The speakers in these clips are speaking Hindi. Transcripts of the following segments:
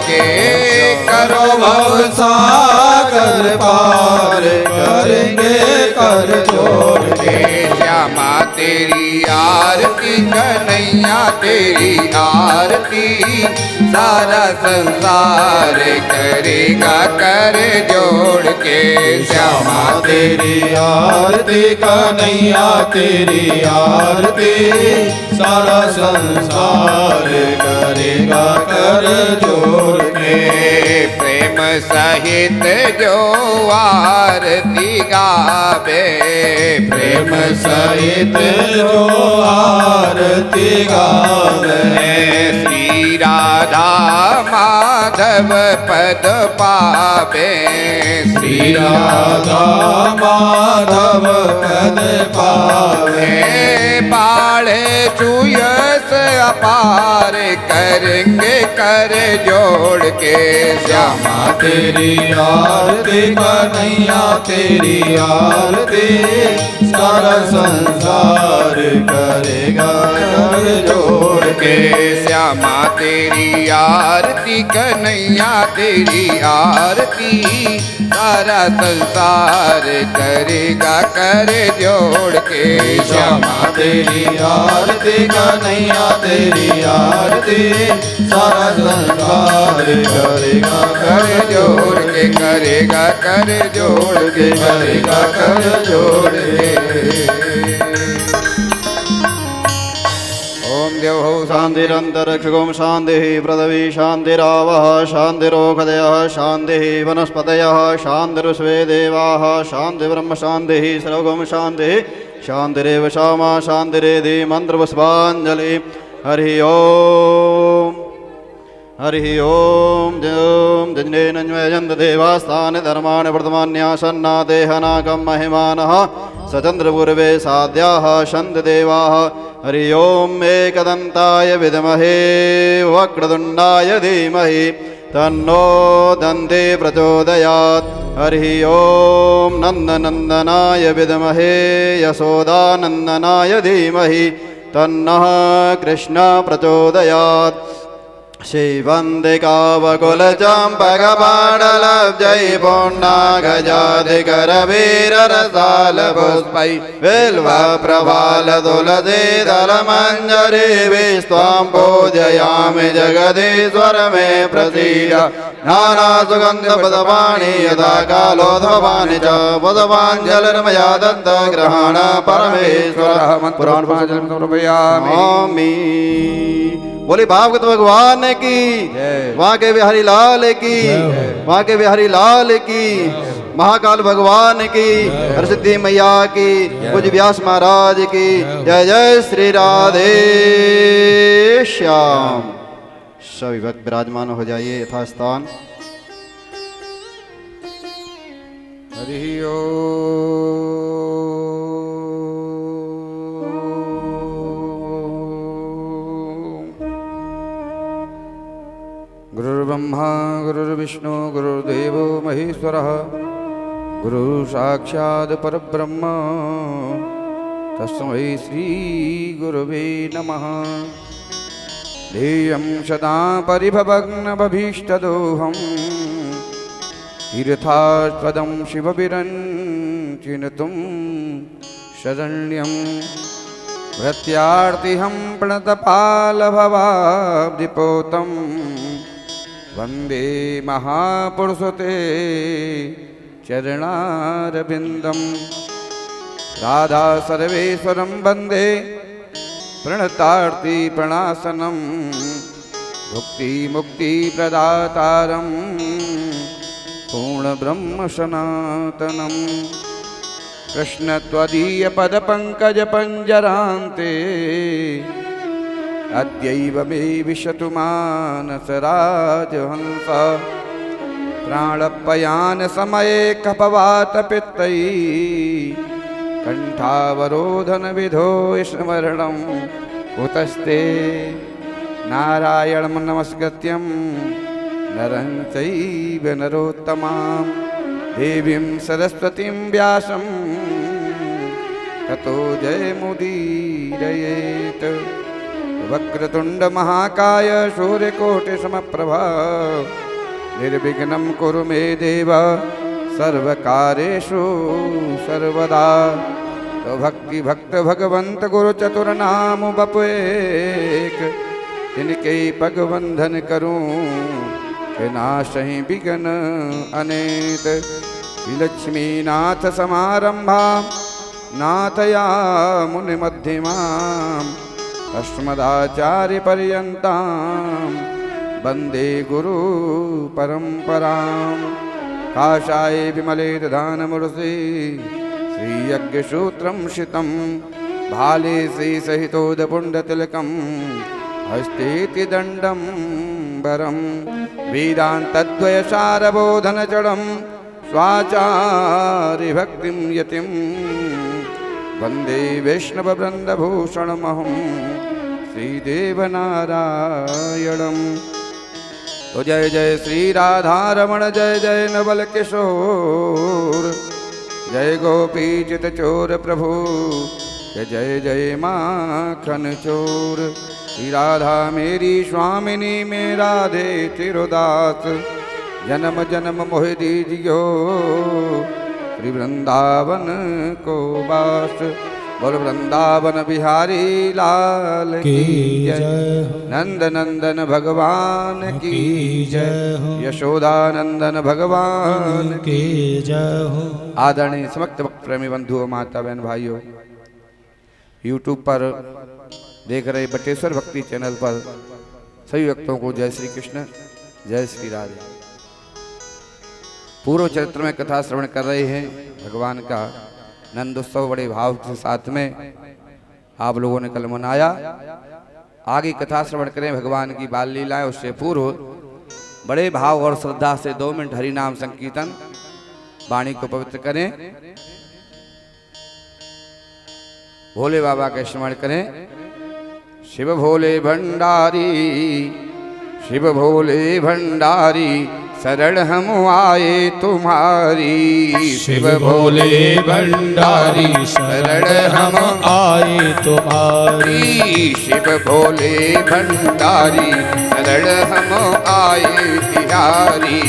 के करो भव सागर पार करेंगे कर जोड़ के। श्यामा तेरी आरती कन्हैया तेरी आरती सारा संसार करेगा कर जोड़ के। श्यामा तेरी आरती कन्हैया तेरी आरती सारा संसार करेगा कर जोड़ के। प्रेम सहित जो आरती गावे प्रेम सहित जो आरती गावे श्री राधा माधव पद पावे श्री राधा माधव पद पावे बाढ़े सुयस अपार करेंगे कर जोड़ के। श्यामा तेरी आरती कन्हैया तेरी आरती सारा संसार करेगा कर जोड़ के। श्यामा तेरी आरती कन्हैया तेरी आरती सारा संसार करेगा कर जोड़ के। श्यामा तेरी आरती कन्हैया तेरी आरती सारा संसार करेगा कर जोड़ के करेगा कर जोड़ के करेगा कर जोड़ के। ओम देवो शान्तिरन्तरिक्षगों शान्तिः पृथिवी शान्तिरावः शान्तिरोषधयः शान्तिः वनस्पतयः शान्तिर्विश्वे देवाः शान्तिर्ब्रह्म शान्तिः सर्वगों शान्तिः शान्तिरेव शामा शान्तिरेधि मन्त्रपुष्पाञ्जलि। हरि ओम हरि ओम जं जजनेनन्वयजन्त देवास्तानि धर्माणि वर्तमान्यासन्ना देहनाकं महिमानः सचन्द्रपूर्वे साध्याः सन्ति देवाः। हरि ओम एकदन्ताय विद्महे वक्रतुण्डाय धीमहि तन्नो दन्ति प्रचोदयात्। हरि ओम नन्दनन्दनाय विद्महे यशोदानन्दनाय धीमहि तन्नः कृष्ण प्रचोदयात्। श्रीवन्दिकावकुलचम्पकपाटलब्जै पुण्डागजाधिकरवीररसालपुष्पै बिल्वप्रभालतुलसीदलमञ्जरीभिः त्वां पूजयामि जगदीश्वर मे प्रसीद। नानासुगन्धपदपाणि यथा कालोद्भवानि च पुष्पाञ्जलिर्मया दत्तग्रहण परमेश्वरः। पुराणपाञ्जलिं समर्पयामि। बोली भागवत भगवान की, वहाँ के बिहारी लाल की, वहाँ के बिहारी लाल की, महाकाल भगवान की, हरसिद्धि मैया की, पूज्य व्यास महाराज की जय जय श्री राधे श्याम। सभी भक्त विराजमान हो जाइए यथास्थान। हरि ओम। गुरुर्ब्रह्मा गुरुर्विष्णु गुरुर्देवो महेश्वरः गुरु साक्षात् परब्रह्म तस्मै श्री गुरुवे नमः। ध्येयं सदा परिभवग्नभीष्टदोहम् तीर्थास्पदं शिवविरञ्चिनुतं शरण्यं प्रत्यार्तिहं प्रणतपालभवाब्धिपोतं वन्दे महापुरुषते चरणारविन्दं। राधा सर्वेश्वरं वन्दे प्रणतार्ति प्रणासनं भुक्ति मुक्ति प्रदातारं पूर्ण ब्रह्म सनातनं। कृष्ण त्वदीय पद पंकज पंजरान्ते अद्यैव मे विशतु मानस राजहंस। प्राणपयान समये कपवात पित्तै कंठावरोधन विधो स्मरणं कुतस्ते। नारायणं नमस्कृत्यं नरं चैव नरोत्तमां देवीं सरस्वतीं व्यासं ततो जयमुदीरयेत्। वक्रतुंड महाकाय सूर्यकोटि समप्रभा निर्विघ्नं कुरु मे देव सर्वकार्येषु सर्वदा। तो भक्ति भक्त भगवंत गुरु चतुर नाम बपुएक इनके पग बंधन करूं के नाशहि विघ्न अनेत। लक्ष्मी नाथ समारंभा नाथया मुनि मध्यमाम् अस्मदाचार्य पर्यन्तां वन्दे गुरु परंपरां। काषाये विमले दधानमुरसि श्रीयज्ञसूत्रं शितं भाले श्रीसहितोदपुण्डतिलकं हस्तेति दण्डं वरं वेदान्तद्वयसारबोधनजडं स्वाचार्यभक्तिं यतिं वन्दे वैष्णववृन्दभूषणमहं श्रीदेवनारायणम्। तो जय जय श्री राधारमण जय जय नवल किशोर जय गोपीचित चोर प्रभु जय जय माखन चोर। श्री राधा मेरी स्वामिनी में राधे तिरुदास जन्म जन्म मोह दीजियो श्री वृंदावन को बास। बोल वृंदावन बिहारी लाल की जय। नंद नंदन भगवान की जय। यशोदा नंदन भगवान की जय हो। आदरणीय समस्त भक्त प्रेमी बंधुओं माता बहन भाइयों, यूट्यूब पर देख रहे बटेश्वर भक्ति चैनल पर सभी भक्तों को जय श्री कृष्ण जय श्री राधे। पूर्व चरित्र में कथा श्रवण कर रहे हैं भगवान का नंद उत्सव बड़े भाव के साथ में आप लोगों ने कल मनाया। आगे कथा श्रवण करें भगवान की बाल लीलाएं। उससे पूर्व बड़े भाव और श्रद्धा से 2 मिनट हरि नाम संकीर्तन वाणी को पवित्र करें। भोले बाबा का स्मरण करें। शिव भोले भंडारी शिव भोले भंडारी शरण हम आए तुम्हारी। शिव भोले भंडारी शरण हम आए तुम्हारी। शिव भोले भंडारी शरण हम आए तिहारी।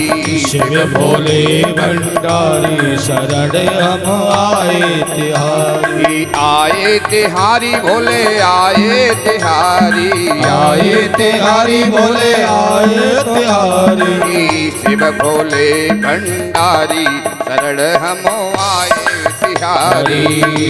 शिव भोले भंडारी शरण हम आए तिहारी। आए तिहारी भोले आए तिहारी। आए तिहारी भोले आए तिहारी। शिव भोले भंडारी शरण हम आए तिहारी।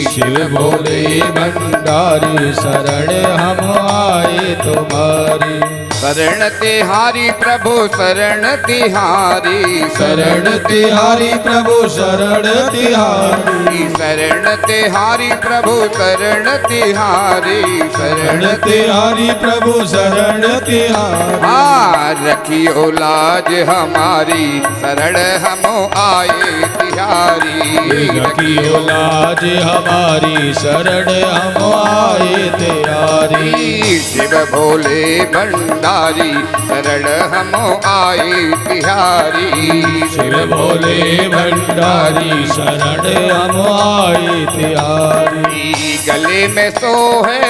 शिव भोले भंडारी शरण हम आए तुम्हारी। शरण तिहारी प्रभु शरण तिहारी। शरण तिहारी प्रभु शरण तिहारी। शरण तिहारी प्रभु शरण तिहारी। शरण तिहारी प्रभु शरण तिहारी। हाँ रखियो लाज हमारी शरण हम आए तिहारी। रखियो लाज हमारी शरण हम आए तिहारी। शिव भोले भंडारी शरण हम आए तिहारी। शिव भोले भंडारी शरण हम आए तिहारी। गले में सोहे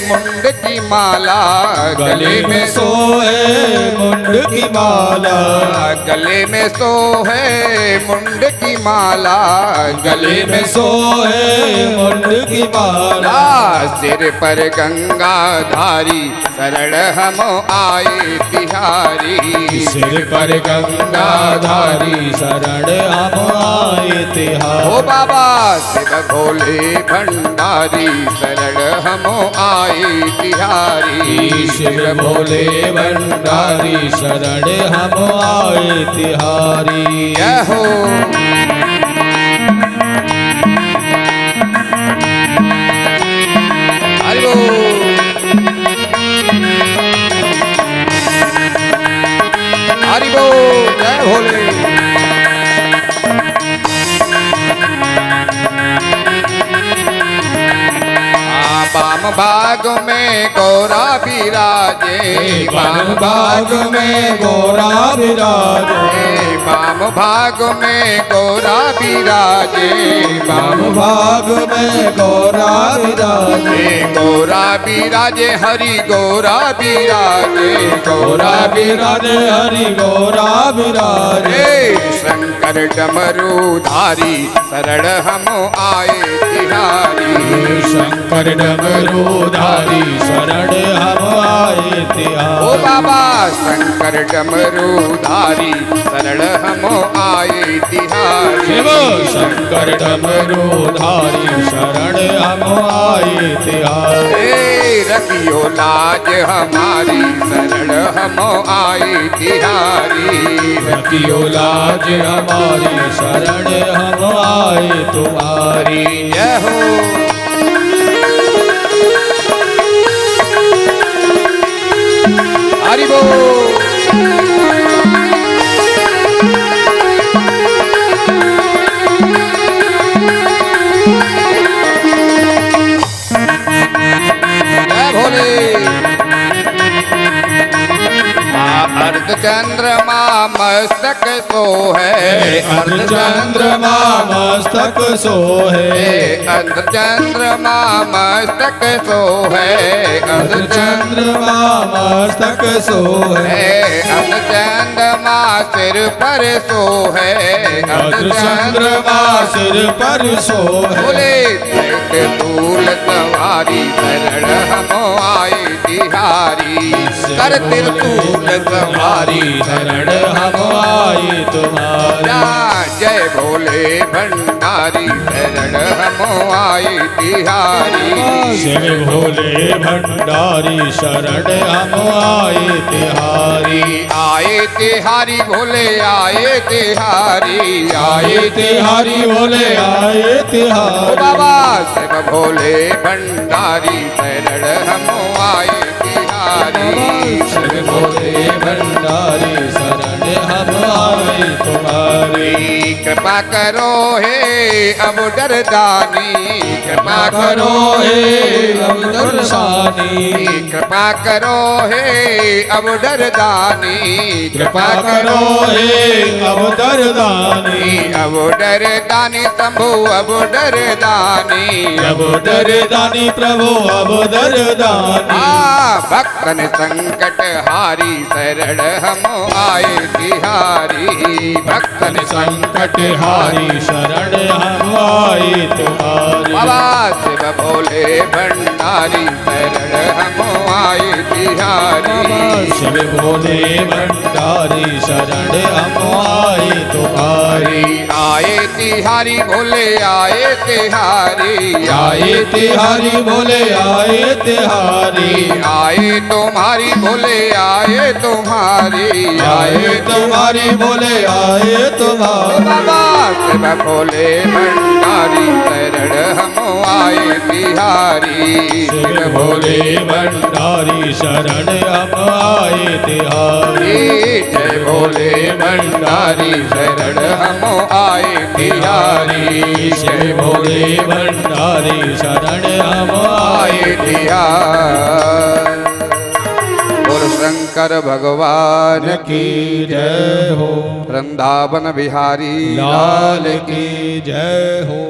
मुंड की माला। गले में सोहे मुंड की माला। गले में सोहे मुंड की माला। गले में सोहे मुंड की माला। सिर पर गंगा धारी शरण हम आए तिहारी। सिर पर गंगा धारी शरण हम आए तिहारी। ओ बाबा शिव भोले भंडारी शरण हम आए तिहारी। शिव भोले भंडारी शरण हम आए तिहारी। जय हो। हरि बोल। हरि बोल। जय भोले। बाम बाग में गौरा विराजे। बाम बाग में गौरा विराजे। वाम भाग में गौरा विराजे, वाम भाग में गौरा विराजे, गौरा विराजे हरि गौरा विराजे, गौरा विराजे हरि गौरा विराजे। शंकर डमरूधारी शरण हम आए तिहारी, शंकर डमरूधारी शरण हम आए तिहारी। ओ बाबा शंकर डमरूधारी शरण हम आए तिहारी, शिव शंकर डमरूधारी शरण हम आए तिहारी। रखियो लाज हमारी शरण हम आए तिहारी, रखियो लाज हमारी शरण हम आए तुम्हारी। जय हो हरि बोल। जय भोले। अर्ध चंद्रमा मस्तक सो है, अर्ध चंद्रमा मस्तक सोहे, अर्ध चंद्रमा मस्तक सो है, अर्ध चंद्रमा मस्तक सोहे, अर्ध चंद्रमा सिर पर सो है, अर्ध चंद्रमा सिर पर सोहे। बोले तूल सवारी शरण हम आए तिहारी, कर तिरतूल तुम्हारी शरण हम आए तुम्हारी। जय भोले भंडारी शरण हम आए तिहारी, शिव भोले भंडारी शरण हम आए तिहारी। आए तिहारी भोले आए तिहारी, आए तिहारी भोले आए तिहारी। बाबा शिव भोले भंडारी शरण हम आए तिहारी, शिव भोले भंडारी शरण हम आए तुम्हारी। कृपा करो हे अब डरदानी, कृपा करो हे अब दर्शानी, कृपा करो हे अब डरदानी, कृपा करो हे अब दरदानी, अब डरदानी शंभु अब डरदानी, अब दरदानी प्रभु अब दरदानी। भक्तन संकट हारी शरण हम आए तिहारी, भक्तन संकट हारी शरण हम आए तुम्हारी। बाबा शिव भोले भंडारी शरण हम आए तिहारी, शिव भोले भंडारी शरण हम आए तुम्हारी। आए तिहारी भोले आए तिहारी, आए तिहारी भोले आए तिहारी। आए तुम्हारी भोले आए तुम्हारी, आए तुम्हारी भोले आए तुम्हारी। बाबा शिव भोले भंडारी शरण हम आए तिहारी, शिव भोले भंडारी शरण हम आए तिहारी। जय भोले भंडारी शरण हम आए तिहारी, शिव भोले भंडारी शरण हम आए तिहारी। बोल शंकर भगवान की जय हो, वृंदावन बिहारी लाल की जय हो।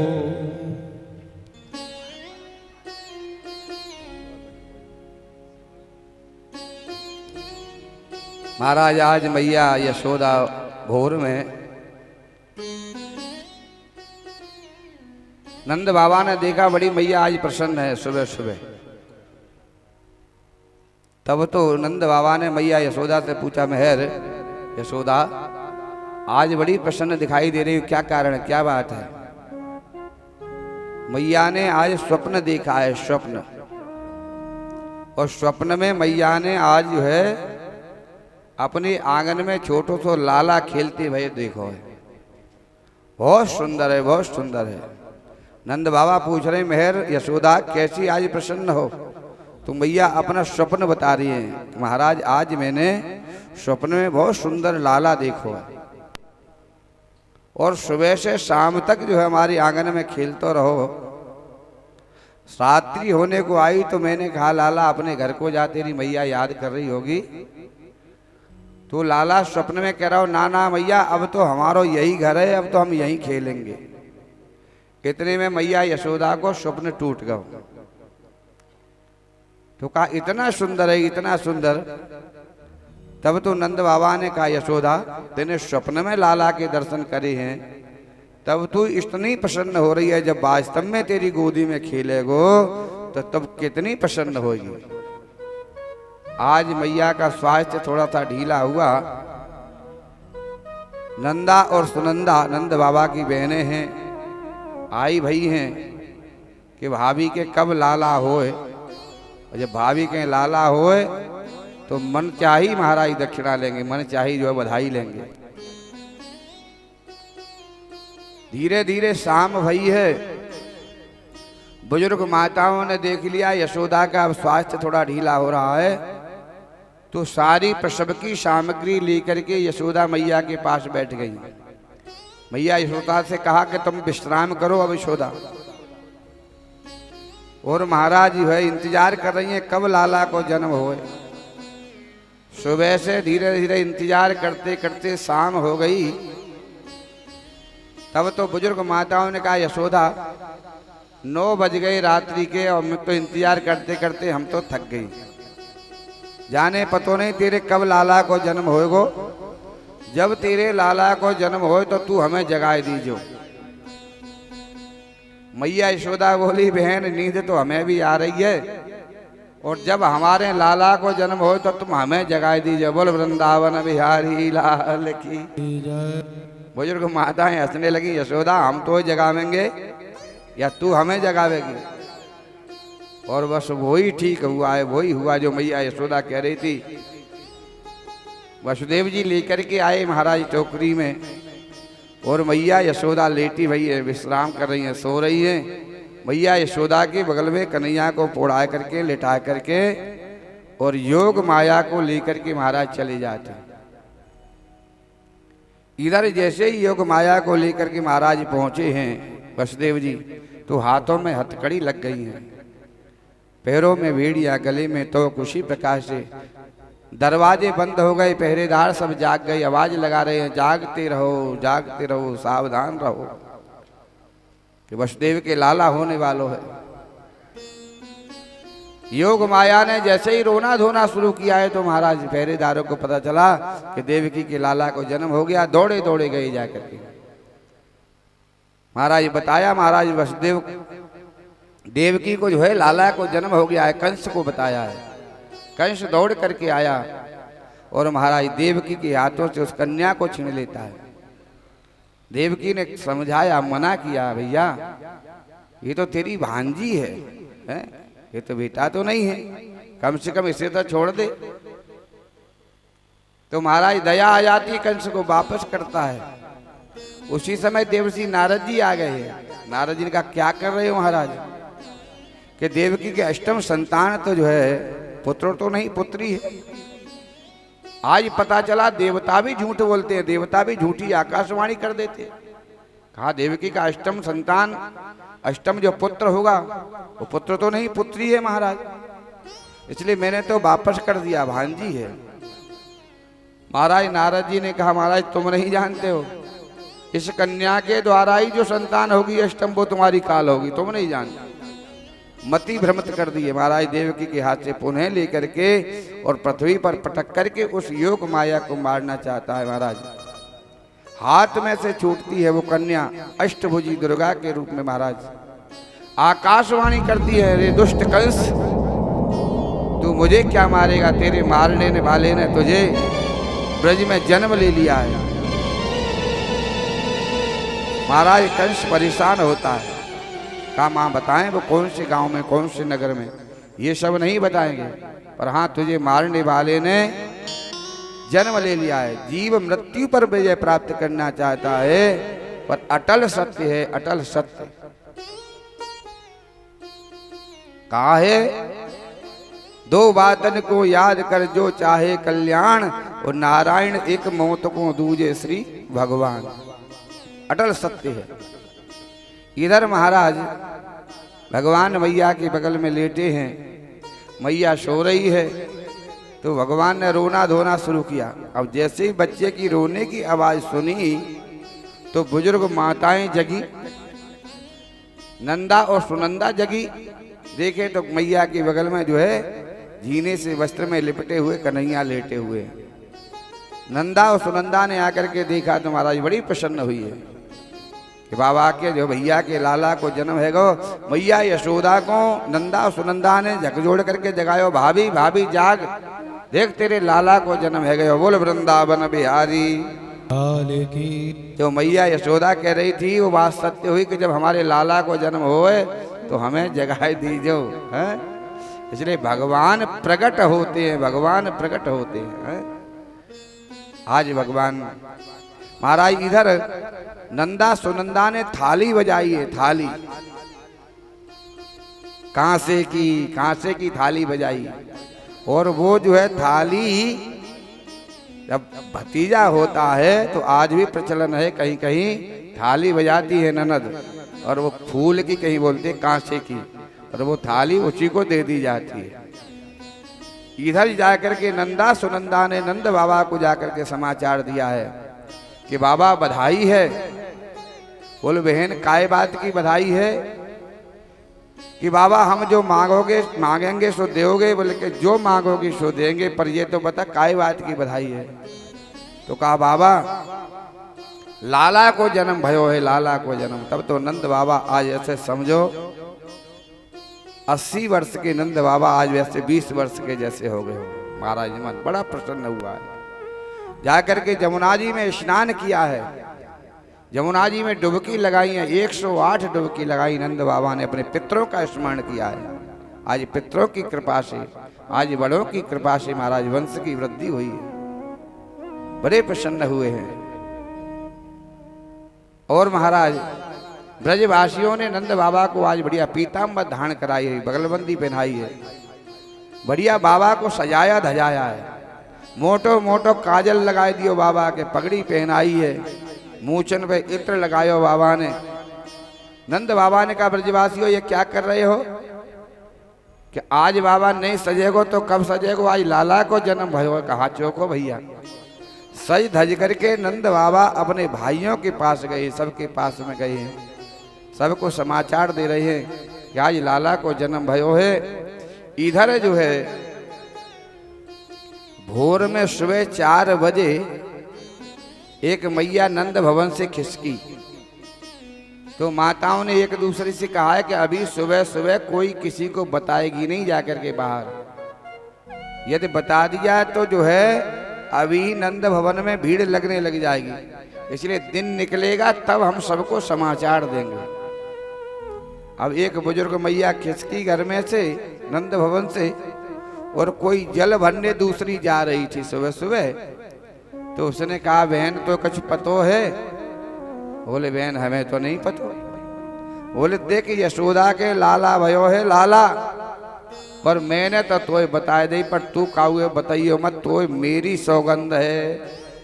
महाराज आज मैया यशोदा भोर में नंद बाबा ने देखा बड़ी मैया आज प्रसन्न है सुबह सुबह। तब तो नंद बाबा ने मैया यशोदा से पूछा, मेहर यशोदा आज बड़ी प्रसन्न दिखाई दे रही हो, क्या कारण है, क्या बात है? मैया ने आज स्वप्न देखा है, स्वप्न। और स्वप्न में मैया ने आज जो है अपने आंगन में छोटो सो लाला खेलते हुए देखो है। बहुत सुंदर है, बहुत सुंदर है। नंद बाबा पूछ रहे, मेहर यशोदा कैसी आज प्रसन्न हो? तो मैया अपना स्वप्न बता रही है, महाराज आज मैंने स्वप्न में बहुत सुंदर लाला देखो है, और सुबह से शाम तक जो है हमारे आंगन में खेलते रहो। रात्रि होने को आई तो मैंने कहा लाला अपने घर को जा, तेरी मैया याद कर रही होगी। तो लाला स्वप्न में कह रहा हो ना ना मैया अब तो हमारो यही घर है, अब तो हम यहीं खेलेंगे। इतने में मैया यशोदा को स्वप्न टूट गया। तो कहा इतना सुंदर है, इतना सुंदर। तब तो नंद बाबा ने कहा यशोदा तेने स्वप्न में लाला के दर्शन करे हैं, तब तू इतनी प्रसन्न हो रही है, जब वास्तव में तेरी गोदी में खेलेगो तो तब कितनी प्रसन्न होगी। आज मैया का स्वास्थ्य थोड़ा सा ढीला हुआ। नंदा और सुनंदा नंद बाबा की बहनें हैं, आई भाई हैं कि भाभी के कब लाला होए। और जब भाभी के लाला होए तो मन चाही महाराज दक्षिणा लेंगे, मन चाही जो है बधाई लेंगे। धीरे धीरे शाम भई है। बुजुर्ग माताओं ने देख लिया यशोदा का अब स्वास्थ्य थोड़ा ढीला हो रहा है, तो सारी प्रसव की सामग्री लेकर के यशोदा मैया के पास बैठ गई। मैया यशोदा से कहा कि तुम विश्राम करो अब यशोदा। और महाराज जो है इंतजार कर रही हैं कब लाला को जन्म होए। सुबह से धीरे धीरे इंतजार करते करते शाम हो गई। तब तो बुजुर्ग माताओं ने कहा यशोदा 9 बज गए रात्रि के, और मैं तो इंतजार करते करते हम तो थक गई। जाने पतो नहीं तेरे कब लाला को जन्म होएगो। जब तेरे लाला को जन्म होए तो तू हमें जगाए दीजो। मैया यशोदा बोली बहन नींद तो हमें भी आ रही है, और जब हमारे लाला को जन्म हो तो तुम हमें जगाए दीजिए। बोल वृंदावन बिहारी लाल की। बुजुर्ग माताएं हंसने लगी, यशोदा हम तो जगावेंगे या तू हमें जगावेगी। और बस वही ठीक हुआ है, वही हुआ जो मैया यशोदा कह रही थी। वसुदेव जी लेकर के आए महाराज टोकरी में, और मैया यशोदा लेटी भई है, विश्राम कर रही हैं, सो रही हैं। मैया यशोदा के बगल में कन्हैया को पोड़ा करके लिटा करके और योग माया को लेकर के महाराज चले जाते। इधर जैसे ही योग माया को लेकर के महाराज पहुंचे हैं वसुदेव जी, तो हाथों में हथकड़ी लग गई है, पैरों में भेड़िया, गले में तो खुशी प्रकाश से। दरवाजे बंद हो गए, पहरेदार सब जाग गए, आवाज लगा रहे हैं जागते रहो, सावधान रहो कि वसुदेव के लाला होने वालों है। योग माया ने जैसे ही रोना धोना शुरू किया है तो महाराज पहरेदारों को पता चला कि देवकी के लाला को जन्म हो गया। दौड़े दौड़े गए जाकर के महाराज बताया, महाराज वसुदेव देवकी को जो है लाला को जन्म हो गया है, कंस को बताया है। कंस दौड़ करके आया और महाराज देवकी के हाथों से उस कन्या को छीन लेता है। देवकी ने समझाया, मना किया, भैया ये तो तेरी भांजी है, ये तो बेटा तो नहीं है, कम से कम इसे तो छोड़ दे। तो महाराज दया आ जाती, कंस को वापस करता है। उसी समय देवर्षि नारद जी आ गए हैं। नारद जी ने कहा क्या कर रहे हो महाराज, कि देवकी के अष्टम संतान तो जो है पुत्र तो नहीं पुत्री है। आज पता चला देवता भी झूठ बोलते हैं, देवता भी झूठी आकाशवाणी कर देते हैं। कहा देवकी का अष्टम संतान, अष्टम जो पुत्र होगा वो पुत्र तो नहीं पुत्री है महाराज, इसलिए मैंने तो वापस कर दिया, भांजी है। महाराज नारद जी ने कहा महाराज तुम नहीं जानते हो, इस कन्या के द्वारा ही जो संतान होगी अष्टम वो तुम्हारी काल होगी, तुम नहीं जानते। मति भ्रमित कर दिए। महाराज देवकी के हाथ से पुनः लेकर के और पृथ्वी पर पटक करके उस योग माया को मारना चाहता है। महाराज हाथ में से छूटती है वो कन्या अष्टभुजी दुर्गा के रूप में। महाराज आकाशवाणी करती है, रे दुष्ट कंस तू मुझे क्या मारेगा, तेरे मारने वाले ने तुझे ब्रज में जन्म ले लिया है। महाराज कंस परेशान होता है, कहा माँ बताएं वो कौन से गांव में कौन से नगर में, ये सब नहीं बताएंगे, पर हाँ तुझे मारने वाले ने जन्म ले लिया है। जीव मृत्यु पर विजय प्राप्त करना चाहता है, पर अटल सत्य है, अटल सत्य। कहा है दो बातन को याद कर जो चाहे कल्याण, और नारायण एक मौत को दूजे श्री भगवान। अटल सत्य है। इधर महाराज भगवान मैया के बगल में लेटे हैं, मैया सो रही है। तो भगवान ने रोना धोना शुरू किया। अब जैसे ही बच्चे की रोने की आवाज सुनी तो बुजुर्ग माताएं जगी, नंदा और सुनंदा जगी। देखे तो मैया के बगल में जो है जीने से वस्त्र में लिपटे हुए कन्हैया लेटे हुए। नंदा और सुनंदा ने आकर के देखा तो महाराज बड़ी प्रसन्न हुई है कि बाबा के जो भैया के लाला को जन्म है गो। मैया यशोदा को नंदा और सुनंदा ने झकझोड़ करके जगायो, भाभी भाभी जाग, देख तेरे लाला को जन्म है गयो, बोल वृंदावन बिहारी। जो मैया यशोदा कह रही थी वो बात सत्य हुई कि जब हमारे लाला को जन्म होए तो हमें जगाए दीजो है। इसलिए भगवान प्रकट होते हैं, भगवान प्रकट होते हैं। आज भगवान महाराज इधर नंदा सुनंदा ने थाली बजाई है, थाली कांसे की थाली बजाई। और वो जो है थाली जब भतीजा होता है तो आज भी प्रचलन है, कहीं कहीं थाली बजाती है ननद, और वो फूल की कहीं बोलते कांसे की, और वो थाली उसी को दे दी जाती है। इधर जाकर के नंदा सुनंदा ने नंद बाबा को जाकर के समाचार दिया है कि बाबा बधाई है। बोल बहन काय बात की बधाई है? कि बाबा हम जो मांगेंगे सो दोगे, बोले कि जो मांगोगे सो देंगे, पर ये तो बता काय बात की बधाई है? तो कहा बाबा लाला को जन्म भयो है, लाला को जन्म। तब तो नंद बाबा आज ऐसे समझो 80 वर्ष के नंद बाबा आज वैसे 20 वर्ष के जैसे हो गए हो। महाराज मन बड़ा प्रसन्न हुआ है। जाकर के जमुना जी में स्नान किया है, जमुना जी में डुबकी लगाई है, 108 डुबकी लगाई नंद बाबा ने, अपने पितरों का स्मरण किया है। आज पितरों की कृपा से, आज बड़ों की कृपा से महाराज वंश की वृद्धि हुई है, बड़े प्रसन्न हुए हैं। और महाराज ब्रजवासियों ने नंद बाबा को आज बढ़िया पीताम्बर धारण कराई है, बगलबंदी पहनाई है, बढ़िया बाबा को सजाया धजाया है, मोटो मोटो काजल लगाए दियो बाबा के, पगड़ी पहनाई है, मूछन पे इत्र लगायो बाबा ने। नंद बाबा ने कहा ब्रजवासियों ये क्या कर रहे हो कि आज बाबा नहीं सजेगो तो कब सजेगो? आज लाला को जन्म भयो। कहा चौको भैया। सज धज करके नंद बाबा अपने भाइयों के पास गए, सबके पास में गए हैं, सबको समाचार दे रहे हैं कि आज लाला को जन्म भयो है। इधर जो है भोर में सुबह 4 बजे एक मैया नंद भवन से खिसकी, तो माताओं ने एक दूसरे से कहा है कि अभी सुबह सुबह कोई किसी को बताएगी नहीं जाकर के बाहर। यदि बता दिया तो जो है अभी नंद भवन में भीड़ लगने लग जाएगी, इसलिए दिन निकलेगा तब हम सबको समाचार देंगे। अब एक बुजुर्ग मैया खिसकी घर में से नंद भवन से, और कोई जल भरने दूसरी जा रही थी सुबह सुबह, तो उसने कहा बहन तो कुछ पतो है? बोले बहन हमें तो नहीं पतो। बोले देख यशोदा के लाला भयो है लाला, पर मैंने तो तोय बताए दे, पर तू काहुए बताइयो मत, तोय मेरी सौगंध है।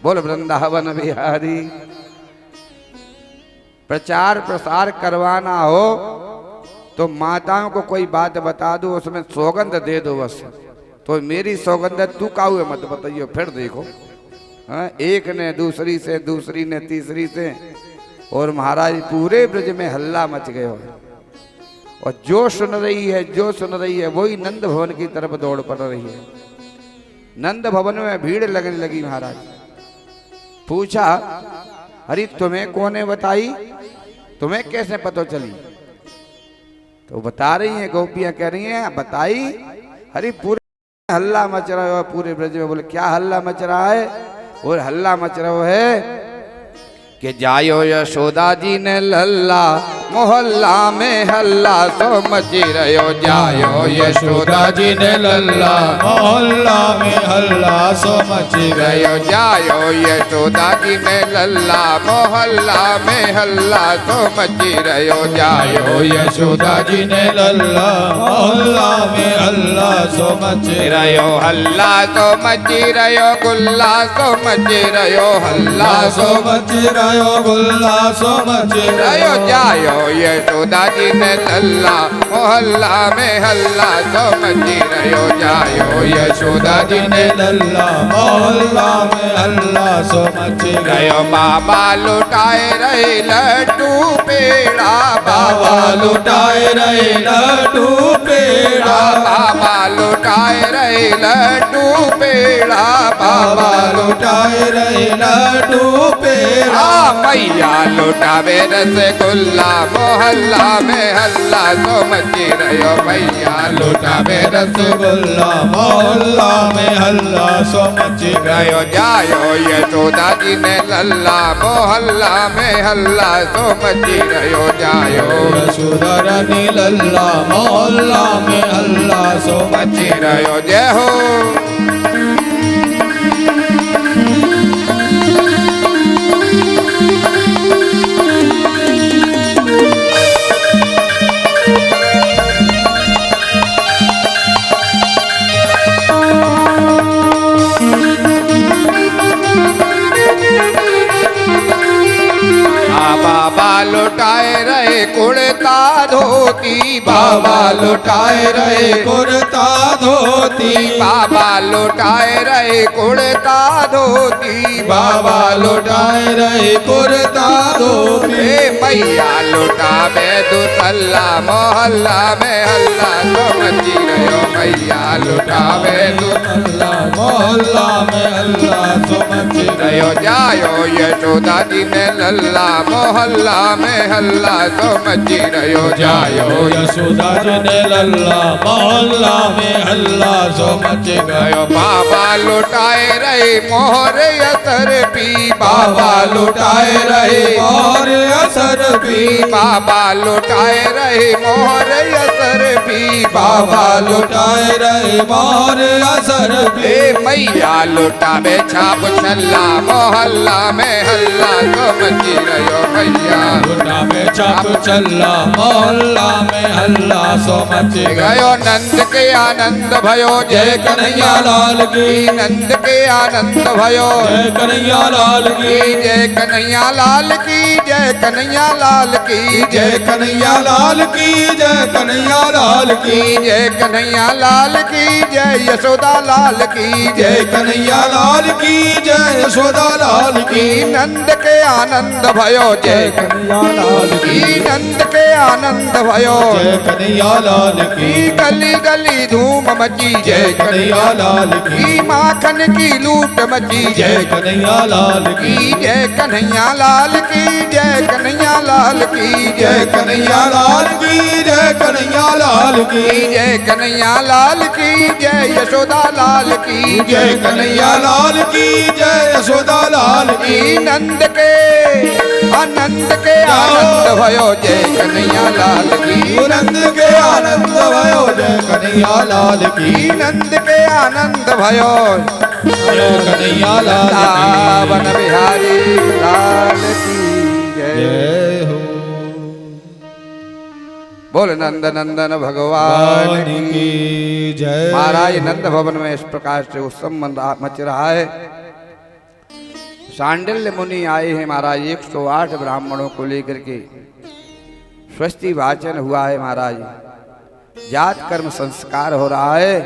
बोल वृंदावन बिहारी। प्रचार प्रसार करवाना हो तो माताओं को कोई बात बता दो, उसमें सौगंध दे दो बस, तो मेरी सौगंध है, तू काहुए मत बताइयो। फिर देखो एक ने दूसरी से, दूसरी ने तीसरी से, और महाराज पूरे ब्रज में हल्ला मच गया। और जो सुन रही है वही नंद भवन की तरफ दौड़ पड़ रही है। नंद भवन में भीड़ लगने लगी। महाराज पूछा अरे तुम्हें कौन ने बताई, तुम्हें कैसे पता चली? तो बता रही हैं गोपियां, कह रही हैं बताई, अरे पूरे हल्ला मच रहा है पूरे ब्रज में। बोले क्या हल्ला मच रहा है? और हल्ला मच रहा है कि जायो यशोदा जी ने लल्ला, मोहल्ला में हल्ला तो मची रहो। जायो यशोदा जी ने लल्ला, मोहल्ला में हल्ला सो मची रहो। जायो यशोदा जी ने लल्ला, मोहल्ला में हल्ला तो मची रहो। जायो यशोदा जी ने लल्ला, मोहल्ला में हल्ला सो मची रहो। हल्ला तो मची रहो, गुल्ला तो मची रहो, हल्ला सो मची रहो, गुल्ला सो मची रहो। जायो यशोदा जी ने लल्ला मोहल्ला में हल्ला सो मची रहो जायो यशोदा जी ने लल्ला मोहल्ला में हल्ला सो मची रहो बाबा लुटाए रहे लड्डू पेड़ा बाबा लुटाए रहे लड्डू पेड़ा बाबा लुटाए रहे लड्डू पेड़ा बाबा लुटाए रहे लड्डू पेड़ा मैया लुटावे रसगुल्ला मोहल्ला में हल्ला सो मची रहो मैया लुटावे रसगुल्ला मोहल्ला में हल्ला सो मची रहो जायो यशोदा जी ने लल्ला मोहल्ला में हल्ला सो मची रहो जायो यशोदा रानी लल्ला मोहल्ला में हल्ला सो मची रहो जय हो बाबा लुटाए रहे कुर्ता धोती बाबा लुटाए रहे कुर्ता धोती बाबा लुटाए रहे कुर्ता धोती बाबा लुटाए रहे कुर्ता धोती मैया लुटावे दुसल्ला मोहल्ला में हल्ला सो मची रहो मैया लुटावे दुसल्ला मोहल्ला में हल्ला सो मची रहो जायो यशोदा जी ने लल्ला मोहल्ला में हल्ला सो मची रहो जायो यशोदा जी ने लल्ला मोहल्ला में हल्ला सो मची गयो बाबा लुटाए रहे मोहर असर पी बाबा लुटाए रहे मोहर असर पी बाबा लुटाए रहे मोहर असर पी बाबा लुटाए रहे मोहर असर पी मैया लुटावे छाप छल्ला मोहल्ला में हल्ला सो मची रहो मैया लुटावे छाप छल्ला मोहल्ला में हल्ला सो मची गयो नंद के आनंद भयो जय कन्हैया लाल की नंद के आनंद भयो जय कन्हैया लाल की जय कन्हैया लाल की जय कन्हैया लाल की जय कन्हैया लाल की जय कन्हैया लाल की जय कन्हैया लाल की जय यशोदा लाल की जय कन्हैया लाल की जय यशोदा लाल की नंद के आनंद भयो जय कन्हैया लाल की नंद के आनंद भयो जय कन्हैया लाल की गली गली धूम मची जय कन्हैया लाल की माखन की लूट मची जय कन्हैया लाल की जय कन्हैया लाल की जय कन्हैया लाल की जय कन्हैया लाल की जय कन्हैया लाल की जय कन्हैया लाल की जय यशोदा लाल की जय कन्हैया लाल की जय यशोदा लाल की नंद के आनंद भयो जय कन्हैया लाल की नंद के आनंद भयो जय कन्हैया लाल की नंद के आनंद भयो जय कन्हैया लाल की वन बिहारी लाल की जय हो बोल नंद नंदन भगवान की जय। महाराज नंद भवन में इस प्रकार से उत्सव मच रहा है। सांडिल्य मुनि आए हैं महाराज 108 ब्राह्मणों को लेकर के स्वस्ति वाचन हुआ है महाराज। जात कर्म संस्कार हो रहा है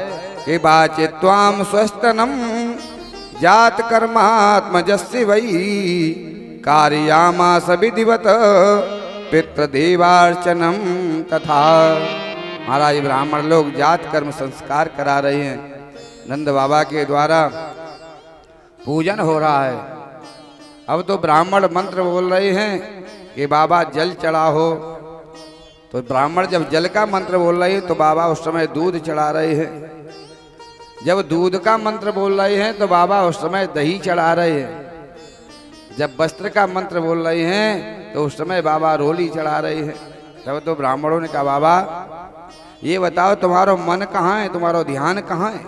कि बाचे त्वाम स्वस्तनम जात कर्मात्मजस्य वही कार्यामास विधिवत पितृदेवार्चनम तथा। महाराज ब्राह्मण लोग जात कर्म संस्कार करा रहे हैं। नंद बाबा के द्वारा पूजन हो रहा है। अब तो ब्राह्मण मंत्र बोल रहे हैं कि बाबा जल चढ़ाओ। तो ब्राह्मण जब जल का मंत्र बोल रहे हैं तो बाबा उस समय दूध चढ़ा रहे हैं। जब दूध का मंत्र बोल रहे हैं तो बाबा उस समय दही चढ़ा रहे हैं। जब वस्त्र का मंत्र बोल रहे हैं तो उस समय बाबा रोली चढ़ा रहे हैं। तब तो ब्राह्मणों ने कहा बाबा ये बताओ तुम्हारा मन कहाँ है, तुम्हारा ध्यान कहाँ है?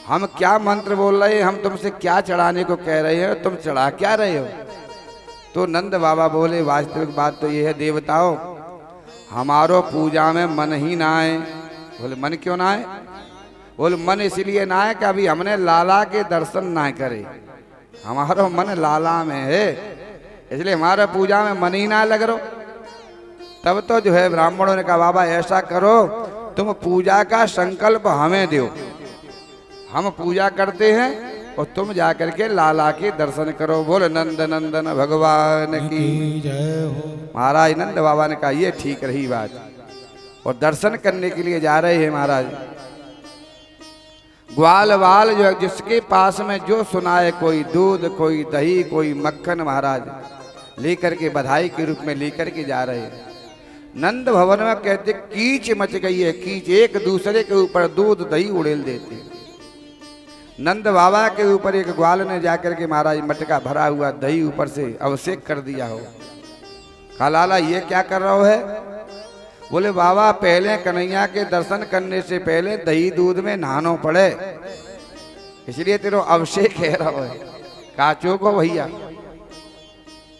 हम क्या मंत्र बोल रहे हैं, हम तुमसे क्या चढ़ाने को कह रहे हैं, तुम चढ़ा क्या रहे हो? तो नंद बाबा बोले वास्तविक बात तो ये है देवताओं, हमारो पूजा में मन ही ना आए। बोले मन क्यों ना आए? बोले मन इसलिए ना आए कि अभी हमने लाला के दर्शन ना करे। हमारा मन लाला में है इसलिए हमारा पूजा में मन ही ना लग रहा। तब तो जो है ब्राह्मणों ने कहा बाबा ऐसा करो तुम पूजा का संकल्प हमें दो, हम पूजा करते हैं और तुम जाकर के लाला के दर्शन करो। बोल नंद नंदन भगवान की जय हो। महाराज नंद बाबा ने कहा ये ठीक रही बात, और दर्शन करने के लिए जा रहे हैं महाराज। ग्वाल वाल जो जिसके पास में जो सुनाए, कोई दूध कोई दही कोई मक्खन, महाराज लेकर के बधाई के रूप में लेकर के जा रहे हैं। नंद भवन में कहते कीच मच गई है, कीच, एक दूसरे के ऊपर दूध दही उड़ेल देते। नंद बाबा के ऊपर एक ग्वाल ने जाकर के महाराज मटका भरा हुआ दही ऊपर से अभिषेक कर दिया हो। कहा लाला ये क्या कर रहा हो है? बोले बाबा पहले कन्हैया के दर्शन करने से पहले दही दूध में नहानो पड़े, इसलिए तेरो अभिषेक कह रहा है। काचो को भैया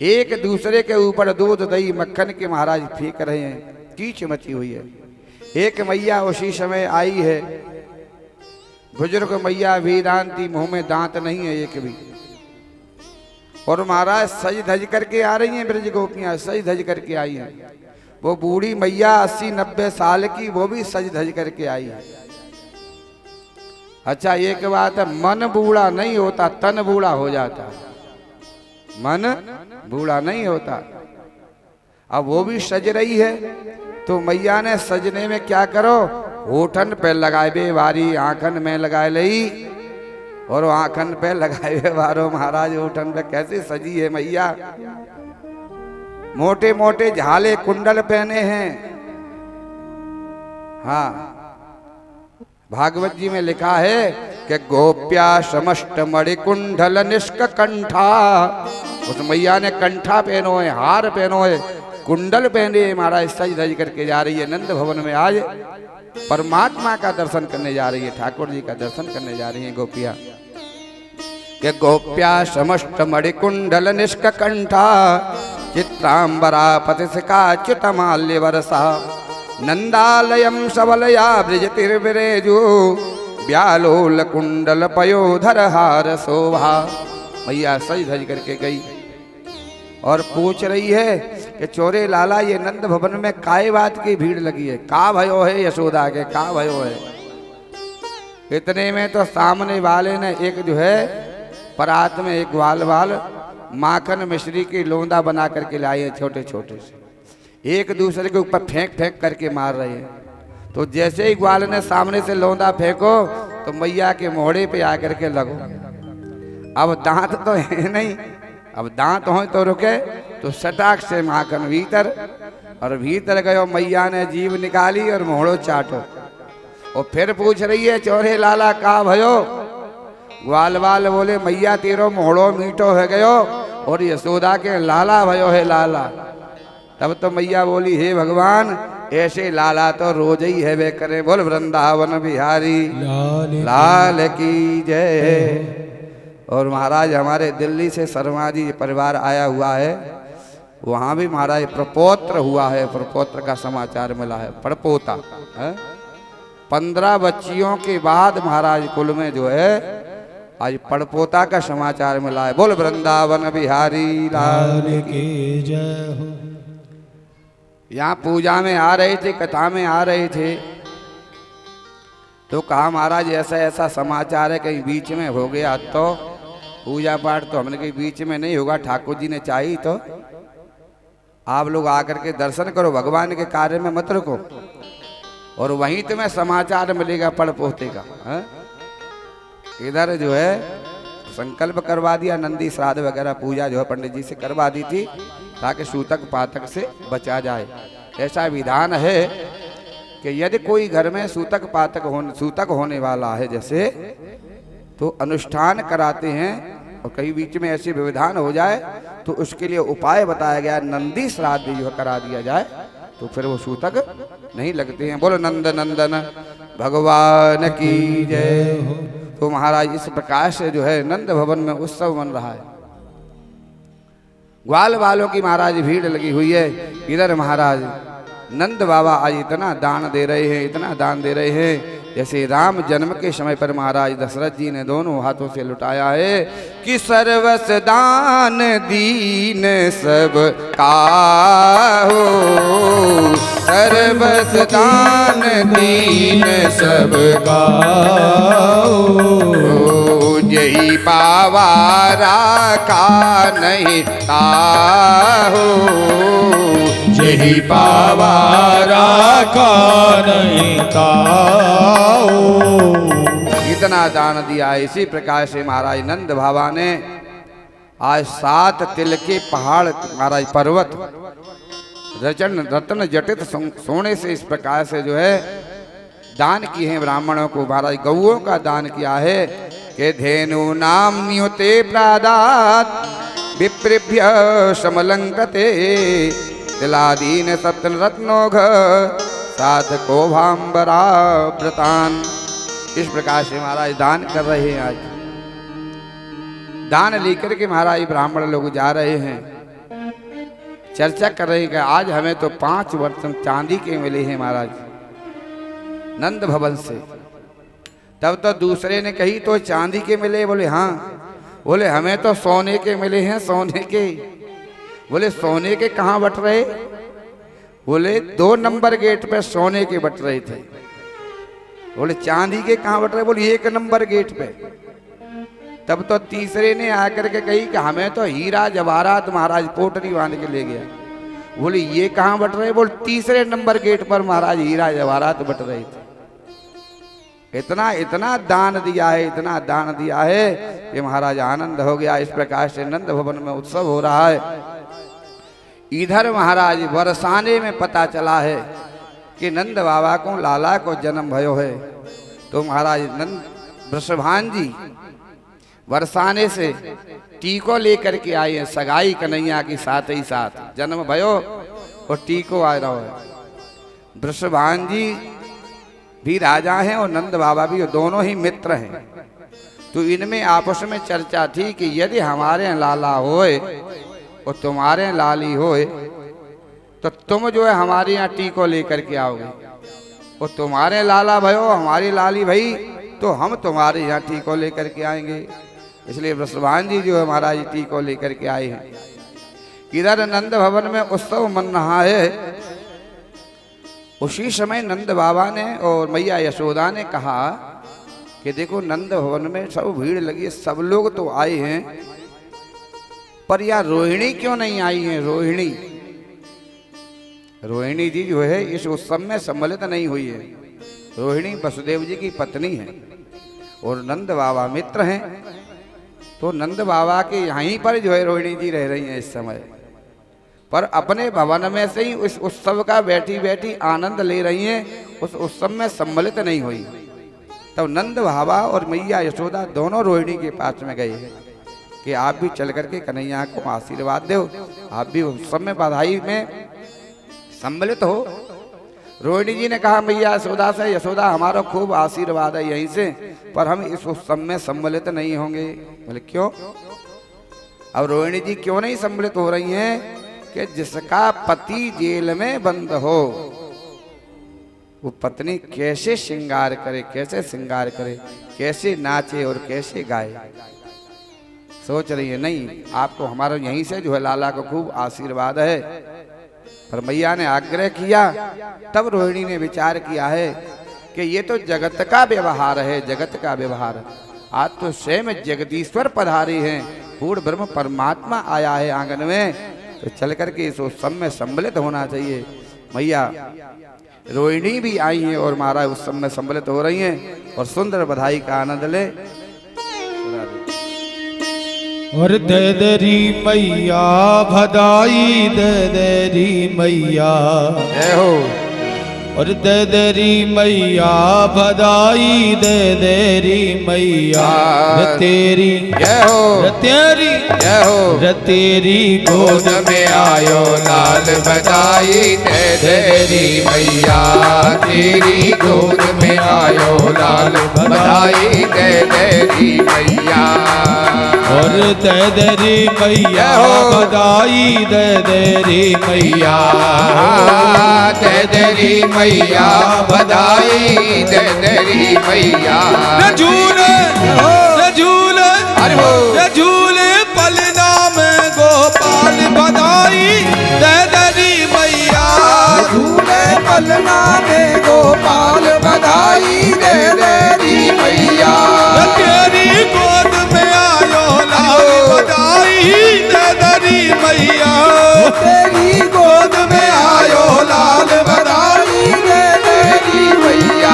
एक दूसरे के ऊपर दूध दही मक्खन के महाराज फेंक रहे हैं, कीच मची हुई है। एक मैया उसी समय आई है, बुजुर्ग मैया वीरांती, मुंह में दांत नहीं है एक भी, और महाराज सज धज करके आ रही हैं। ब्रज गोपियां सज धज करके आई हैं। वो बूढ़ी मैया 80-90 साल की, वो भी सज धज करके आई है। अच्छा एक बात है, मन बूढ़ा नहीं होता तन बूढ़ा हो जाता, मन बूढ़ा नहीं होता। अब वो भी सज रही है, तो मैया ने सजने में क्या करो, होठन पे लगाए बे वारी, आंखन में लगाए लई, और आंखन पे लगाए बे वारो। महाराज होठन पे कैसे सजी है मैया, मोटे मोटे झाले कुंडल पहने हैं। हाँ भागवत जी में लिखा है कि गोप्या समस्त मणि कुंडल निष्क कंठा, उस मैया ने कंठा पहनो है, हार पहनो है, कुंडल पहने महाराज सज धज करके जा रही है। नंद भवन में आज परमात्मा का दर्शन करने जा रही है, ठाकुर जी का दर्शन करने जा रही है गोपिया। के गोप्या समस्त मणि कुंडल निष्क कंठा, चित्रांबरा पतिसिका च्युतमाल्य वरसा, नंदालयम सबलया ब्रजतिर्विरेजु, व्यालोल कुंडल पयोधर हार शोभा। मैया सज धज करके गई और पूछ रही है कि चोरे लाला ये नंद भवन में काय बात की भीड़ लगी है, का भयो है यशोदा के, का भयो है। इतने में तो सामने वाले ने एक जो है परात में एक ग्वाल वाल माखन मिश्री की लोंदा बना करके लाए हैं, छोटे छोटे से, एक दूसरे के ऊपर फेंक फेंक करके मार रहे हैं। तो जैसे ही ग्वाल ने सामने से लोंदा फेंको तो मैया के मोहड़े पे आकर के लगो। अब दांत तो है नहीं, अब दांत हो तो रुके, तो सटाक से माखन भीतर, और भीतर गयो मैया ने जीभ निकाली और मोहड़ो चाटो। और फिर पूछ रही है चोरे लाला का भयो। ग्वाल वाल बोले मैया तेरो मोहड़ो मीठो है गयो, और यशोदा के लाला भयो है लाला। तब तो मैया बोली हे भगवान ऐसे लाला तो रोज ही है वे करे। बोल वृंदावन बिहारी लाल की जय। और महाराज हमारे दिल्ली से शर्मा जी परिवार आया हुआ है, वहाँ भी महाराज प्रपोत्र हुआ है, प्रपोत्र का समाचार मिला है, परपोता है। 15 बच्चियों के बाद महाराज कुल में जो है आज पड़पोता का समाचार मिला है। बोल वृंदावन बिहारी लाल की जय हो। यहाँ पूजा में आ रहे थे, कथा में आ रहे थे, तो कहा महाराज ऐसा ऐसा समाचार है, कहीं बीच में हो गया तो पूजा पाठ तो हमने कहीं बीच में नहीं होगा, ठाकुर जी ने चाहिए तो आप लोग आकर के दर्शन करो, भगवान के कार्य में मत रुको, और वहीं तुम्हें समाचार मिलेगा पड़पोते का। इधर जो है संकल्प करवा दिया, नंदी श्राद्ध वगैरह पूजा जो है पंडित जी से करवा दी थी, ताकि सूतक पातक से बचा जाए। ऐसा विधान है कि यदि कोई घर में सूतक होने वाला है जैसे, तो अनुष्ठान कराते हैं, और कहीं बीच में ऐसे विधान हो जाए तो उसके लिए उपाय बताया गया, नंदी श्राद्ध जो करा दिया जाए, तो फिर वो सूतक नहीं लगते हैं। बोलो नंद नंदन भगवान की जय। तो महाराज इस प्रकार से जो है नंद भवन में उत्सव बन रहा है। ग्वाल वालों की महाराज भीड़ लगी हुई है। इधर महाराज नंद बाबा आज इतना दान दे रहे हैं, इतना दान दे रहे हैं जैसे राम जन्म के समय पर महाराज दशरथ जी ने दोनों हाथों से लुटाया है कि सर्वस दान दीन सब काहो, सर्वस दान दीन सब काहो, यही पावा राखा नहीं ताहो, यही पावा राखा नहीं ताओ। इतना दान दिया। इसी प्रकार से महाराज नंद बाबा ने आज 7 तिल के पहाड़ महाराज पर्वत रत्न जटित सोने से इस प्रकार से जो है दान किए हैं ब्राह्मणों को। महाराज गौओं का दान किया है कि धेनु नाम नियुते प्रादात विप्रेभ्य समलंकते तिलादीन सप्तन रत्नोघ साधको भाम्बरा व्रतान। इस प्रकार से महाराज दान कर रहे हैं। आज दान लेकर के महाराज ब्राह्मण लोग जा रहे हैं, चर्चा कर रहे हैं कि आज हमें तो 5 बर्तन चांदी के मिले हैं महाराज नंद भवन से। तब तो दूसरे ने कही तो चांदी के मिले? बोले हाँ। बोले हमें तो सोने के मिले हैं, सोने के। बोले सोने के कहाँ बट रहे? बोले 2 नंबर गेट पे सोने के बट रहे थे। बोले चांदी के कहाँ बट रहे? बोले 1 नंबर गेट पे। तब तो तीसरे ने आकर के कही कि हमें तो हीरा जवाहरात महाराज पोटरी बांध के ले गया। बोले ये कहाँ बट रहे? बोले 3रे नंबर गेट पर महाराज हीरा जवाहरात बट रहे थे। इतना इतना दान दिया है, इतना दान दिया है कि महाराज आनंद हो गया। इस प्रकार से नंद भवन में उत्सव हो रहा है। इधर महाराज बरसाने में पता चला है कि नंद बाबा को लाला को जन्म भयो है। तो महाराज नंद वृषभान जी बरसाने से टीको लेकर के आए हैं। सगाई कन्हैया की साथ ही साथ जन्म भयो और टीको आ रहा है। वृषभान जी भी राजा हैं और नंद बाबा भी, दोनों ही मित्र हैं। तो इनमें आपस में चर्चा थी कि यदि हमारे लाला होए और तुम्हारे लाली होए तो तुम जो है हमारे यहाँ टीको लेकर के आओगे, और तुम्हारे लाला भयो हमारी लाली भई तो हम तुम्हारे यहाँ टीको लेकर के आएंगे। इसलिए वृषभान जी जो है महाराज टीको लेकर के आए हैं। इधर नंद भवन में उत्सव मन रहा है। उसी समय नंद बाबा ने और मैया यशोदा ने कहा कि देखो नंद भवन में सब भीड़ लगी है, सब लोग तो आए हैं, पर यहाँ रोहिणी क्यों नहीं आई है? रोहिणी जी जो है इस उत्सव में सम्मिलित नहीं हुई है। रोहिणी वसुदेव जी की पत्नी है और नंद बाबा मित्र हैं। तो नंद बाबा के यहीं पर जो है रोहिणी जी रह रही हैं इस समय, पर अपने भवन में से ही उस उत्सव का बैठी बैठी आनंद ले रही हैं, उस उत्सव में सम्मिलित नहीं हुई। तब नंद बाबा और मैया यशोदा दोनों रोहिणी के पास में गए हैं कि आप भी चल करके कन्हैया को आशीर्वाद दो, आप भी उत्सव में बधाई में सम्मिलित हो। रोहिणी जी ने कहा मैया यशोदा से, यशोदा हमारा खूब आशीर्वाद है यहीं से, पर हम इस उत्सव में सम्मिलित नहीं होंगे। बोले क्यों? अब रोहिणी जी क्यों नहीं सम्मिलित हो रही हैं कि जिसका पति जेल में बंद हो वो पत्नी कैसे श्रृंगार करे, कैसे श्रृंगार करे, कैसे नाचे और कैसे गाए। सोच रही है नहीं आपको हमारा यहीं से जो है लाला को खूब आशीर्वाद है। पर मैया ने आग्रह किया, तब रोहिणी ने विचार किया है कि ये तो जगत का व्यवहार है, जगत का व्यवहार। आज तो स्वयं जगदीश्वर पधारे हैं, पूर्ण ब्रह्म परमात्मा आया है आंगन में, तो चल करके इस उत्सव में सम्मिलित होना चाहिए। मैया रोहिणी भी आई हैं और महाराज उत्सव में सम्मिलित हो रही हैं और सुंदर बधाई का आनंद ले। और ददरी मैया भदाई ददरी मैया जय हो। और ददरी मैया भदाई ददरी मैया तेरी जय हो, तेरी जय हो। तेरी गोद में आयो लाल बधाई ददरी मैया तेरी गोद में आयो लाल बधाई ददरी मैया। और दे देरी मैया बधाई दे देरी मैया दे देरी मैया बधाई दे देरी मैया झूले झूले झूले पलना में गोपाल बधाई दे देरी मैया झूले पलना में गोपाल बधाई दे देरी मैया तेरी गोद में आयो लाल बधाई दे देरी मैया तेरी गोद में आयो लाल बधाई दे देरी मैया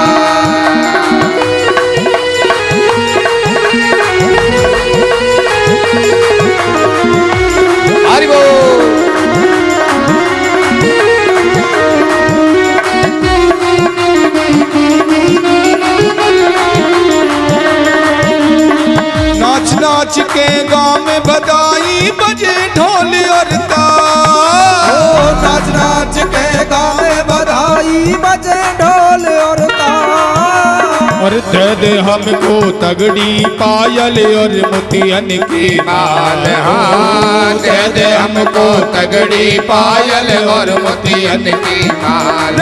हरि बोल नाच नाच के गाँव में बधाई बजे ढोल और ताल नाच नाच के गाँव में बधाई बजे ढोल और ताल और दे दे हमको तगड़ी पायल और मोतियन की माल हाँ दे दे हमको तगड़ी पायल और मोतियन की माल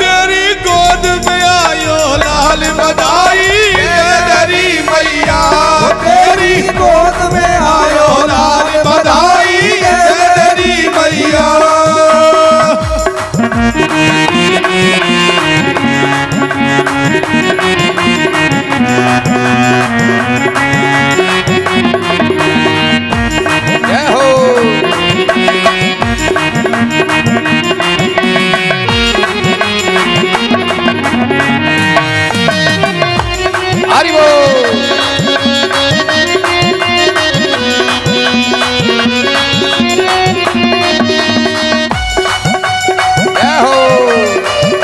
तेरी गोद में आयो लाल बधाई दे देरी मैया तेरी गोद में आयो लाल बधाई दे देरी मैया जय हो हरि बोल जय हो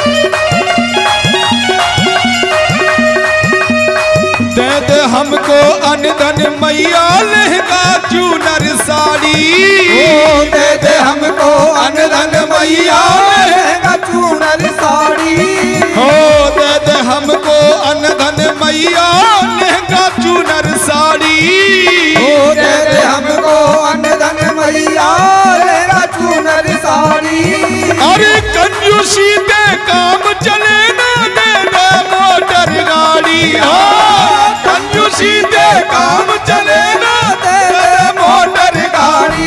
दे दे हमको अनधन मैया लहंगा चूनर साड़ी दे दे हमको अनधन मैया लहंगा चूनर साड़ी हो दे दे हमको अनधन मैया लहंगा चूनर साड़ी दे दे हमको अनधन मैया लहंगा चूनर साड़ी अरे कंजूसी दे काम चले ना दे दे मोटर गाड़ी कंजूसी दे काम चले ना दे दे मोटर गाड़ी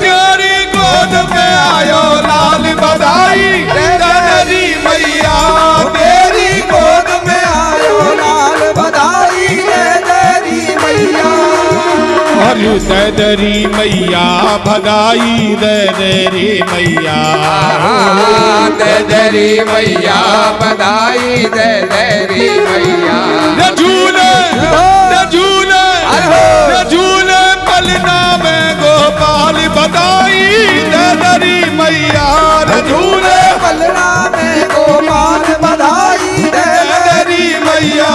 तेरी गोद में आयो लाल बधाई दे देरी मैया तेरी गोद में आयो लाल बधाई दे देरी मैया और दे देरी मैया बधाई दे देरी मैया दे देरी मैया बधाई दे देरी मैया झूले झूले पलना में गोपाल बधाई दे देरी मैया झूले पलना में गोपाल बधाई दे देरी मैया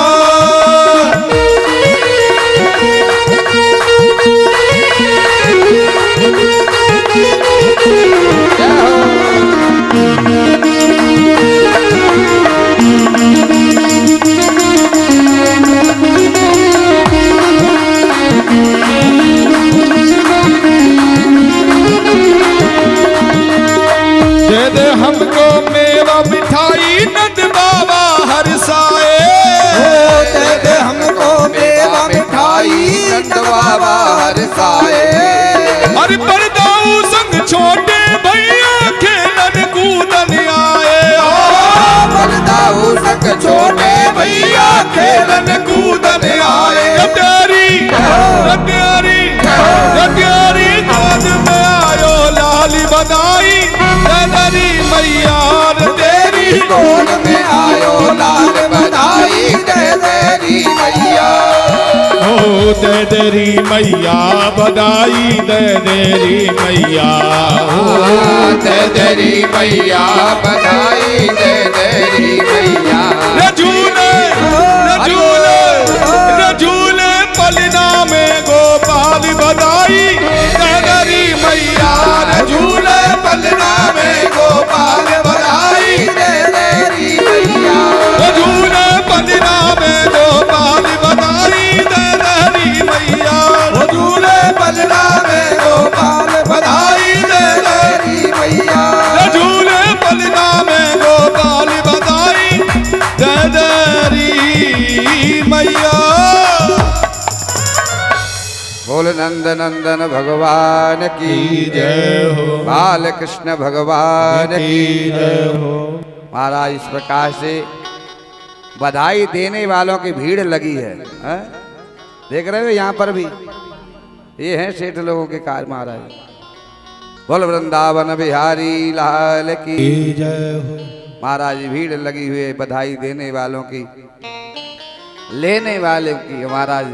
दे दे हमको मेवा मिठाई नंद बाबा हर साए दे दे हमको मेवा मिठाई नंद बाबा हर साए हर परदाऊ संग छोटे भैया खेलन कूदन आए बलदाऊ संग छोटे भैया खेलन कूदन आए तेरी गोद में आयो लाल बधाई दे देरी मैया तेरी गोद में आयो लाल बधाई दे देरी मैया हो दे देरी मैया बधाई दे देरी मैया दे देरी मैया बधाई दे देरी मैया झूले झूले पलना में गोपाल बधाई दे देरी मैया झूले पलना में गोपाल बधाई दे देरी मैया झूले मैया। बोल नंद नंदन भगवान की जय हो, बाल कृष्ण भगवान की जय हो। महाराज इस प्रकार से बधाई देने वालों की भीड़ लगी है, हैं? देख रहे हो यहाँ पर भी ये हैं सेठ लोगों के कार महाराज। बोल वृंदावन बिहारी लाल की जय हो। महाराज भीड़ लगी हुई है बधाई देने वालों की, लेने वाले की। महाराज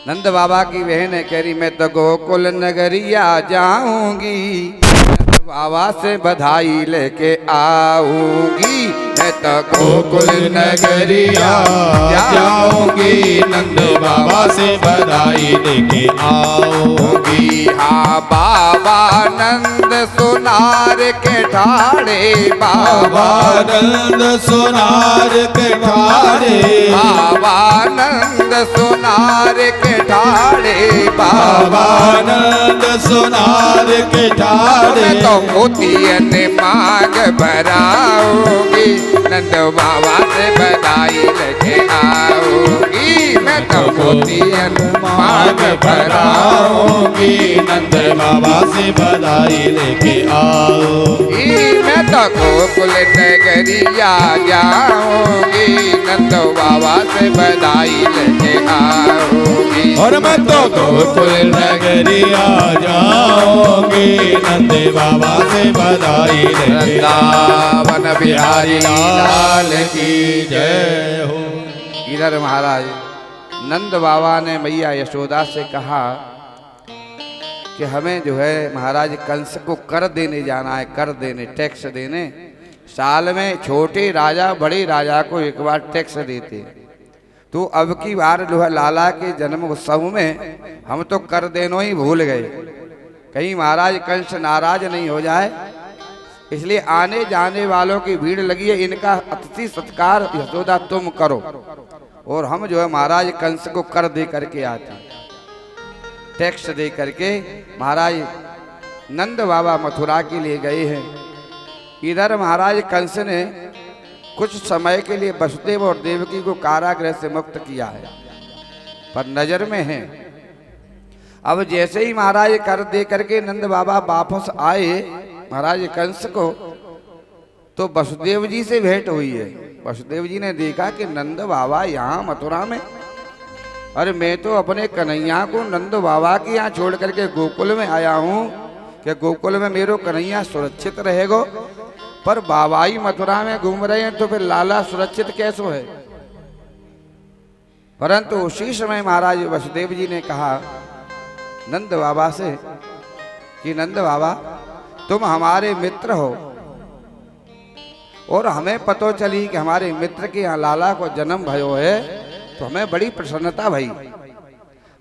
नंद बाबा की बहन है, कह रही मैं तो गोकुल नगरिया जाऊंगी, नंद बाबा से बधाई लेके आऊंगी। मैं तो गोकुल नगरिया जाऊंगी, नंद बाबा से बधाई लेके आऊंगी। हाँ बाबा नंद सोनार के ठाड़े, बाबा नंद सोनार के ठाड़े, बाबा नंद सोनार के ठाड़े, बाबा नंद सोनार के ठाड़े। मैं तो मोतियन मांग भराऊंगी, नंद बाबा से बधाई लेके आऊंगी। मैं तो मोतियन मांग भराऊंगी, नंद बाबा से बधाई लेके आऊंगी। मैं तो गोकुल नगरिया जाऊंगी, नंद बाबा से बधाई लेके आऊंगी। और मैं तो गोकुल नगरिया जाऊंगी, नंद बाबा से बधाई लेके वृंदावन बिहारी लाल की जय हो। इधर महाराज नंद बाबा ने मैया यशोदा से कहा कि हमें जो है महाराज कंस को कर देने जाना है, कर देने, टैक्स देने। साल में छोटे राजा बड़े राजा को एक बार टैक्स देते, तो अब की बार जो है लाला के जन्म उत्सव में हम तो कर देनो ही भूल गए, कहीं महाराज कंस नाराज नहीं हो जाए, इसलिए आने जाने वालों की भीड़ लगी है, इनका अतिथि सत्कार यशोदा तुम करो, और हम जो है महाराज कंस को कर दे करके आते, टैक्स दे करके। महाराज नंद बाबा मथुरा के लिए गए हैं। इधर महाराज कंस ने कुछ समय के लिए वसुदेव और देवकी को कारागृह से मुक्त किया है, पर नजर में है। अब जैसे ही महाराज कर दे करके नंद बाबा वापस आए महाराज कंस को, तो वसुदेव जी से भेंट हुई है। वसुदेव जी ने देखा कि नंद बाबा यहाँ मथुरा में, अरे मैं तो अपने कन्हैया को नंद बाबा के यहाँ छोड़ करके गोकुल में आया हूँ कि गोकुल में मेरो कन्हैया सुरक्षित रहेगो, पर बाबा ही मथुरा में घूम रहे हैं, तो फिर लाला सुरक्षित कैसे है। परंतु उसी समय महाराज वसुदेव जी ने कहा नंद बाबा से कि नंद बाबा तुम हमारे मित्र हो, और हमें पता चली कि हमारे मित्र के यहाँ लाला को जन्म भयो है, तो हमें बड़ी प्रसन्नता भई।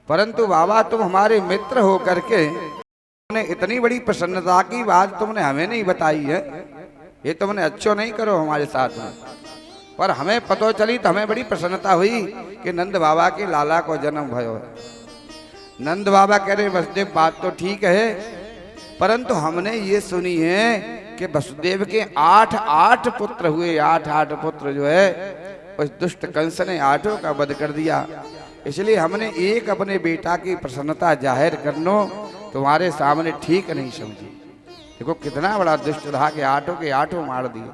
परंतु बाबा तुम हमारे मित्र हो करके तुमने इतनी बड़ी प्रसन्नता की बात तुमने हमें नहीं बताई है, ये तुमने अच्छो नहीं करो हमारे साथ में। पर हमें पता चली तो हमें बड़ी प्रसन्नता हुई कि नंद बाबा के लाला को जन्म भयो है। नंद बाबा कह रहे वसुदेव बात तो ठीक है, परंतु हमने ये सुनी है कि वसुदेव के 8 पुत्र हुए, 8 पुत्र जो है उस दुष्ट कंस ने 8 का वध कर दिया, इसलिए हमने एक अपने बेटा की प्रसन्नता जाहिर करनो तुम्हारे सामने ठीक नहीं समझी। देखो कितना बड़ा दुष्ट रहा कि 8 के 8 मार दिए।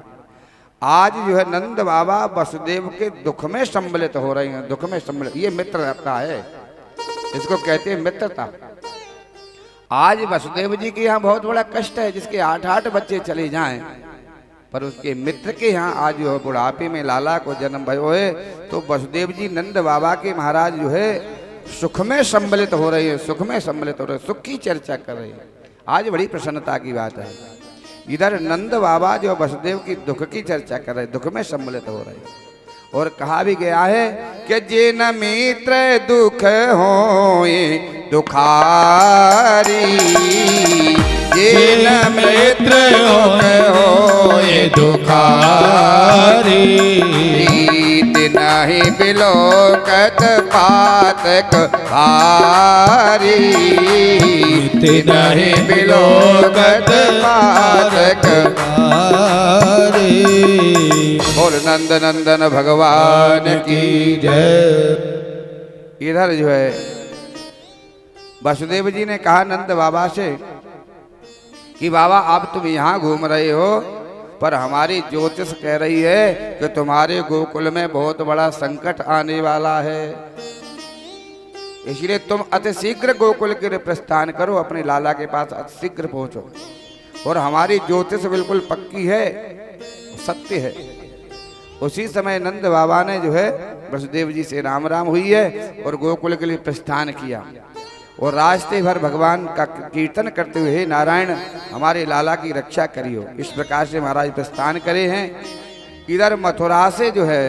आज जो है नंद बाबा वसुदेव के दुख में सम्मिलित हो रहे हैं, दुख में सम्मिलित, ये मित्रता है, इसको कहते हैं मित्रता। आज वसुदेव जी के यहाँ बहुत बड़ा कष्ट है, जिसके 8 बच्चे चले जाएं, पर उसके मित्र के यहाँ आज जो है बुढ़ापे में लाला को जन्म भयो है, तो वसुदेव जी नंद बाबा के महाराज जो है सुख में सम्मिलित हो रहे हैं, सुख में सम्मिलित हो रहे हैं, सुख की चर्चा कर रहे हैं। आज बड़ी प्रसन्नता की बात है। इधर नंद बाबा जो वसुदेव की दुख की चर्चा कर रहे हैं, दुख में सम्मिलित हो रहे हैं। और कहा भी गया है कि जिन मित्र दुख होए दुखारी, जिन मित्र होए दुखारी, दिन नहीं बिलोकत पातक भारी, नित नहीं बिलोकत पातक भारी। बोल नंद नंदन भगवान की जय। इधर जो है वसुदेव जी ने कहा नंद बाबा से कि बाबा अब तुम यहाँ घूम रहे हो, पर हमारी ज्योतिष कह रही है कि तुम्हारे गोकुल में बहुत बड़ा संकट आने वाला है, इसलिए तुम अति शीघ्र गोकुल के लिए प्रस्थान करो, अपने लाला के पास अति शीघ्र पहुंचो। और हमारी ज्योतिष बिल्कुल पक्की है, सत्य है। उसी समय नंद बाबा ने जो है वसुदेव जी से राम राम हुई है और गोकुल के लिए प्रस्थान किया। और रास्ते भर भगवान का कीर्तन करते हुए, नारायण हमारे लाला की रक्षा करियो, इस प्रकार से महाराज प्रस्थान करे हैं। इधर मथुरा से जो है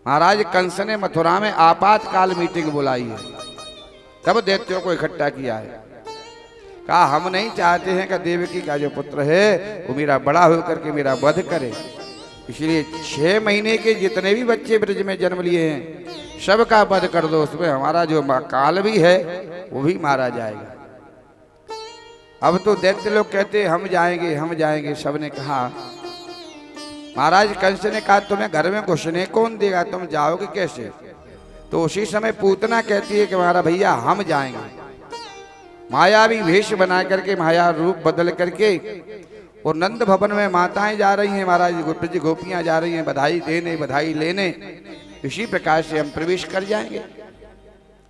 महाराज कंस ने मथुरा में आपातकाल मीटिंग बुलाई है, तब दैत्यों को इकट्ठा किया है। कहा हम नहीं चाहते हैं कि देवकी का जो पुत्र है वो मेरा बड़ा होकर के मेरा वध करे, इसलिए 6 महीने के जितने भी बच्चे ब्रज में जन्म लिए हैं सबका वध कर दो, उसमें हमारा जो काल भी है वो भी मारा जाएगा। अब तो दैत्य लोग कहते हम जाएंगे हम जाएंगे, सबने कहा। महाराज कंस ने कहा तुम्हें घर में घुसने कौन देगा, तुम जाओगे कैसे? तो उसी समय पूतना कहती है कि हमारा भैया हम जाएंगे। मायावी वेश बना करके, माया रूप बदल करके, और नंद भवन में माताएं जा रही हैं, महाराज ब्रज गोपियां जा रही हैं बधाई देने बधाई लेने। इसी प्रकार से हम प्रवेश कर जाएंगे।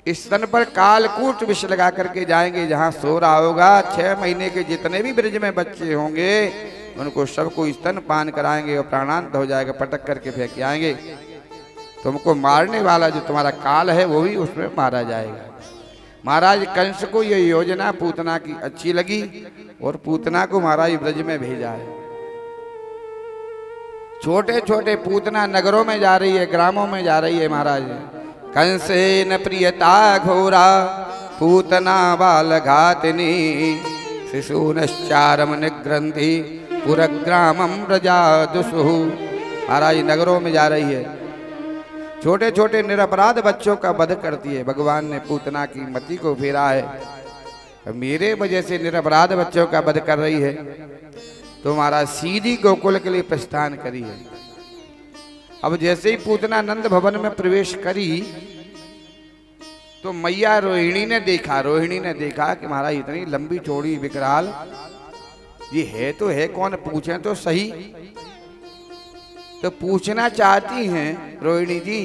इस स्तन पर कालकूट विष लगा करके जाएंगे, जहां सो रहा होगा 6 महीने के जितने भी ब्रज में बच्चे होंगे उनको सबको स्तन पान कराएंगे और प्राणांत हो जाएगा, पटक करके फेंक आएंगे। तुमको मारने वाला जो तुम्हारा काल है वो भी उसमें मारा जाएगा। महाराज कंस को ये योजना पूतना की अच्छी लगी और पूतना को महाराज ब्रज में भेजा है। छोटे छोटे पूतना नगरों में जा रही है, ग्रामों में जा रही है। महाराज कंसेन प्रियता घोरा पूतना बाल घातिनी शिशूनश्चारम निग्रंथि पुरग्रामम प्रजा दुसुहु। महाराज नगरों में जा रही है, छोटे छोटे निरपराध बच्चों का वध करती है। भगवान ने पूतना की मति को फेरा है, मेरे वजह से निरपराध बच्चों का वध कर रही है, तो महाराज सीधी गोकुल के लिए प्रस्थान करी है। अब जैसे ही पूतना नंद भवन में प्रवेश करी तो मैया रोहिणी ने देखा कि महाराज इतनी लंबी चौड़ी विकराल ये है तो है कौन, पूछें तो सही। तो पूछना चाहती हैं रोहिणी जी,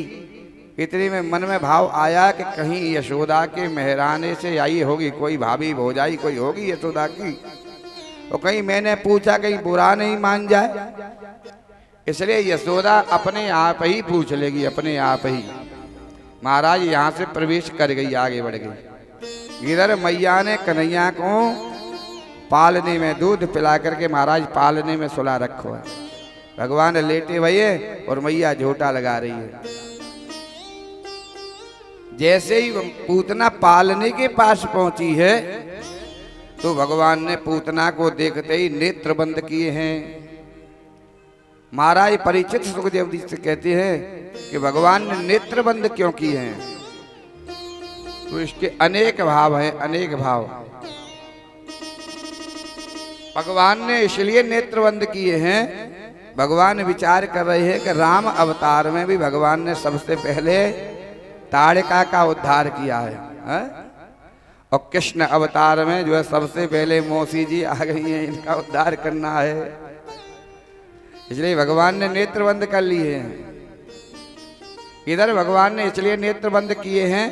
इतने में मन में भाव आया कि कहीं यशोदा के मेहराने से आई होगी, कोई भाभी भौजाई कोई होगी यशोदा की, तो कहीं मैंने पूछा कहीं बुरा नहीं मान जाए, इसलिए यशोदा अपने आप ही पूछ लेगी, अपने आप ही। महाराज यहाँ से प्रवेश कर गई, आगे बढ़ गई। इधर मैया ने कन्हैया को पालने में दूध पिला करके महाराज पालने में सुला रखो है। भगवान लेटे भैये और मैया झोटा लगा रही है। जैसे ही पूतना पालने के पास पहुंची है तो भगवान ने पूतना को देखते ही नेत्र बंद किए हैं। महाराज परीक्षित सुखदेव जी से कहते हैं कि भगवान ने नेत्र बंद क्यों किए हैं, तो इसके अनेक भाव हैं, अनेक भाव। भगवान ने इसलिए नेत्र बंद किए हैं, भगवान विचार कर रहे हैं कि राम अवतार में भी भगवान ने सबसे पहले ताड़का का उद्धार किया है, और कृष्ण अवतार में जो है सबसे पहले मौसी जी आ गई हैं, इनका उद्धार करना है, इसलिए भगवान ने नेत्र बंद कर लिए हैं। इधर भगवान ने इसलिए नेत्र बंद किए हैं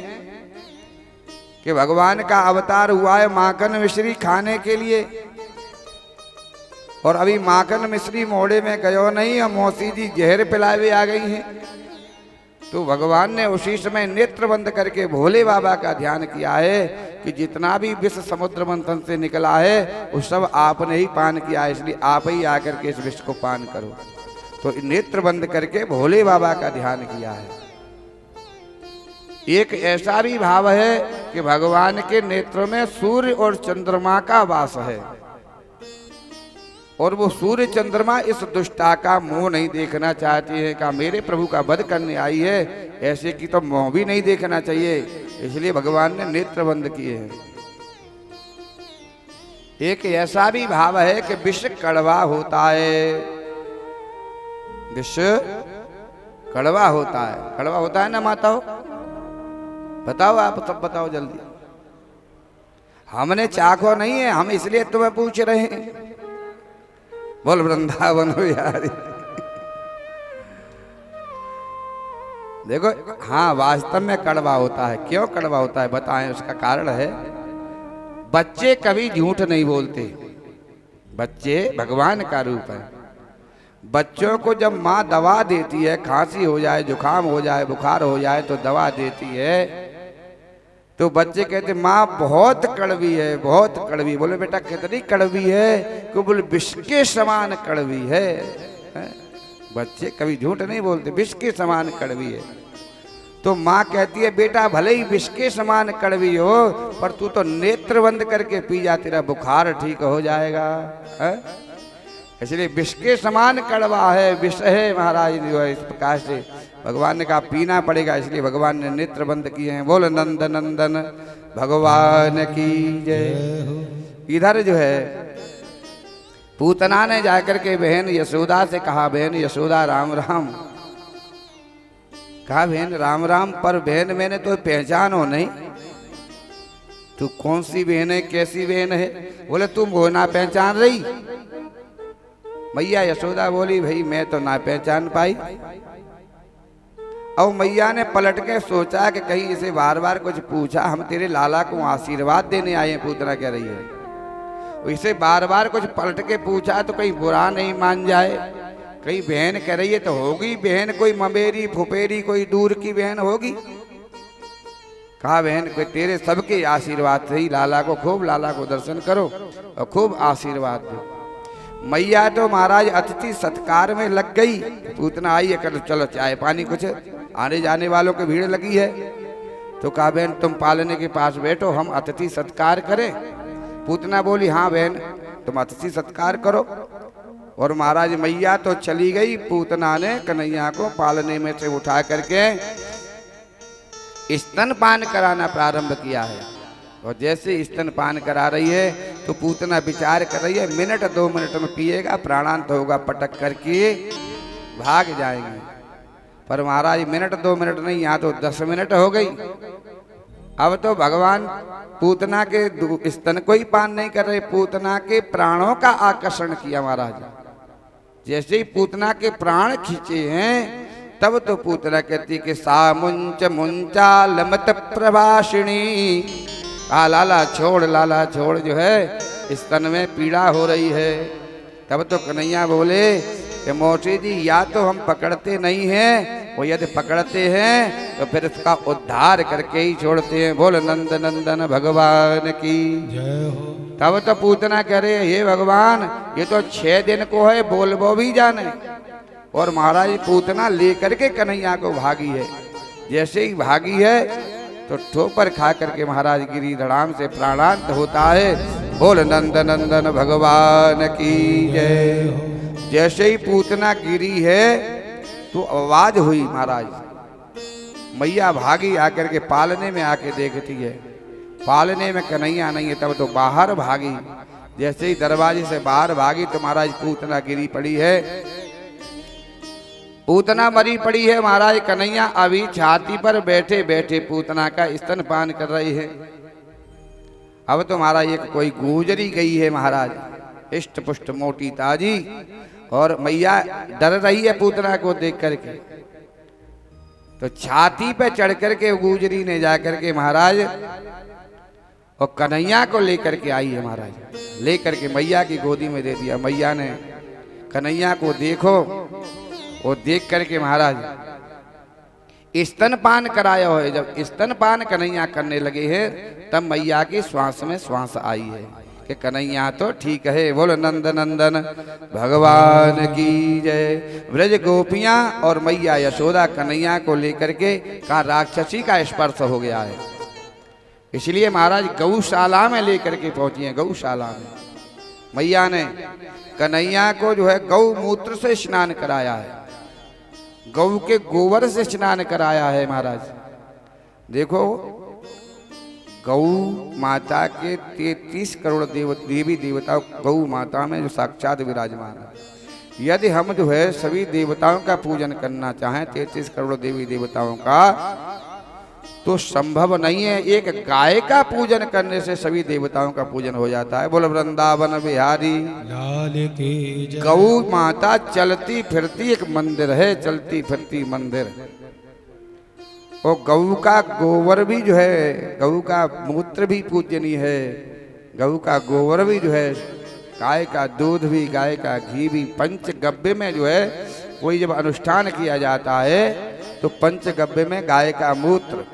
कि भगवान का अवतार हुआ है माखन मिश्री खाने के लिए, और अभी माखन मिश्री मोड़े में गयो नहीं, और मौसी जी जहर पिलावे आ गई हैं। तो भगवान ने उसी समय नेत्र बंद करके भोले बाबा का ध्यान किया है कि जितना भी विष समुद्र मंथन से निकला है वो सब आपने ही पान किया है, इसलिए आप ही आकर के इस विष को पान करो। तो नेत्र बंद करके भोले बाबा का ध्यान किया है। एक ऐसा भी भाव है कि भगवान के नेत्रों में सूर्य और चंद्रमा का वास है। और वो सूर्य चंद्रमा इस दुष्टा का मुंह नहीं देखना चाहती है। कहा मेरे प्रभु का वध करने आई है, ऐसे की तो मुंह भी नहीं देखना चाहिए, इसलिए भगवान ने नेत्र बंद किए हैं। एक ऐसा भी भाव है कि विष कड़वा होता है, विष कड़वा होता है, कड़वा होता है ना माताओं? बताओ, आप सब बताओ जल्दी। हमने चाखो नहीं है, हम इसलिए तुम्हें पूछ रहे हैं। बोल वृंदावन बिहारी। देखो, हाँ वास्तव में कड़वा होता है। क्यों कड़वा होता है बताएं, उसका कारण है बच्चे कभी झूठ नहीं बोलते। बच्चे भगवान का रूप है। बच्चों को जब माँ दवा देती है, खांसी हो जाए, जुकाम हो जाए, बुखार हो जाए तो दवा देती है, तो बच्चे कहते माँ बहुत कड़वी है, बहुत कड़वी। बोले बेटा कितनी कड़वी है? को बोले विष के समान कड़वी है। बच्चे कभी झूठ नहीं बोलते, विष के समान कड़वी है। तो माँ कहती है बेटा भले ही विष के समान कड़वी हो, पर तू तो नेत्र बंद करके पी जा, तेरा बुखार ठीक हो जाएगा। इसलिए विष के समान कड़वा है, विष है महाराज जो है। इस प्रकार से भगवान ने कहा पीना पड़ेगा, इसलिए भगवान ने नेत्र बंद किए हैं। बोल नंद नंदन भगवान की जय। इधर जो है पूतना ने जाकर के बहन यशोदा से कहा, बहन यशोदा राम राम। कहा बहन राम राम, पर बहन मैंने तो पहचानो नहीं, तू कौन सी बहन है, कैसी बहन है? बोले तुम वो ना पहचान रही? मैया यशोदा बोली भाई मैं तो ना पहचान पाई। और मैया ने पलट के सोचा कि कहीं इसे बार बार कुछ पूछा, हम तेरे लाला को आशीर्वाद देने आए हैं, पूतना कह रही है। इसे बार बार कुछ पलट के पूछा तो कहीं बुरा नहीं मान जाए। कहीं बहन कह रही है तो होगी बहन कोई ममेरी फुपेरी, कोई दूर की बहन होगी। कहा बहन कोई तेरे सबके आशीर्वाद से ही लाला को खूब, लाला को दर्शन करो और खूब आशीर्वाद दो। मैया तो महाराज अतिथि सत्कार में लग गई। पूतना आई है, कर चलो चाय पानी, कुछ आने जाने वालों की भीड़ लगी है। तो कहा बहन तुम पालने के पास बैठो, हम अतिथि सत्कार करें। पूतना बोली हाँ बहन तुम अतिथि सत्कार करो। और महाराज मैया तो चली गई। पूतना ने कन्हैया को पालने में से उठा करके स्तनपान कराना प्रारंभ किया है। और जैसे स्तनपान करा रही है तो पूतना विचार कर रही है मिनट 2 मिनट में पिएगा, प्राणांत होगा, पटक करके भाग जाएंगे। पर महाराज मिनट 2 मिनट नहीं, यहाँ तो 10 मिनट हो गई। अब तो भगवान पूतना के स्तन को ही पान नहीं कर रहे, पूतना के प्राणों का आकर्षण किया महाराज। जैसे ही पूतना के प्राण खींचे हैं तब तो पूतना कहती कि सा मुंच मुंचा लमत प्रभाषिणी। लाला छोड़ जो है स्तन में पीड़ा हो रही है। तब तो कन्हैया बोले कि मौसी जी या तो हम पकड़ते नहीं हैं, वो यदि पकड़ते हैं तो फिर इसका उद्धार करके ही छोड़ते हैं। बोल नंद नंदन भगवान की जय हो। तब तो पूतना कह रहे हे भगवान ये तो 6 दिन को है, बोलबो भी जाने। और महाराज पूतना लेकर के कन्हैया को भागी है। जैसे ही भागी है तो ठोकर खा करके महाराज गिरी धड़ाम से प्राणांत होता है। बोल नंद नंदन भगवान की जय। जैसे ही पूतना गिरी है तो आवाज हुई महाराज। मैया भागी आकर के पालने में आके देखती है, पालने में कन्हैया नहीं है। तब तो बाहर भागी। जैसे ही दरवाजे से बाहर भागी तो महाराज पूतना गिरी पड़ी है, पूतना मरी पड़ी है। महाराज कन्हैया अभी छाती पर बैठे बैठे पूतना का स्तनपान कर रहे हैं। अब तो महाराज एक कोई गुजरी गई है महाराज, इष्ट पुष्ट मोटी ताजी, और मैया डर रही है पूतना को देख करके। तो छाती पे चढ़ करके गुजरी ने जाकर के महाराज और कन्हैया को लेकर के आई है महाराज, लेकर के मैया की गोदी में दे दिया। मैया ने कन्हैया को देखो, वो देख करके महाराज स्तनपान कराया हो। जब स्तनपान कन्हैया करने लगे हैं तब मैया की श्वास में श्वास आई है कि कन्हैया तो ठीक है। बोलो नंद नंदन भगवान की जय। ब्रज गोपियां और मैया यशोदा कन्हैया को लेकर के कहा राक्षसी का स्पर्श हो गया है, इसलिए महाराज गौशाला में लेकर के पहुंची है। गौशाला में मैया ने कन्हैया को जो है गौ मूत्र से स्नान कराया है, गौ के गोबर से स्नान कराया है महाराज। देखो गौ माता के 33 करोड़ देवी देवताओं गौ माता में जो साक्षात विराजमान है। यदि हम जो है सभी देवताओं का पूजन करना चाहें 33 करोड़ देवी देवताओं का, तो संभव नहीं है। एक गाय का पूजन करने से सभी देवताओं का पूजन हो जाता है। बोल वृंदावन बिहारी लाल की जय। गौ माता चलती फिरती एक मंदिर है, चलती फिरती मंदिर। और गौ का गोबर भी जो है, गौ का मूत्र भी पूजनीय है, गौ का गोबर भी जो है, गाय का दूध भी, गाय का घी भी। पंचगव्य में जो है कोई जब अनुष्ठान किया जाता है तो पंचगव्य में गाय का मूत्र,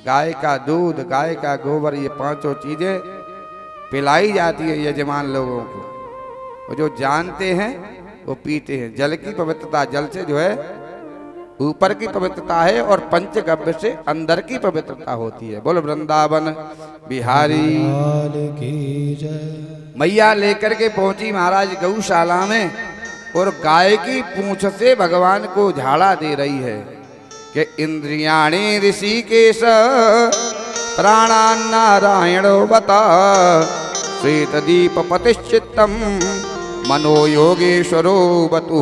गाय का दूध, गाय का गोबर, ये पांचों चीजें पिलाई जाती है यजमान लोगों को। और जो जानते हैं वो पीते हैं। जल की पवित्रता, जल से जो है ऊपर की पवित्रता है और पंचगव्य से अंदर की पवित्रता होती है। बोल वृंदावन बिहारी लाल की जय। मैया लेकर के पहुंची महाराज गौशाला में और गाय की पूंछ से भगवान को झाड़ा दे रही है कि इंद्रियाणि ऋषिकेश प्राणान् नारायणो बता श्वेत दीप पतिश्चित्तम मनो योगेश्वरो बतु।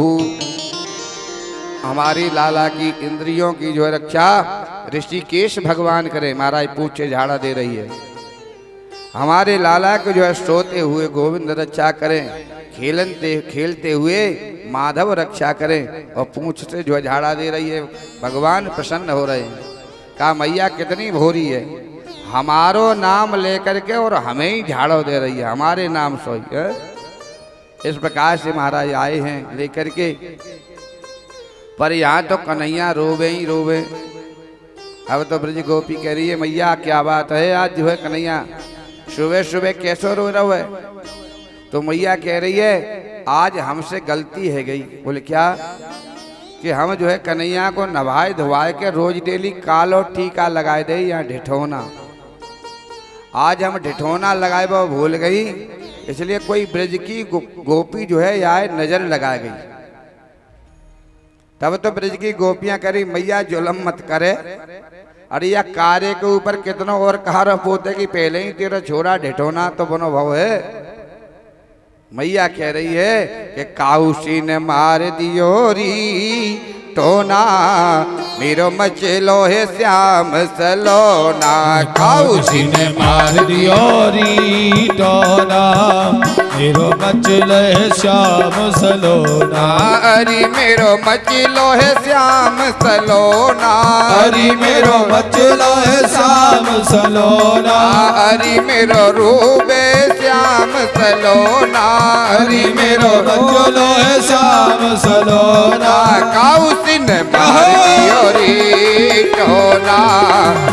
हमारी लाला की इंद्रियों की जो है रक्षा ऋषिकेश भगवान करे। महाराज पूछे झाड़ा दे रही है। हमारे लाला को जो है सोते हुए गोविंद रक्षा करें, खेलते हुए माधव रक्षा करें। और पूंछ से जो है झाड़ा दे रही है। भगवान प्रसन्न हो रहे हैं। कहा मैया कितनी भोरी है, हमारो नाम लेकर के और हमें ही झाड़ो दे रही है, हमारे नाम सोई है। इस प्रकार से महाराज आए हैं लेकर के। पर यहाँ तो कन्हैया रोवे ही रोवे। अब तो ब्रज गोपी कह रही है मैया क्या बात है, आज जो है कन्हैया सुबह सुबह कैसे रो रहे है। तो मैया कह रही है आज हमसे गलती है गई। बोले क्या? कि हम जो है कन्हैया को नवाए धोवाए के रोज डेली काल और टीका लगाए दे या ढिठोना। आज हम ढिठोना लगाए वो भूल गई, इसलिए कोई ब्रज की गोपी जो है या नजर लगा गई। तब तो ब्रज की गोपियां करी मैया जुलम मत करे। अरे या कार्य के ऊपर कितना और कहा पोते कि पहले ही तेरा छोरा ढिठोना तो बनो भव है। मैया कह रही है कि काउसी ने मार दियो री टोना मेरो मचलो है श्याम सलोना। काउसी ने मार दियो री टोना मेरो मचलो है श्याम सलोना। अरे मेरो मचलो है श्याम सलोना। अरे मेरो मचलो है श्याम सलोना। अरे मेरो रूबे श्याम सलोना। अरे मेरो मचलो है श्याम सलोना। काउसी ने मार दियो री टोना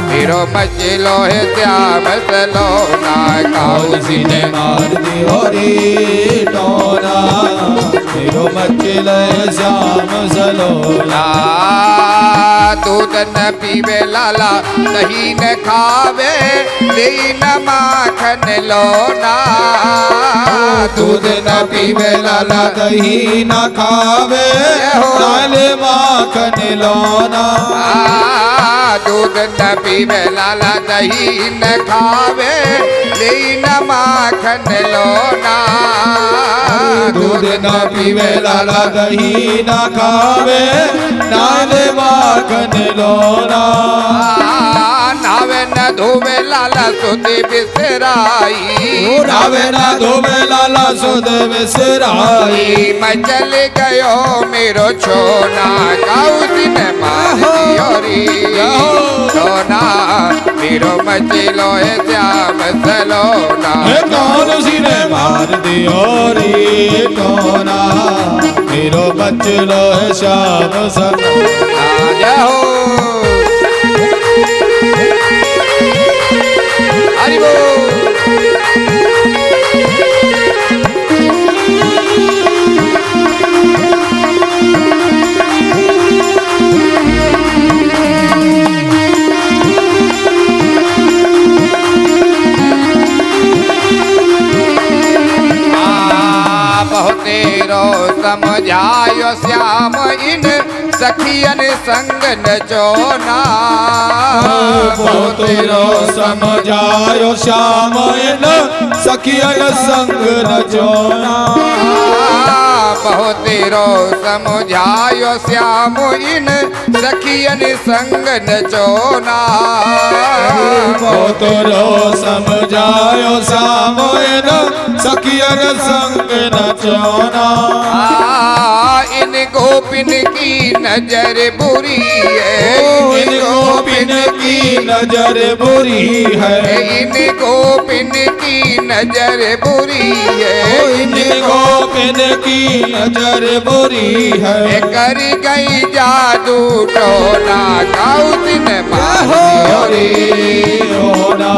मेरो मचलो है श्याम सलोना। काउसी ने मार दियो री टोना मेरो मचलो है श्याम सलोना। दूध न पीवे लाला दही न खावे दही न माखन लोना। दूध न पीवे लाला दही न खावे लाल माखन लोना। दूध न पीवे लाला दही न खावे दही न माखन लोना। दूध न पीवे लाला दही न खावे लाल माखन लोना। नावे न धोवे लाला सुध बिसराई। नावे न धोवे लाला सुध बिसराई। मैं चल गयो मेरो छोना। काउसी ने मार दियो री टोना मेरो मचलो है श्याम सलोना। काउसी ने मार दियो री टोना मेरो मचलो है श्याम सलोना। जाओ हरि बोल। समझायो श्याम इन सखियन संग नचोना। बहुत तेरो समझायो श्याम इन सखियन संग नचोना। बहुत तेरो समझायो श्याम इन सखियन संग नचोना। बहुत तेरो समझायो श्याम इन सखियन संग नचोना। इन गोपिन की नजर बुरी है, इन गोपिन की नजर बुरी है। इन गोपिन की नजर बुरी है, इन गोपिन की नजर बुरी है। कर गई जादू टोना कौतिन मारी होना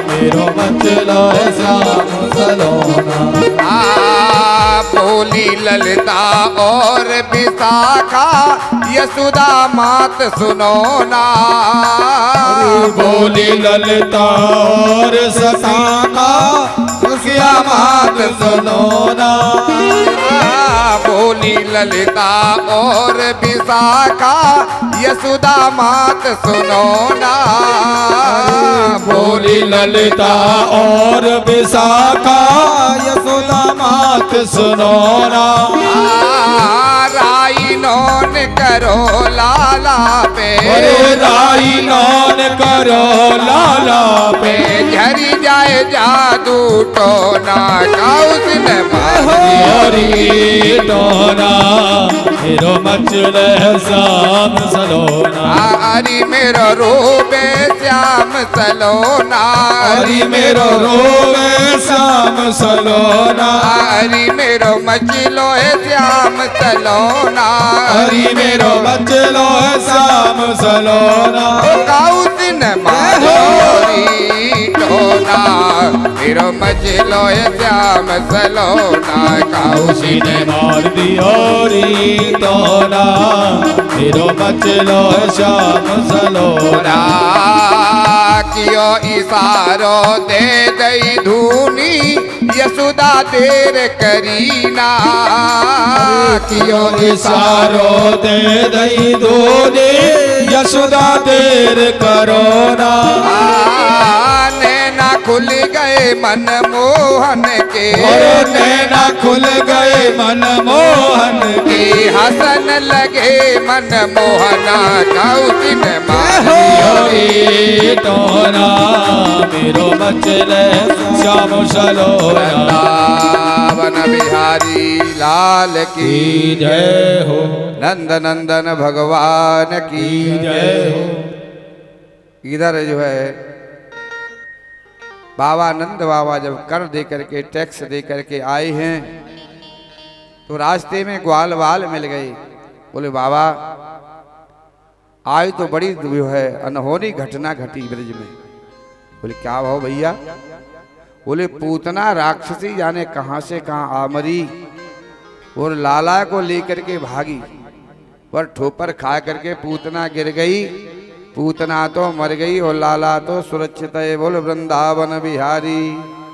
मेरो मचलो श्याम सलोना। बोली ललिता और विशाखा यशोदा मात सुनो ना। बोली ललिता और विशाखा यशोदा मात सुनो ना। बोली ललिता और विशाखा यशोदा मात सुनो ना। बोली ललिता और विशाखा यशोदा मात सुनो ना। राई नौन करो लाला पे, राई नौन करो लाला पे। झरी जाए जादू टोना कौतिन मारी टोना मेरो मचले श्याम सलोना। हरि मेरो रोबे श्याम सलोना। हरि मेरो रोवे श्याम सलोना। हरि मेरो मचलो है श्याम सलोना। हरि मेरो मचलो है श्याम सलोना। कौतिन मारी टोना मेरो मचलो है श्याम सलोना। कौशिन मार दियोरी टोना मेरो मचलो है श्याम सलोना। कियो इशारो दे दई धूनी यशोदा देर करीना। कियो इशारो दे दई धूनी यशोदा देर करो ना। नैना खुल गए मन मोहन के, नैना खुल गए मन मोहन के। हसन लगे मन मोहना कौतिन मारी टोना मेरो मचले श्याम सलोना। वृंदावन बिहारी लाल की जय हो। नंद नंदन भगवान की जय हो। इधर जो है बाबा नंद बाबा जब कर दे करके टैक्स दे करके आए हैं तो रास्ते में ग्वाल वाल मिल गए। बोले बाबा आज तो बड़ी जो है अनहोनी घटना घटी ब्रज में। बोले क्या भाव भैया? बोले पूतना राक्षसी जाने कहां से कहां आमरी और लाला को लेकर के भागी पर ठोपर खा करके पूतना गिर गई। पूतना तो मर गई और लाला तो सुरक्षित है। बोल वृंदावन बिहारी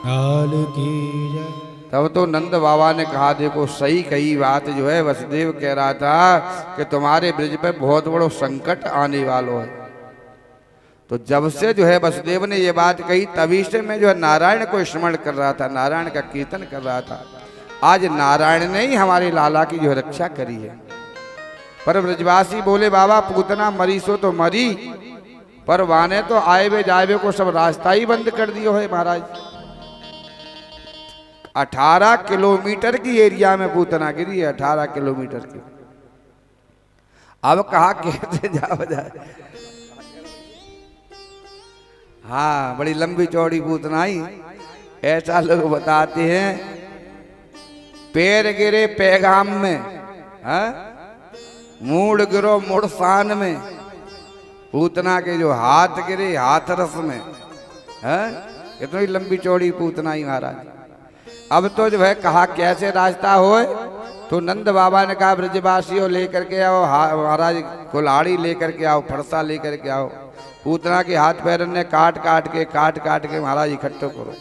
लाल की जय। तब तो नंद बाबा ने कहा देखो सही कही बात जो है वसुदेव कह रहा था कि तुम्हारे ब्रज पे बहुत बड़ा संकट आने वाला है। तो जब से जो है वसुदेव ने ये बात कही तभी से मैं जो है नारायण को स्मरण कर रहा था, नारायण का कीर्तन कर रहा था। आज नारायण ने ही हमारे लाला की जो रक्षा करी है। पर ब्रजवासी बोले बाबा पूतना मरी सो तो मरी पर वाने तो आए वे जाए को सब रास्ता ही बंद कर दियो है महाराज। 18 किलोमीटर की एरिया में पूतना गिरी है, 18 किलोमीटर की। अब कहा कैसे जाओ जाए। हाँ बड़ी लंबी चौड़ी पूतना ही। ऐसा लोग बताते हैं पैर गिरे पैगाम में, हाँ मूड गिरो मुड़सान में, पूतना के जो हाथ गिरे हाथरस में, है इतनी लंबी चौड़ी पूतना ही महाराज। अब तो जो है कहा कैसे रास्ता होए तो नंद बाबा ने कहा ब्रजवासियों लेकर के आओ महाराज, कुल्हाड़ी लेकर के आओ, फरसा लेकर के आओ। पूतना के हाथ पैर ने काट काट के महाराज इकट्ठे करो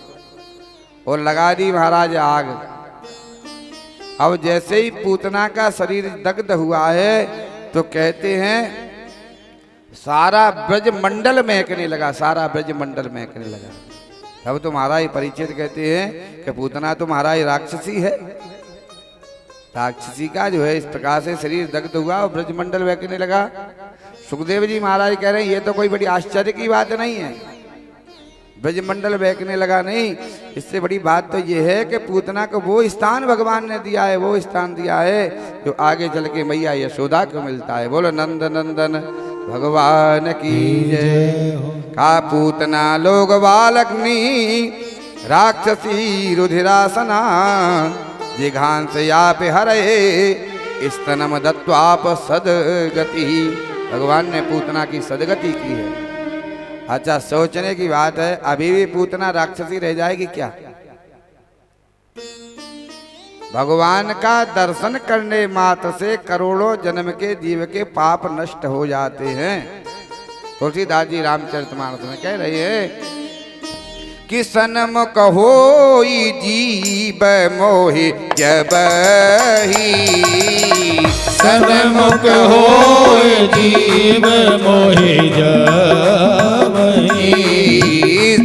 और लगा दी महाराज आग। अब जैसे ही पूतना का शरीर दग्ध हुआ है तो कहते हैं सारा ब्रज मंडल महकने लगा, सारा ब्रज मंडल महकने लगा। अब तो महाराज परिचित कहते हैं कि पूतना तो महाराज राक्षसी है, राक्षसी का जो है इस प्रकार से शरीर दग्ध हुआ और ब्रजमंडल महकने लगा। सुखदेव जी महाराज कह रहे हैं ये तो कोई बड़ी आश्चर्य की बात नहीं है, ब्रजमंडल बहकने लगा नहीं, इससे बड़ी बात तो ये है कि पूतना को वो स्थान भगवान ने दिया है, वो स्थान दिया है जो आगे चल के मैया यशोदा को मिलता है। बोलो नंद नंदन भगवान की जय। का पूतना लोग बालकनी राक्षसी रुधिरासना जिघांस याप हरे स्तनम दत्वाप सदगति। भगवान ने पूतना की सदगति की है। अच्छा सोचने की बात है, अभी भी पूतना राक्षसी रह जाएगी क्या? भगवान का दर्शन करने मात्र से करोड़ों जन्म के जीव के पाप नष्ट हो जाते हैं। तुलसीदास जी रामचरितमानस में कह रहे हैं कि सन्मुख होई जीव मोहि जबहि, सन्मुख होई जीव मोहि जबहि,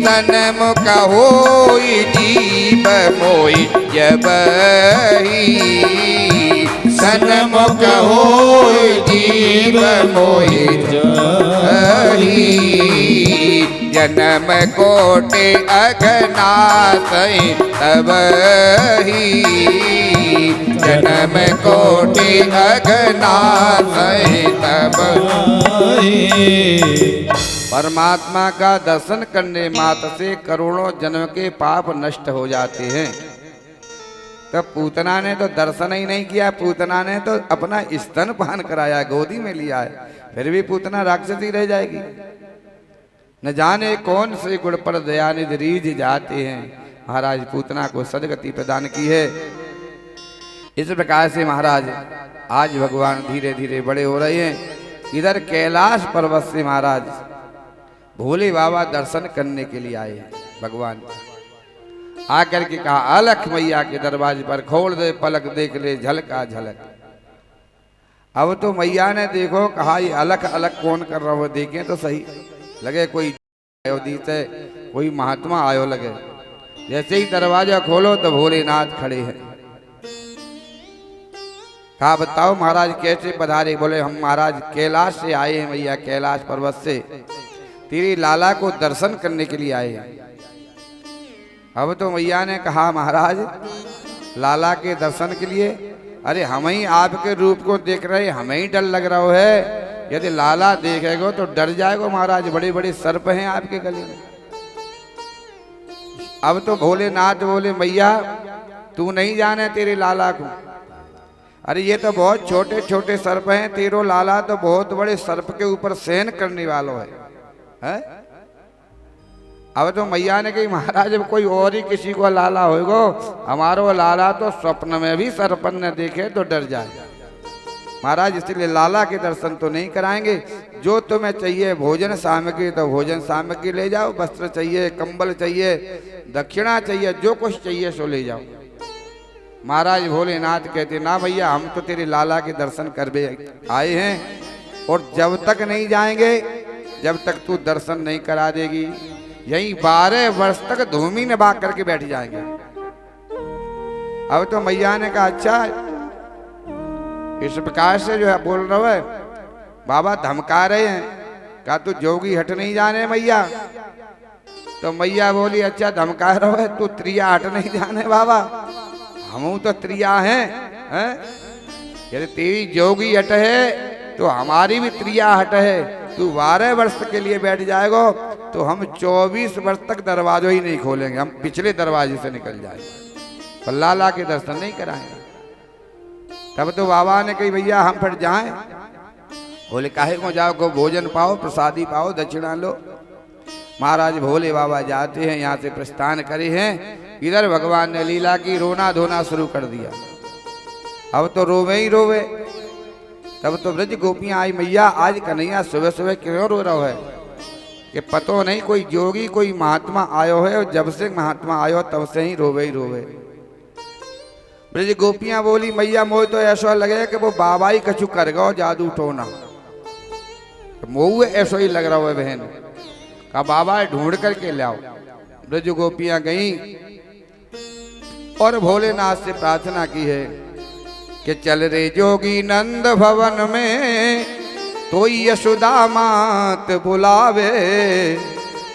सन्मुख होई जीव मोहि जबहि, सन्मुख होई जीव मोहि जबहि। जन्म कोटि अघनाथ तबहि, जन्म कोटि अघनाथ तबहि। परमात्मा का दर्शन करने मात्र से करोड़ों जन्म के पाप नष्ट हो जाते हैं। तब पूतना ने तो दर्शन ही नहीं किया, पूतना ने तो अपना स्तन पान कराया, गोदी में लिया है, फिर भी पूतना राक्षसी रह जाएगी। न जाने कौन से गुण पर दयानिधि रीझ जाते हैं। महाराज पूतना को सदगति प्रदान की है। इस प्रकार से महाराज आज भगवान धीरे धीरे बड़े हो रहे हैं। इधर कैलाश पर्वत से महाराज भोले बाबा दर्शन करने के लिए आए। भगवान आकर के कहा अलख मैया के दरवाजे पर खोल दे पलक देख ले झलका झलक। अब तो मैया ने देखो कहा ये अलख अलग कौन कर रहा हो, देखें तो सही, लगे कोई अयोध्या से कोई महात्मा आयो लगे। जैसे ही दरवाजा खोलो तो भोलेनाथ खड़े हैं। कहा बताओ महाराज कैसे पधारे? बोले हम महाराज कैलाश से आए हैं मैया, कैलाश पर्वत से तेरी लाला को दर्शन करने के लिए आए हैं। अब तो मैया ने कहा महाराज लाला के दर्शन के लिए? अरे हम ही आपके रूप को देख रहे, हमें ही डर लग रहा है, यदि लाला देखेगा तो डर जाएगा महाराज, बड़े बड़े सर्प हैं आपके गले में। अब तो भोलेनाथ बोले मैया तू नहीं जाने तेरे लाला को। अरे ये तो बहुत छोटे छोटे सर्प हैं, तेरो लाला तो बहुत बड़े सर्प के ऊपर शयन करने वालों है? अब तो मैया ने कही महाराज अब कोई और ही किसी को लाला होगा, हमारो लाला तो स्वप्न में भी सर्पन न देखे तो डर जाए। महाराज इसलिए लाला के दर्शन तो नहीं कराएंगे। जो तुम्हें चाहिए भोजन सामग्री तो भोजन सामग्री ले जाओ, वस्त्र चाहिए, कंबल चाहिए, दक्षिणा चाहिए, जो कुछ चाहिए सो ले जाओ। महाराज भोलेनाथ कहते ना भैया हम तो तेरे लाला के दर्शन करने आए हैं, और जब तक नहीं जाएंगे, जब तक तू दर्शन नहीं करा देगी, यही 12 वर्ष तक धूमी में भाग करके बैठ जाएंगे। अब तो मैया ने कहा अच्छा इस प्रकार से जो है बोल रहा है, बाबा धमका रहे हैं, कहा तू जोगी हट नहीं जाने मैया। तो मैया बोली अच्छा धमका रहा है, तू त्रिया हट नहीं जाने बाबा, हम तो त्रिया हैं? यदि तेरी जोगी हट है तो हमारी भी त्रिया हट है। तू 12 वर्ष के लिए बैठ जाएगा तो हम 24 वर्ष तक दरवाजा ही नहीं खोलेंगे, हम पिछले दरवाजे से निकल जाएंगे, पर लाला के दर्शन नहीं कराएंगे। तब तो बाबा ने कही भैया हम फिर जाएं। बोले काहे को जाओ, को भोजन पाओ, प्रसादी पाओ, दक्षिणा लो। महाराज भोले बाबा जाते हैं, यहाँ से प्रस्थान करे हैं। इधर भगवान ने लीला की, रोना धोना शुरू कर दिया। अब तो रोवे ही रोवे। तब तो ब्रज गोपियां आई, मैया आज कन्हैया सुबह सुबह क्यों रो रहा है? कि पतो नहीं कोई जोगी कोई महात्मा आयो है, और जब से महात्मा आयो तब से ही रोवे ही रोवे। ब्रज गोपियां बोली मैया मोह तो ऐसा लगे कि वो बाबा ही कछु कर गो जादू टोना, मोह ऐसा ही लग रहा है बहन। कहा बाबा ढूंढ करके लाओ। ब्रज गोपियां गई और भोलेनाथ से प्रार्थना की है कि चल रे जोगी नंद भवन में तो यशोदा मात बुलावे,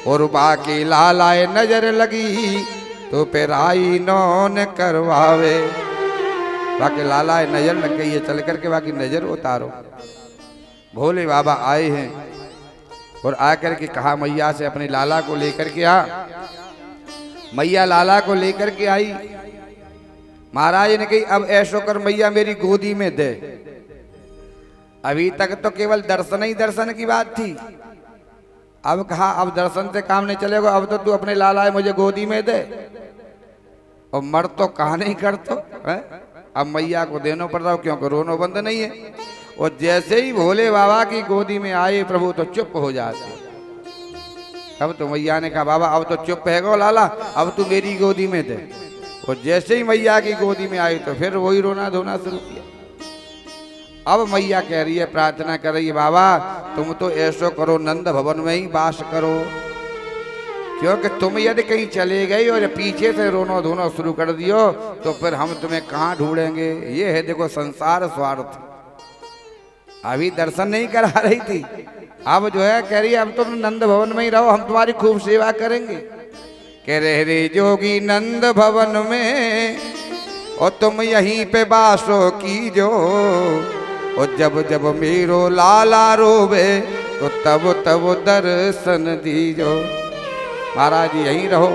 और बाकी लालाए नजर लगी तो पेराई नौन करवावे। बाकी लालाए नजर लग गई है, चल करके बाकी नजर उतारो। भोले बाबा आए हैं और आकर के कहा मैया से अपने लाला को लेकर के आ। मैया लाला को लेकर के आई। महाराज ने कही अब ऐसो कर मैया मेरी गोदी में दे। अभी तक तो केवल दर्शन ही दर्शन की बात थी, अब कहा अब दर्शन से काम नहीं चलेगा, अब तो तू अपने लाला मुझे गोदी में दे। और मर तो कहा नहीं कर तो अब मैया को देना पड़ रहा हो, क्योंकि रोनो बंद नहीं है। और जैसे ही भोले बाबा की गोदी में आए प्रभु तो चुप हो जाते। अब तो मैया ने कहा बाबा अब तो चुप है गो लाला, अब तू मेरी गोदी में दे। और जैसे ही मैया की गोदी में आई तो फिर वही रोना धोना शुरू किया। अब मैया कह रही है, प्रार्थना कर रही है बाबा तुम तो ऐसो करो नंद भवन में ही वास करो, क्योंकि तुम यदि कहीं चले गई और पीछे से रोना धोना शुरू कर दियो तो फिर हम तुम्हें कहाँ ढूंढेंगे। ये है देखो संसार स्वार्थ। अभी दर्शन नहीं करा रही थी, अब जो है कह रही है अब तुम नंद भवन में ही रहो, हम तुम्हारी खूब सेवा करेंगे। कह रहे रे जोगी नंद भवन में और तुम यहीं पे बासो की जो, और जब जब मेरो लाला रोवे तो तब तब दर्शन दीजो। महाराज यहीं रहो।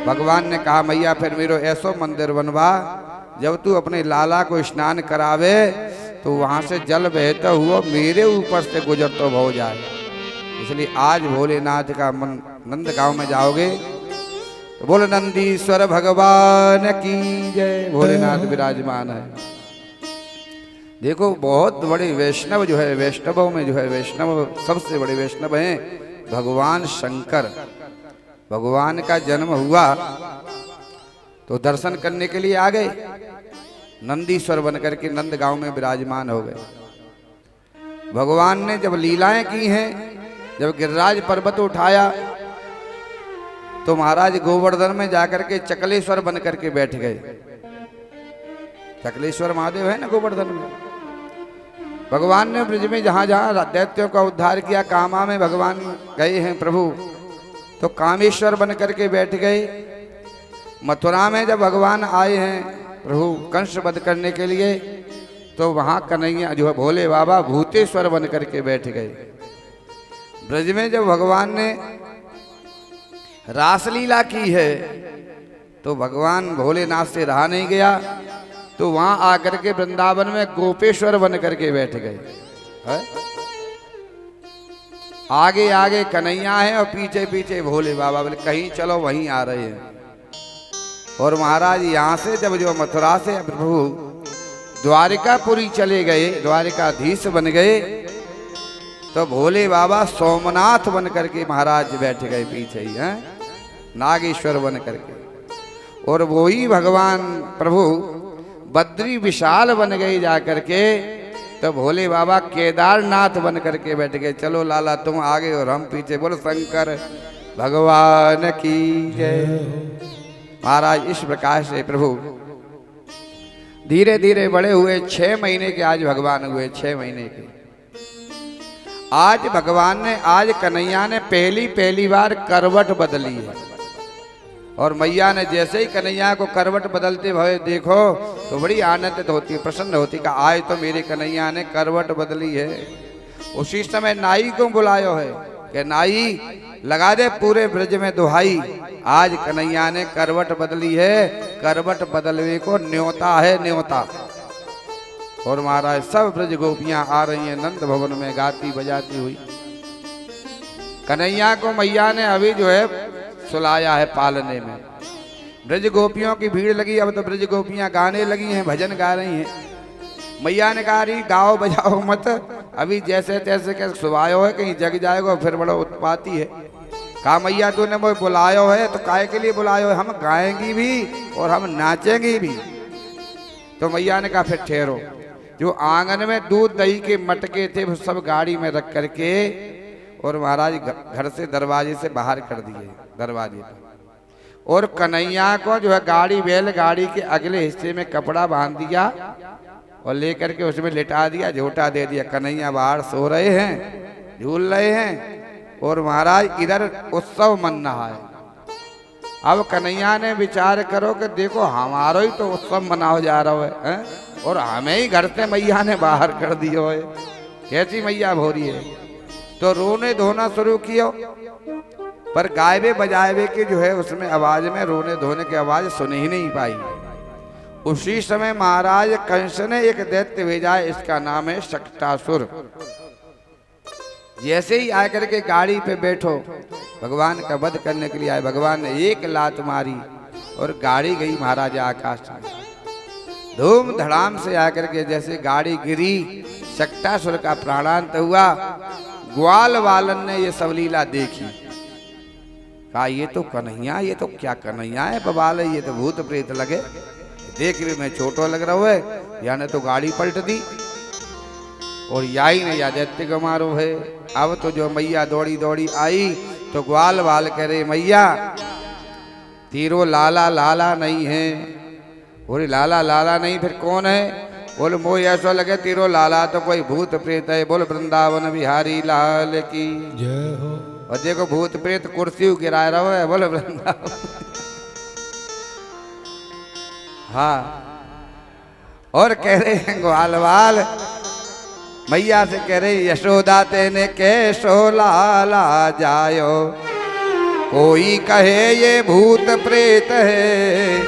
भगवान ने कहा मैया फिर मेरो ऐसो मंदिर बनवा जब तू अपने लाला को स्नान करावे तो वहां से जल बहता हुआ मेरे ऊपर से गुजरता हो जाए। इसलिए आज भोलेनाथ का मन नंद गांव में जाओगे तो बोले नंदीश्वर भगवान की जय। भोलेनाथ विराजमान है। देखो बहुत बड़े वैष्णव जो है, वैष्णवों में जो है वैष्णव सबसे बड़े वैष्णव हैं भगवान शंकर। भगवान का जन्म हुआ तो दर्शन करने के लिए आ गए, नंदीश्वर बनकर के नंद गांव में विराजमान हो गए। भगवान ने जब लीलाएं की हैं, जब गिरिराज पर्वत उठाया तो महाराज गोवर्धन में जाकर के चकलेश्वर बनकर के बैठ गए। चकलेश्वर महादेव है ना गोवर्धन में। भगवान ने ब्रज में जहां जहां दैत्यों का उद्धार किया, कामा में भगवान गए हैं प्रभु तो कामेश्वर बनकर के बैठ गए। मथुरा में जब भगवान आए हैं प्रभु कंस वध करने के लिए तो वहां कन्हैया जो है भोले बाबा भूतेश्वर बन करके बैठ गए। ब्रज में जब भगवान ने रासलीला की है तो भगवान भोलेनाथ से रहा नहीं गया तो वहां आकर के वृंदावन में गोपेश्वर बन करके बैठ गए। आगे आगे कन्हैया है और पीछे पीछे भोले बाबा, बोले कहीं चलो वहीं आ रहे हैं। और महाराज यहाँ से जब जो मथुरा से प्रभु द्वारिकापुरी चले गए, द्वारिकाधीश बन गए तो भोले बाबा सोमनाथ बन करके महाराज बैठ गए पीछे ही हैं, नागेश्वर बन करके। और वही भगवान प्रभु बद्री विशाल बन गए जाकर के तो भोले बाबा केदारनाथ बन करके बैठ गए। चलो लाला तुम आगे और हम पीछे। बोलो शंकर भगवान की जय। महाराज इस प्रकार से प्रभु धीरे धीरे बड़े हुए। 6 महीने के आज भगवान हुए, 6 महीने के। आज भगवान ने, आज कन्हैया ने पहली बार करवट बदली है। और मैया ने जैसे ही कन्हैया को करवट बदलते हुए देखो तो बड़ी आनंदित होती है, प्रसन्न होती है। आज तो मेरे कन्हैया ने करवट बदली है। उसी समय नाई को बुलायो है कि नाई लगा दे पूरे ब्रज में दुहाई, आज कन्हैया ने करवट बदली है। करवट बदलने को न्योता है, न्योता। और महाराज सब ब्रज गोपियां आ रही हैं नंद भवन में गाती बजाती हुई। कन्हैया को मैया ने अभी जो है सुलाया है पालने में। ब्रज गोपियों की भीड़ लगी। अब तो ब्रज गोपियां गाने लगी हैं, भजन गा रही हैं। मैया ने कहा रही गाओ बजाओ मत, अभी जैसे तैसे के सुबायो है, कहीं जग जाएगा फिर बड़ा उत्पाती है। कहा मैया तूने मुझे बुलायो है तो काहे के लिए बुलायो है, हम गाएंगी भी और हम नाचेंगी भी। तो मैया ने कहा फिर ठहरो। जो आंगन में दूध दही के मटके थे वो सब गाड़ी में रख करके और महाराज घर से दरवाजे से बाहर कर दिए दरवाजे पर। और कन्हैया को जो है गाड़ी बैल गाड़ी के अगले हिस्से में कपड़ा बांध दिया और लेकर के उसमें लिटा दिया, झोटा दे दिया। कन्हैया बाहर सो रहे हैं, झूल रहे हैं और महाराज इधर उत्सव मन रहा है। अब कन्हैया ने विचार करो कि देखो हमारो ही तो उत्सव मनाओ जा रहा है और हमें ही घर से मैया ने बाहर कर दियो है, कैसी मैया भोरी है। तो रोने धोना शुरू किया, पर गायबे बजायबे के जो है उसमें आवाज में रोने धोने की आवाज सुन ही नहीं पाई। उसी समय महाराज कंस ने एक दैत्य भेजा, इसका नाम है शक्टासुर। जैसे ही आकर के गाड़ी पे बैठो भगवान का वध करने के लिए आए, भगवान ने एक लात मारी और गाड़ी गई महाराज आकाश में। धूम धड़ाम से आकर के जैसे गाड़ी गिरी, शक्टासुर का प्राणांत हुआ। ग्वाल वालन ने ये सब लीला देखी, कहा ये तो कन्हैया, ये तो क्या कन्हैया है बवाल है, ये तो भूत प्रेत लगे, देख भी मैं छोटो लग रहा है। याने तो गाड़ी पलट दी और याई ने या दैत्य को मारो है। अब तो जो मैया दौड़ी दौड़ी आई तो ग्वाल वाल करे मैया तीरो लाला लाला नहीं है। बोले लाला लाला नहीं फिर कौन है? बोले मोह ऐसा लगे तीरो लाला तो कोई भूत प्रेत है। बोले वृंदावन बिहारी लाल की जय हो। और देखो भूत प्रेत कुर्सी गिरा रहा है, बोले वृंदावन। हाँ, और कह रहे हैं ग्वाल वाल मैया से कह रहे यशोदा तेने कैसो लाला जायो, कोई कहे ये भूत प्रेत है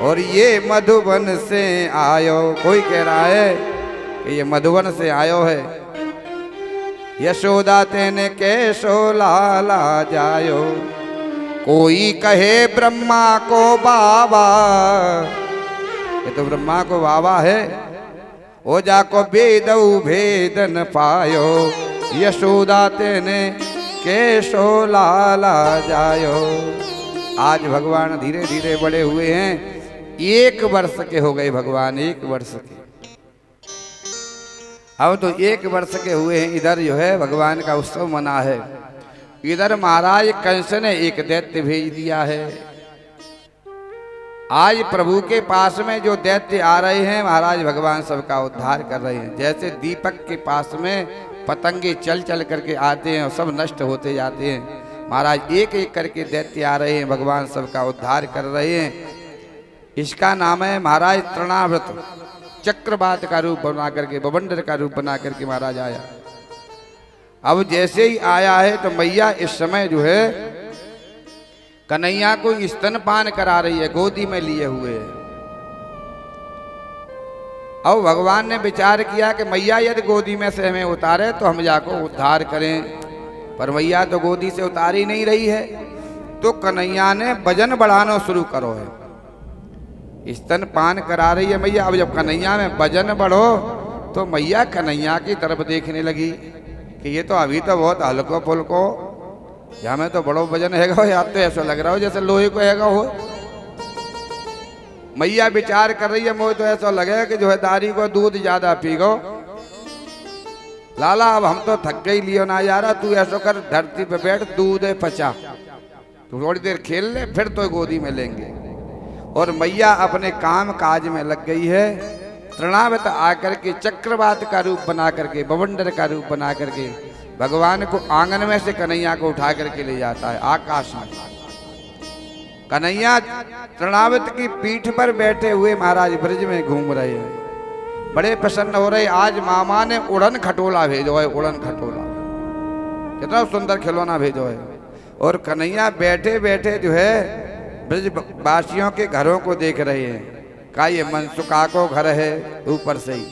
और ये मधुबन से आयो। कोई कह रहा है कि ये मधुबन से आयो है। यशोदा तेने कैसो लाला जायो, कोई कहे ब्रह्मा को बाबा, ये तो ब्रह्मा को बाबा है। ओ जाको वेदऊ भेद न पायो, यशोदा तेने कैसो लाला जायो। आज भगवान धीरे धीरे बड़े हुए हैं, 1 वर्ष के हो गए भगवान, 1 वर्ष के। अब तो 1 वर्ष के हुए हैं। इधर जो है भगवान का उत्सव मना है, इधर महाराज कंस ने एक दैत्य भेज दिया है। आज प्रभु के पास में जो दैत्य आ रहे हैं महाराज भगवान सबका उद्धार कर रहे हैं। जैसे दीपक के पास में पतंगे चल चल करके आते हैं और सब नष्ट होते जाते हैं, महाराज एक एक करके दैत्य आ रहे हैं, भगवान सबका उद्धार कर रहे हैं। इसका नाम है महाराज तृणाव्रत। चक्रवात का रूप बना करके, बवंडर का रूप बना करके महाराज आया। अब जैसे ही आया है तो मैया इस समय जो है कन्हैया को स्तनपान करा रही है, गोदी में लिए हुए है। अब भगवान ने विचार किया कि मैया यदि गोदी में से हमें उतारे तो हम जाको उद्धार करें, पर मैया तो गोदी से उतार ही नहीं रही है। तो कन्हैया ने वजन बढ़ाना शुरू करो है, स्तनपान करा रही है मैया। अब जब कन्हैया में वजन बढ़ो तो मैया कन्हैया की तरफ देखने लगी कि ये तो अभी तो बहुत हल्को फुल्को, या में तो बड़ो वजन हैगा, या तो ऐसा लग रहा हो जैसे लोहे को हैगा हो। मैया विचार कर रही है, मुझे तो ऐसा लगे कि जो है दारी को दूध ज्यादा पी गो। लाला अब हम तो थक गई, लियो ना जा रहा, तू ऐसा कर धरती पे बैठ, दूध है पचा, तू थोड़ी देर खेल ले, फिर तो गोदी में लेंगे। और मैया अपने काम काज में लग गई है। तृणावत आकर के चक्रवात का रूप बना करके, बवंडर का रूप बना करके भगवान को आंगन में से कन्हैया को उठा करके ले जाता है आकाश में। कन्हैया तृणावत की पीठ पर बैठे हुए महाराज ब्रज में घूम रहे हैं, बड़े प्रसन्न हो रहे। आज मामा ने उड़न खटोला भेजो है, उड़न खटोला कितना सुंदर खिलौना भेजो है। और कन्हैया बैठे बैठे जो है ब्रजवासियों के घरों को देख रहे हैं। का ये मनसुका को घर है ऊपर से ही,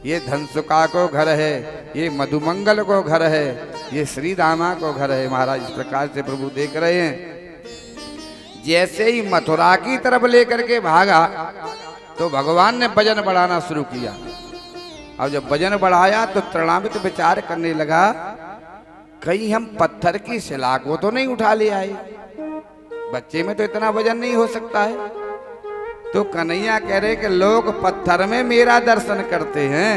ये धनसुका को घर है, ये मधुमंगल को घर है, ये श्री रामा को घर है। महाराज इस प्रकार से प्रभु देख रहे हैं। जैसे ही मथुरा की तरफ लेकर के भागा तो भगवान ने वजन बढ़ाना शुरू किया। अब जब वजन बढ़ाया तो तृणावित विचार करने लगा कहीं हम पत्थर की शिला को तो नहीं उठा ले आए, बच्चे में तो इतना वजन नहीं हो सकता है। तो कन्हैया कह रहे कि लोग पत्थर में मेरा दर्शन करते हैं,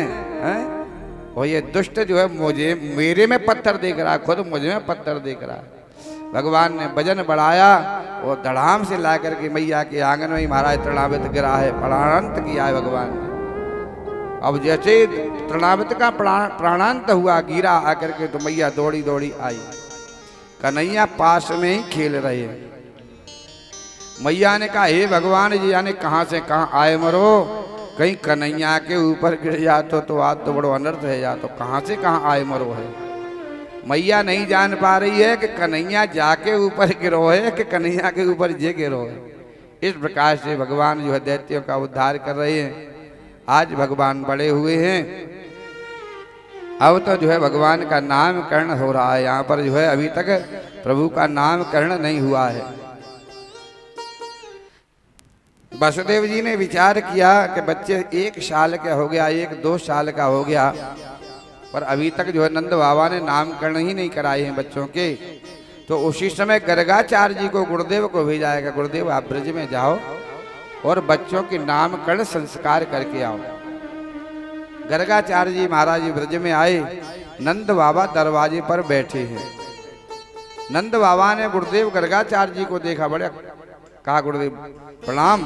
और ये दुष्ट जो है मुझे मेरे में पत्थर देख रहा है, खुद मुझे में पत्थर देख रहा है। भगवान ने वजन बढ़ाया और धड़ाम से ला करके मैया के आंगन में ही महाराज तृणावृत गिरा है, प्राणांत किया है भगवान ने। अब जैसे तृणावृत का प्राणांत हुआ, गिरा आकर के, तो मैया दौड़ी दौड़ी आई। कन्हैया पास में ही खेल रहे हैं। मैया ने कहा हे भगवान जी, यानी कहाँ से कहाँ आए मरो, कहीं कन्हैया के ऊपर गिर जातो तो आज तो बड़ो अनर्थ है, या तो कहाँ से कहाँ आए मरो है। मैया नहीं जान पा रही है कि कन्हैया जाके ऊपर गिरो है कि कन्हैया के ऊपर जे गिरो है। इस प्रकार से भगवान जो है दैत्यों का उद्धार कर रहे हैं। आज भगवान बड़े हुए हैं, अब तो जो है भगवान का नामकरण हो रहा है। यहाँ पर जो है अभी तक प्रभु का नामकरण नहीं हुआ है। वसुदेव जी ने विचार किया कि बच्चे 1 साल का हो गया, 1-2 साल का हो गया, पर अभी तक जो है नंद बाबा ने नामकरण ही नहीं कराए हैं बच्चों के। तो उसी समय गर्गाचार्य जी को गुरुदेव को भेजाएगा, गुरुदेव आप ब्रज में जाओ और बच्चों के नामकरण संस्कार करके आओ। गर्गाचार्य जी महाराज जी ब्रज में आए, नंद बाबा दरवाजे पर बैठे हैं। नंद बाबा ने गुरुदेव गर्गाचार्य जी को देखा, बड़े कहा गुरुदेव प्रणाम,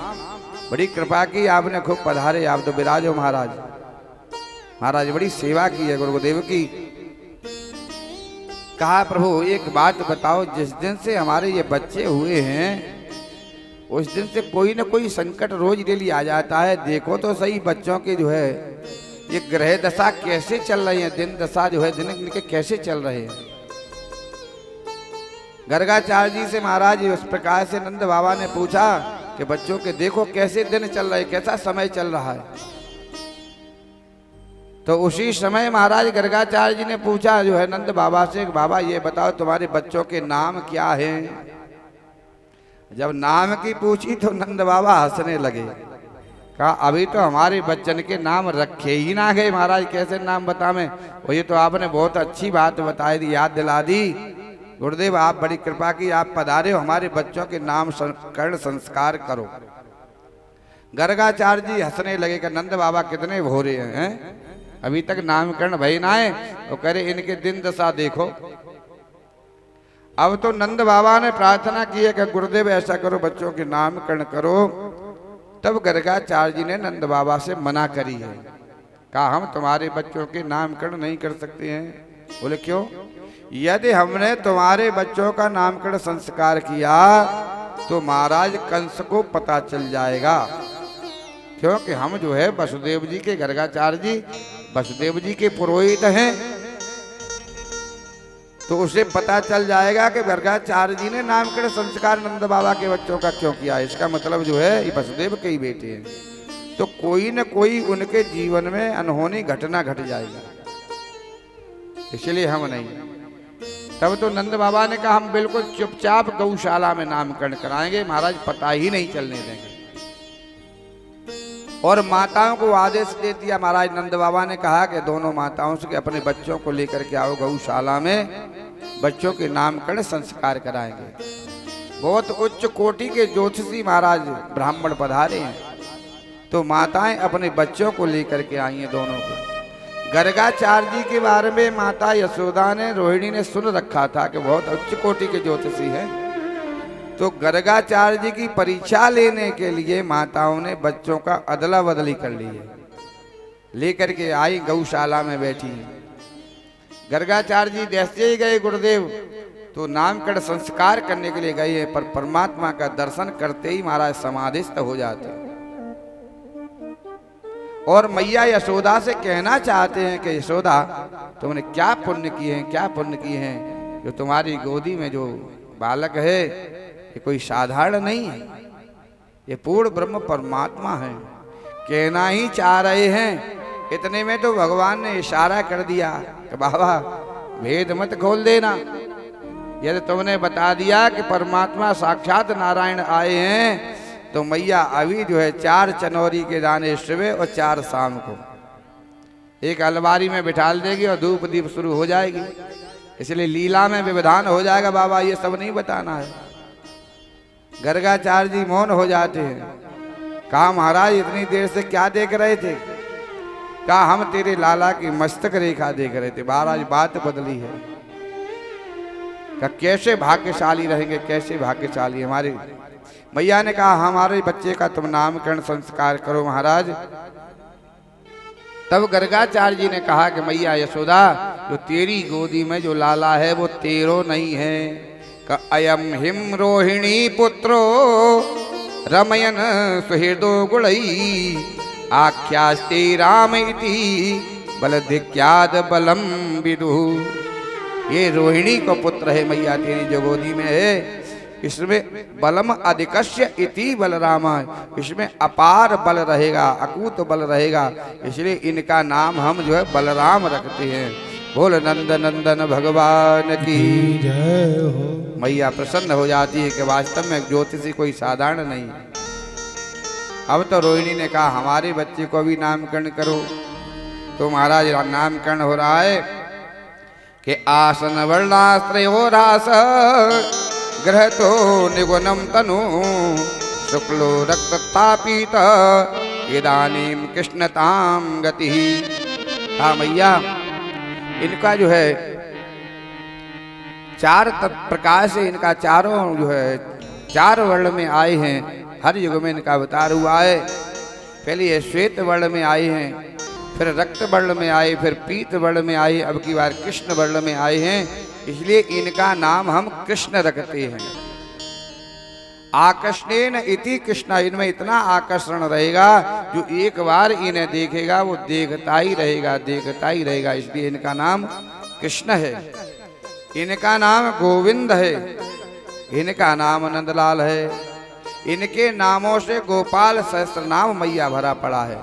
बड़ी कृपा की आपने, खूब पधारे, आप तो विराजो महाराज। महाराज बड़ी सेवा की है गुरुदेव की। कहा प्रभु एक बात बताओ, जिस दिन से हमारे ये बच्चे हुए हैं उस दिन से कोई न कोई संकट रोज डेली आ जाता है। देखो तो सही बच्चों के जो है ये ग्रह दशा कैसे चल रही है, दिन दशा जो है दिन के कैसे चल रहे हैं। गर्गाचार्य जी से महाराज उस प्रकार से नंद बाबा ने पूछा कि बच्चों के देखो कैसे दिन चल रहे, कैसा समय चल रहा है। तो उसी समय महाराज गर्गाचार्य जी ने पूछा जो है नंद बाबा से, बाबा ये बताओ तुम्हारे बच्चों के नाम क्या हैं। जब नाम की पूछी तो नंद बाबा हंसने लगे। कहा अभी तो हमारे बच्चन के नाम रखे ही ना गए महाराज, कैसे नाम बतावें। वो ये तो आपने बहुत अच्छी बात बताई दी, याद दिला दी। गुरुदेव आप बड़ी कृपा की, आप पधारे हो, हमारे बच्चों के नाम कर्ण संस्कार करो। गर्गाचार्य जी हंसने लगे कि नंद बाबा कितने भोरे हैं, अभी तक नामकरण भई ना है। तो कह रहे इनके दिन दशा देखो। अब तो नंद बाबा ने प्रार्थना की है कि गुरुदेव ऐसा करो बच्चों के नामकरण करो। तब गर्गाचार्य जी ने नंद बाबा से मना करी है, कहा हम तुम्हारे बच्चों के नामकरण नहीं कर सकते हैं। बोले क्यों? यदि हमने तुम्हारे बच्चों का नामकरण संस्कार किया तो महाराज कंस को पता चल जाएगा, क्योंकि हम जो है वसुदेव जी के, गर्गाचार्य जी वसुदेव जी के पुरोहित हैं। तो उसे पता चल जाएगा कि गर्गाचार्य जी ने नामकरण संस्कार नंद बाबा के बच्चों का क्यों किया। इसका मतलब जो है ये वसुदेव के ही बेटे हैं, तो कोई न कोई उनके जीवन में अनहोनी घटना घट जाएगी, इसलिए हम नहीं। तब तो नंद बाबा ने कहा हम बिल्कुल चुपचाप गौशाला में नामकरण कराएंगे, महाराज पता ही नहीं चलने देंगे। और माताओं को आदेश दे दिया महाराज। नंद बाबा ने कहा कि दोनों माताओं से अपने बच्चों को लेकर के आओ गौशाला में, बच्चों के नामकरण संस्कार कराएंगे। बहुत उच्च कोटि के ज्योतिषी महाराज ब्राह्मण पधारे हैं, तो माताएं अपने बच्चों को लेकर के आई हैं दोनों को। गर्गाचार्य जी के बारे में माता यशोदा ने, रोहिणी ने सुन रखा था कि बहुत उच्च कोटि के ज्योतिषी हैं। तो गर्गाचार्य जी की परीक्षा लेने के लिए माताओं ने बच्चों का अदला बदली कर ली है, लेकर के आई गौशाला में बैठी। गर्गाचार्य जी जैसे ही गए गुरुदेव तो नामकरण संस्कार करने के लिए गए हैं, पर परमात्मा का दर्शन करते ही महाराज समाधिस्थ हो जाते हैं। और मैया यशोदा से कहना चाहते हैं कि यशोदा तुमने क्या पुण्य किए हैं, क्या पुण्य किए हैं, जो तुम्हारी गोदी में जो बालक है ये कोई साधारण नहीं है, ये पूर्ण ब्रह्म परमात्मा है। कहना ही चाह रहे हैं, इतने में तो भगवान ने इशारा कर दिया कि बाबा भेद मत खोल देना। यदि तुमने बता दिया कि परमात्मा साक्षात नारायण आए हैं तो मैया अभी जो है 4 चनौरी के दाने सुबह और 4 शाम को एक अलमारी में बिठाल देगी और धूप दीप शुरू हो जाएगी। इसलिए लीला में व्यवधान हो जाएगा बाबा, ये सब नहीं बताना है। गर्गाचार्य जी मौन हो जाते हैं। कहा महाराज इतनी देर से क्या देख रहे थे? कहा हम तेरे लाला की मस्तक रेखा देख रहे थे। महाराज बात बदली है। कहा कैसे भाग्यशाली रहेंगे, कैसे भाग्यशाली। हमारे मैया ने कहा हमारे बच्चे का तुम नामकरण संस्कार करो महाराज। तब गर्गाचार्य जी ने कहा कि मैया यशोदा, जो तेरी गोदी में जो लाला है वो तेरो नहीं है। का अयम हिम रोहिणी पुत्रो रमयन सुहृदो गुणई आख्यास्ते राम इति बलधिक्याद बलम विदु। ये रोहिणी को पुत्र है मैया तेरी जो गोदी में है, इसमें बलम अधिकस्य इति बलरामा, इसमें अपार बल रहेगा, अकूत बल रहेगा। इसलिए इनका नाम हम जो है बलराम रखते हैं। बोल नंद नंदन भगवान की जय हो। मैया प्रसन्न हो जाती है कि वास्तव में ज्योतिषी कोई साधारण नहीं है। अब तो रोहिणी ने कहा हमारे बच्चे को भी नामकरण करो। तो महाराज नामकरण हो रहा है कि आसन वर्णाश्रयो रास ग्रह तो निगुणम तनु शुक्लो रक्ततापित इदानीम कृष्णताम गति। हाँ मैया, इनका जो है चार प्रकार से इनका चारों जो है चार वर्ण में आए हैं। हर युग में इनका अवतार हुआ है। पहले ये श्वेत वर्ण में आए हैं, फिर रक्त वर्ण में आए, फिर पीत वर्ण में आए, अब की बार कृष्ण वर्ण में आए हैं। इसलिए इनका नाम हम कृष्ण रखते हैं। आकर्षणेन इति कृष्ण, इनमें इतना आकर्षण रहेगा जो एक बार इन्हें देखेगा वो देखता ही रहेगा, देखता ही रहेगा। इसलिए इनका नाम कृष्ण है। इनका नाम गोविंद है। इनका नाम नंदलाल है। इनके नामों से गोपाल सहस्त्र नाम मैया भरा पड़ा है।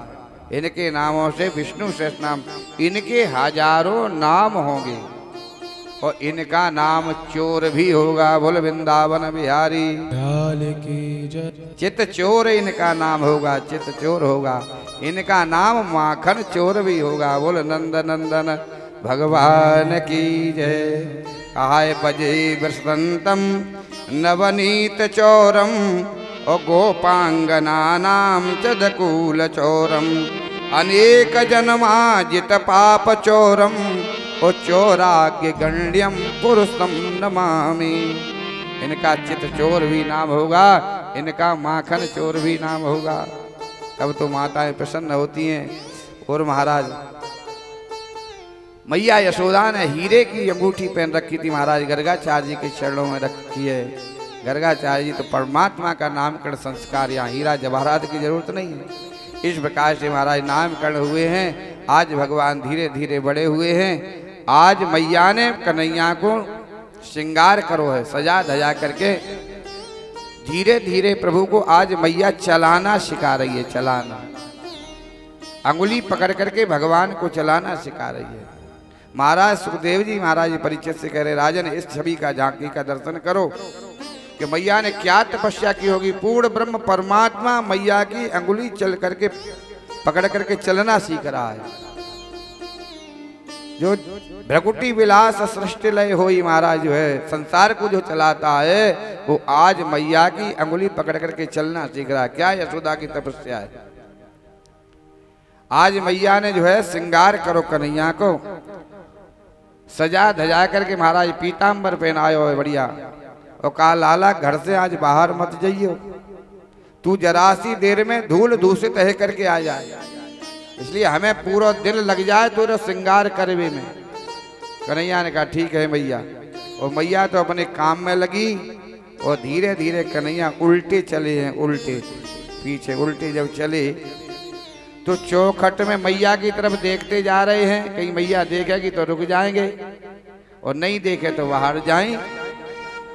इनके नामों से विष्णु सहस्त्र नाम, इनके हजारों नाम होंगे। और इनका नाम चोर भी होगा। बोल वृंदावन बिहारी चित चोर इनका नाम होगा, चित चोर होगा। इनका नाम माखन चोर भी होगा। बोल नंद नंदन भगवान की जय। आय बजे वसंतम नवनीत चोरम और गोपांगना नाम चदकूल चोरम अनेक जन्माजित पाप चोरम ओ चोराग्य गण्यम पुरुषम नमामि। इनका चित चोर भी नाम होगा, इनका माखन चोर भी नाम होगा। तब तो माताएं प्रसन्न होती हैं। और महाराज मैया यशोदा ने हीरे की अंगूठी पहन रखी थी। महाराज गर्गाचार्य जी के चरणों में रखी है। गर्गाचार्य जी तो परमात्मा का नामकरण संस्कार, यहाँ हीरा जवाहरात की जरूरत नहीं है। इस प्रकार से महाराज नामकरण हुए हैं। आज भगवान धीरे धीरे बड़े हुए हैं। आज मैया ने कन्हैया को श्रृंगार करो है, सजा धजा करके धीरे धीरे प्रभु को आज मैया चलाना सिखा रही है। चलाना, अंगुली पकड़ करके भगवान को चलाना सिखा रही है। महाराज सुखदेव जी महाराज परिचय से कह रहे राजन इस छवि का झांकी का दर्शन करो कि मैया ने क्या तपस्या की होगी। पूर्ण ब्रह्म परमात्मा मैया की अंगुली चल करके पकड़ करके चलना सीख रहा है। जो भ्रकुटी विलास सृष्टि लय होई महाराज जो है संसार को जो चलाता है वो आज मैया की अंगुली पकड़ करके चलना सीख रहा है। क्या यशोदा की तपस्या है। आज मैया ने जो है श्रृंगार करो कन्हैया को, सजा धजा करके महाराज पीताम्बर पहनायो है बढ़िया। और कहा लाला घर से आज बाहर मत जाइयो, तू जरा सी देर में धूल दूषित है करके आ जाए। इसलिए हमें पूरा दिन लग जाए तो श्रृंगार करवे में। कन्हैया ने कहा ठीक है मैया। और मैया तो अपने काम में लगी और धीरे धीरे कन्हैया उल्टे चले हैं। उल्टे पीछे उल्टे जब चले तो चौखट में मैया की तरफ देखते जा रहे हैं। कहीं मैया देखेगी तो रुक जाएंगे और नहीं देखे तो बाहर जाएं।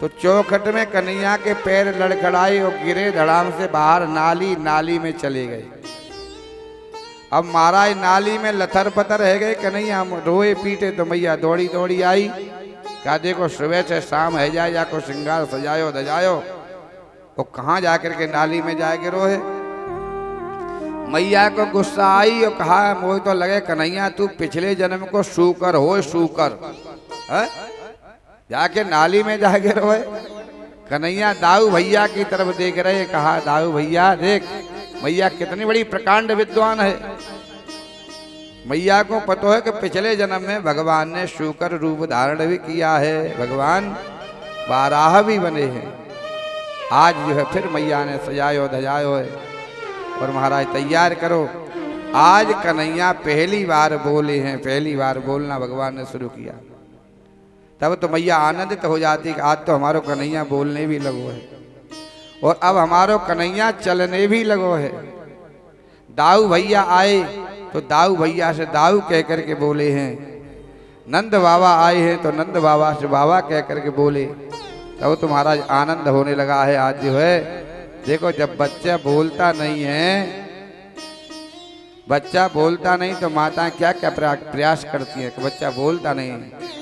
तो चौखट में कन्हैया के पैर लड़खड़ाए और गिरे धड़ाम से बाहर नाली में चले गए। अब महाराज नाली में लथर पथर रह गए। कन्हैया रोए पीटे तो मैया दौड़ी दौड़ी आई। कहा देखो सुबह से शाम है जाए जाको श्रृंगार सजायो धजायो। वो कहाँ जाकर के नाली में जाके रोए। मैया को गुस्सा आई और कहा मुझे तो लगे कन्हैया तू पिछले जन्म को शूकर हो, शूकर है? जाके नाली में जा गिर रोए। कन्हैया दाऊ भैया की तरफ देख रहे, कहा दाऊ भैया देख मैया कितनी बड़ी प्रकांड विद्वान है। मैया को पता है कि पिछले जन्म में भगवान ने शूकर रूप धारण भी किया है, भगवान बाराह भी बने हैं। आज जो है फिर मैया ने सजायो धजायो है और महाराज तैयार करो। आज कन्हैया पहली बार बोले हैं, पहली बार बोलना भगवान ने शुरू किया। तब तो मैया आनंदित हो जाती कि आज तो हमारो कन्हैया बोलने भी लगो है और अब हमारो कन्हैया चलने भी लगो है। दाऊ भैया आए तो दाऊ भैया से दाऊ कह करके बोले हैं। नंद बाबा आए हैं तो नंद बाबा से बाबा कह करके बोले। तब तो महाराज आनंद होने लगा है। आज जो है देखो, जब बच्चा बोलता नहीं है, बच्चा बोलता नहीं तो माताएं क्या क्या प्रयास करती हैं कि बच्चा बोलता नहीं है,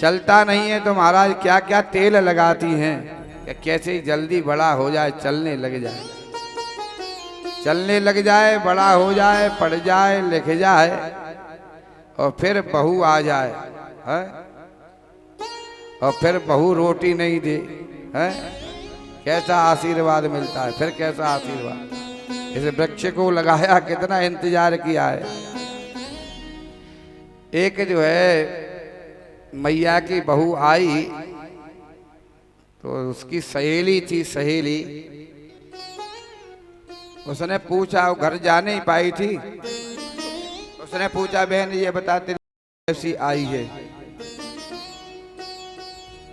चलता नहीं है तो महाराज क्या क्या तेल लगाती हैं कि कैसे जल्दी बड़ा हो जाए, चलने लग जाए, चलने लग जाए, बड़ा हो जाए, पढ़ जाए, लिख जाए और फिर बहू आ जाए है? और फिर बहू रोटी नहीं दे है? कैसा आशीर्वाद मिलता है, फिर कैसा आशीर्वाद। इस वृक्ष को लगाया, कितना इंतजार किया है। एक जो है मैया की बहू आई तो उसकी सहेली थी, सहेली, उसने पूछा, वो घर जा नहीं पाई थी, उसने पूछा बहन ये बता तेरी कैसी आई है?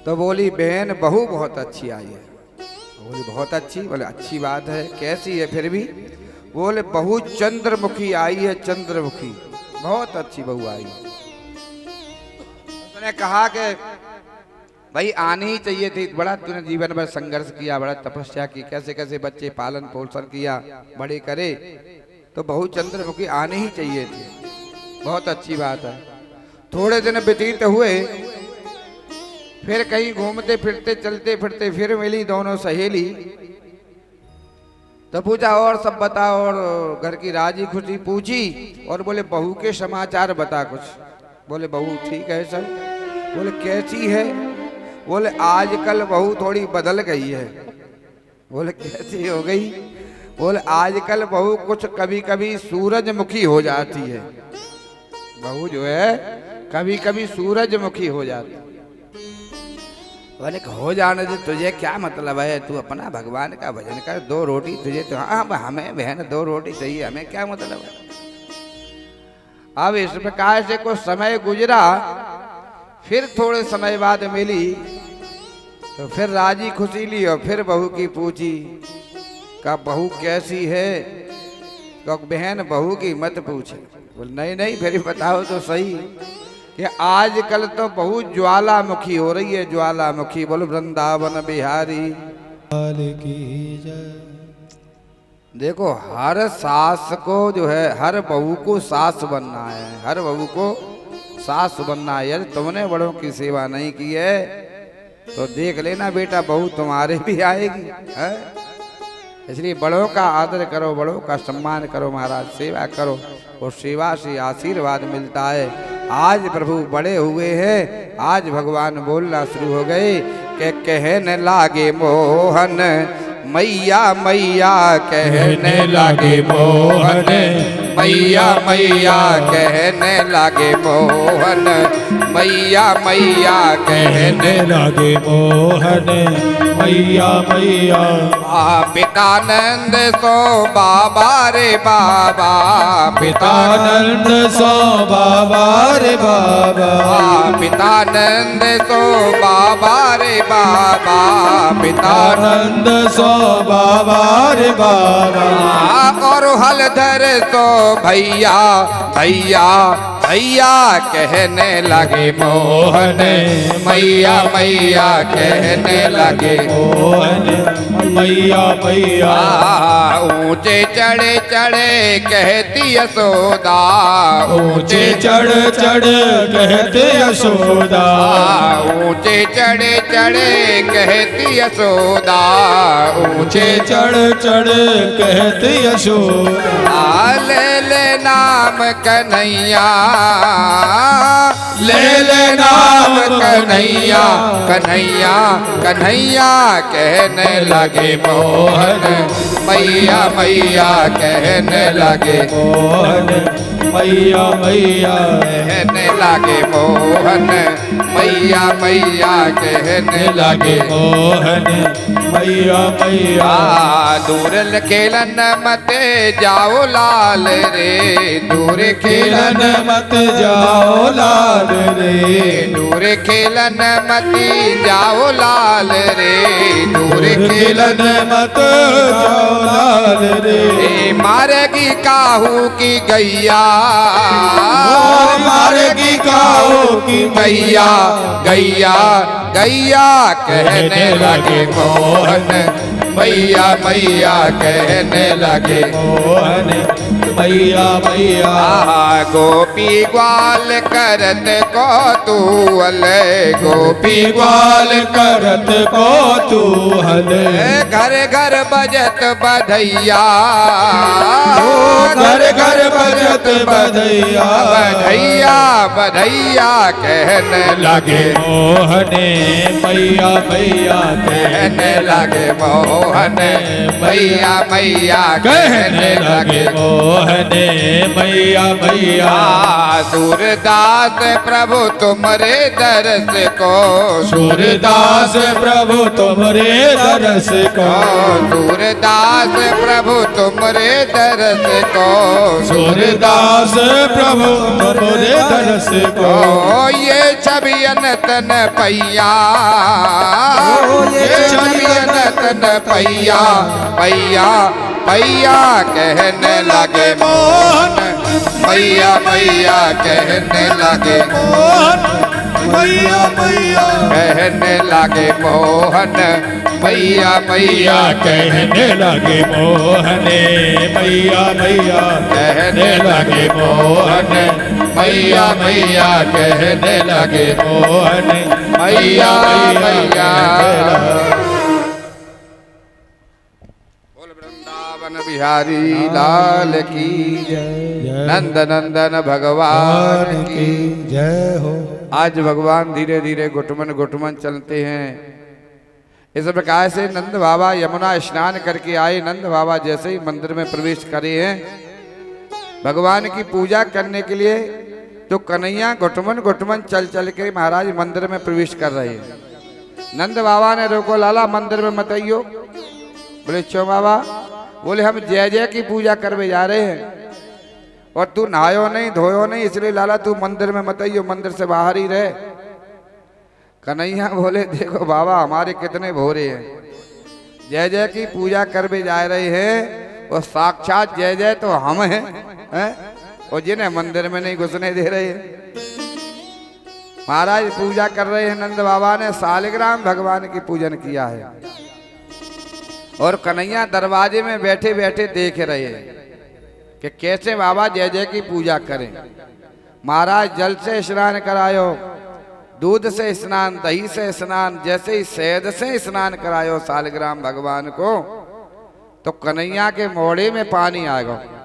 तो बोली बहन बहू बहुत अच्छी आई है। बोली बहुत अच्छी? बोले अच्छी बात है, कैसी है फिर भी? बोले बहू चंद्रमुखी आई है, चंद्रमुखी, बहुत अच्छी बहू आई है। उसने कहा कि भाई आनी ही चाहिए थी, बड़ा तूने जीवन भर संघर्ष किया, बड़ा तपस्या की, कैसे कैसे बच्चे पालन पोषण किया, बड़े करे, तो बहू चंद्रमुखी आनी ही चाहिए थी, बहुत अच्छी बात है। थोड़े दिन व्यतीत हुए, फिर कहीं घूमते फिरते चलते फिरते फिर मिली दोनों सहेली। तो पूछा और सब बता, और घर की राजी खुशी पूछी और बोले बहू के समाचार बता कुछ। बोले बहू ठीक है सर। बोले कैसी है? बोले आजकल बहू थोड़ी बदल गई है। बोले कैसी हो गई? बोले आजकल बहू कुछ कभी कभी सूरजमुखी हो जाती है। बहू जो है कभी कभी सूरजमुखी हो जाती है। बोले हो जाने दे, तुझे क्या मतलब है, तू अपना भगवान का भजन कर, 2 रोटी तुझे तो, हाँ हमें बहन 2 रोटी चाहिए, हमें क्या मतलब है। अब इस प्रकार से कुछ समय गुजरा, फिर थोड़े समय बाद मिली तो फिर राजी खुशी ली और फिर बहू की पूछी, का बहू कैसी है? तो बहन बहू की मत पूछे। बोले नहीं नहीं फिर बताओ तो सही कि आजकल तो बहू ज्वालामुखी हो रही है, ज्वालामुखी। बोलो वृंदावन बिहारी की जय। देखो हर सास को जो है, हर बहू को सास बनना है, हर बहू को सास बनना है। यदि तुमने बड़ों की सेवा नहीं की है तो देख लेना बेटा बहू तुम्हारे भी आएगी है? इसलिए बड़ों का आदर करो, बड़ों का सम्मान करो महाराज, सेवा करो और सेवा से आशीर्वाद मिलता है। आज प्रभु बड़े हुए हैं, आज भगवान बोलना शुरू हो गए कि कहने लागे मोहन मैया मैया, कहने लागे मोहन मैया मैया, कहने लागे मोहन मैया मैया, कहने लागे मोहन मैया मैया। पितानंद सो बाबा रे बाबा, पितानंद सो बाबा रे बाबा, पितानंद सो बाबा रे बाबा, पितानंद सो बाबा रे बाबा। और हलधर सो भैया भैया भैया, कहने लगे मोहन मैया मैया, कहने लगे मोहन मैया मैया। ऊंचे चढ़े चढ़े कहती यशोदा, ऊंचे चढ़ चढ़ कहते यशोदा, ऊंचे चढ़े चढ़े कहती यशोदा, ऊंचे चढ़ चढ़ कहते यशोदा। ले ले नाम कन्हैया, ले ले नाम कन्हैया, कन्हैया कन्हैया कहने लगे मोहन, मैया मैया कहने लगे मोहन, मैया मैया कहने लगे मोहन, मैया मैया कहने लगे मोहन, मैया मैया। दूर खेलन मत जाओ लाल रे, दूर खेलन मत जाओ लाल रे, दूर खेलन मत जाओ लाल रे, दूर खेलन मत जाओ लाल रे। मारेगी काहू की गैया, मारेगी काहू की गैया गैया गैया कहने लगे मोहन, मैया मैया कहने लगे मोहन, मैया मैया। गोपी ग्वाल करत कौतूहल, गोपी ग्वाल करत कौतूहल, घर घर बजत बधैया, घर घर बजत बधैया, बधैया बधैया कहने लगे मोहने, मैया मैया कहने लगे मोहन, मैया मैया कहने लगे मोहने, मैया मैया। सूरदास प्रभु तुमरे दरस को, सूरदास प्रभु तुमरे दरस को, सूरदास प्रभु तुमरे दरस को, सूरदास प्रभु तुमरे दरस को। ये छबियन तन पैया, ये छबियन तन पैया, पैया पैया कहने लगे मोहन, मैया मैया कहने लगे मोहन, मैया मैया कहने लगे मोहन, मैया मैया कहने लगे मोहने, मैया मैया कहने लगे मोहन, मैया मैया कहने लगे मोहन, मैया मैया। बोल वृंदावन बिहारी लाल की नंद नंदन भगवान की जय हो। आज भगवान धीरे धीरे घुटमन घुटमन चलते हैं। इस प्रकार से नंद बाबा यमुना स्नान करके आए। नंद बाबा जैसे ही मंदिर में प्रवेश करे हैं भगवान की पूजा करने के लिए, तो कन्हैया घुटमन घुटमन चल चल के महाराज मंदिर में प्रवेश कर रहे हैं। नंद बाबा ने रोको, लाला मंदिर में मत आइयो। बोले क्यों बाबा? बोले हम जय जय की पूजा करवे जा रहे हैं और तू नहायो नहीं धोयो नहीं, इसलिए लाला तू मंदिर में मत आइयो, मंदिर से बाहर ही रहे। कन्हैया बोले देखो बाबा हमारे कितने भोरे हैं, जय जय की पूजा करवे जा रहे हैं और साक्षात जय जय तो हम हैं और जिन्हें मंदिर में नहीं घुसने दे रहे हैं। महाराज पूजा कर रहे हैं। नंद बाबा ने सालिग्राम भगवान की पूजन किया है और कन्हैया दरवाजे में बैठे बैठे देख रहे हैं कि कैसे बाबा जय जय की पूजा करें। महाराज जल से स्नान करायो, दूध से स्नान, दही से स्नान, जैसे ही शहद से स्नान करायो सालिग्राम भगवान को, तो कन्हैया के मोड़े में पानी आ गया।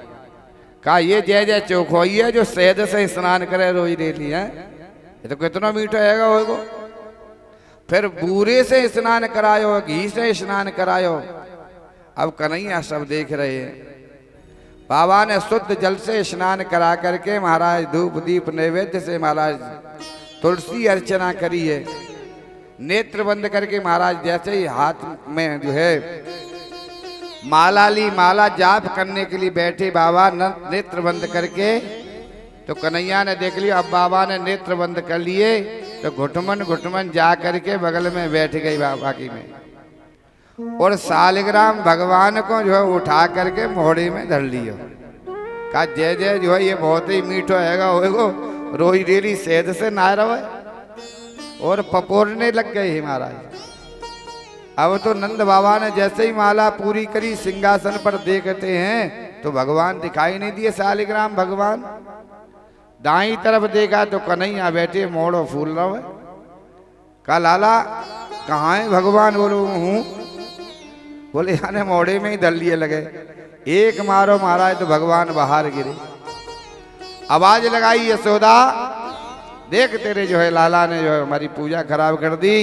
कहा ये जय जय चौखोई है जो शहद से स्नान करे रोज डेली है, ये तो कितना मीठा हैगा होगा। फिर बूरे से स्नान करायो, घी से स्नान करायो। अब कन्हैया सब देख रहे हैं। बाबा ने शुद्ध जल से स्नान करा करके महाराज धूप दीप नैवेद्य से महाराज तुलसी अर्चना करी है। नेत्र बंद करके महाराज जैसे ही हाथ में जो है माला ली, माला जाप करने के लिए बैठे बाबा नेत्र बंद करके, तो कन्हैया ने देख लिया। अब बाबा ने नेत्र बंद कर लिए तो घुटमन घुटमन जा करके बगल में बैठ गई बाबा की में, और सालिग्राम भगवान को जो है उठा करके मोहड़ी में धर लियो। कहा जय जय जो है ये बहुत ही मीठो हैगा होएगो, रोज डेली शहद से नहा रहा है और पपोरने लग गए महाराज। अब तो नंद बाबा ने जैसे ही माला पूरी करी सिंहासन पर देखते हैं तो भगवान दिखाई नहीं दिए, शालिग्राम भगवान। दाई तरफ देखा तो कन्हैया बैठे मोड़ो फूल रहा है। कहा लाला कहाँ है भगवान? बोलो हूँ। बोले याने मोड़े में ही धर लिए लगे। एक मारो मारा है तो भगवान बाहर गिरे। आवाज लगाई यशोदा, देख तेरे जो है लाला ने जो है हमारी पूजा खराब कर दी,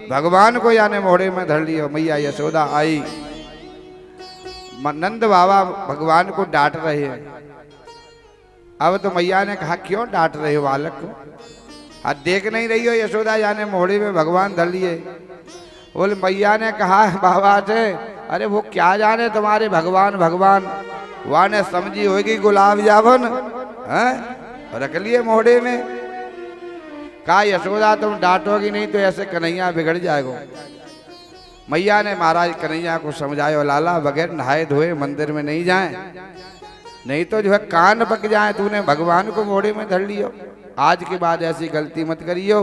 भगवान को याने मोड़े में धर लिया। मैया यशोदा आई, नंद बाबा भगवान को डांट रहे हैं। अब तो मैया ने कहा क्यों डांट रहे हो बालक को? आज देख नहीं रही हो यशोदा याने मोड़े में भगवान धर लिए? बोले मैया ने कहा बाबा से, अरे वो क्या जाने तुम्हारे भगवान भगवान, वहां ने समझी होगी गुलाब जामुन है, रख लिए मोड़े में। कहा यशोदा तुम डांटोगी नहीं तो ऐसे कन्हैया बिगड़ जाएगा। मैया ने महाराज कन्हैया को समझाया, लाला बगैर नहाए धोए मंदिर में नहीं जाए, नहीं तो जो है कान पक जाए। तूने भगवान को मोड़े में धर लियो, आज के बाद ऐसी गलती मत करियो।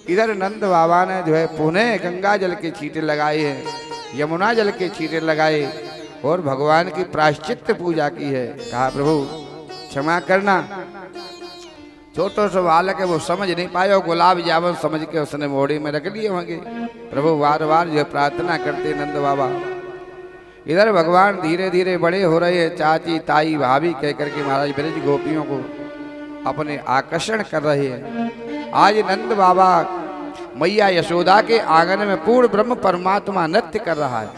इधर नंद बाबा ने जो है पुनः गंगा जल के छींटे लगाए हैं, यमुना जल के छींटे लगाए और भगवान की प्रायश्चित पूजा की है। कहा प्रभु क्षमा करना, छोटो सा बालक है वो समझ नहीं पाया, गुलाब जामुन समझ के उसने मोड़े में रख लिए होंगे। प्रभु बार बार जो प्रार्थना करते नंद बाबा। इधर भगवान धीरे धीरे बड़े हो रहे हैं, चाची ताई भाभी कह करके महाराज ब्रज गोपियों को अपने आकर्षण कर रहे हैं। आज नंद बाबा मैया यशोदा के आंगन में पूर्ण ब्रह्म परमात्मा नृत्य कर रहा है।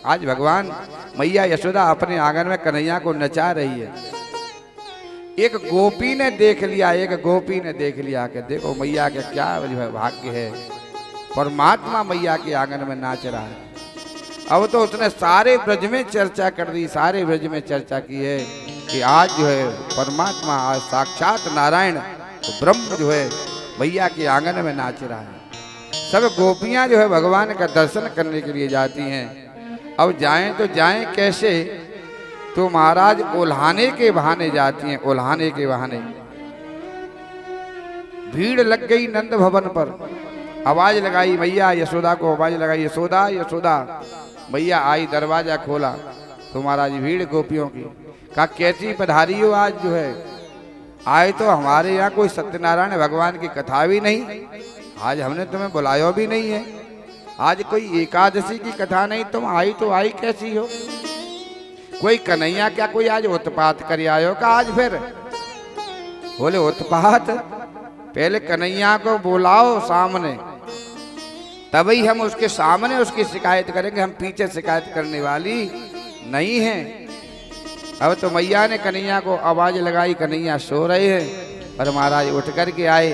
आज भगवान मैया यशोदा अपने आंगन में कन्हैया को नचा रही है। एक गोपी ने देख लिया, एक गोपी ने देख लिया कि देखो मैया का क्या जो है भाग्य है, परमात्मा मैया के आंगन में नाच रहा है। अब तो उसने सारे ब्रज में चर्चा कर दी, सारे ब्रज में चर्चा की है कि आज जो है परमात्मा, आज साक्षात नारायण ब्रह्म जो है मैया के आंगन में नाच रहा है। सब गोपियां जो है भगवान का दर्शन करने के लिए जाती हैं। अब जाएं तो जाएं कैसे? तो महाराज ओल्हाने के बहाने जाती हैं, ओल्हाने के बहाने। भीड़ लग गई नंद भवन पर, आवाज लगाई मैया यशोदा को, आवाज लगाई यशोदा यशोदा। मैया आई, दरवाजा खोला तो महाराज भीड़ गोपियों की। कहा कैसी पधारी हो आज जो है? आए तो हमारे यहाँ कोई सत्यनारायण भगवान की कथा भी नहीं, आज हमने तुम्हें बुलाया भी नहीं है, आज कोई एकादशी की कथा नहीं, तुम आई तो आई कैसी हो? कोई कन्हैया क्या कोई आज उत्पात कर आए हो का आज? फिर बोले उत्पात, पहले कन्हैया को बुलाओ सामने, तभी हम उसके सामने उसकी शिकायत करेंगे, हम पीछे शिकायत करने वाली नहीं है। अब तो मैया ने कन्हैया को आवाज लगाई, कन्हैया सो रहे हैं और महाराज उठ करके आए,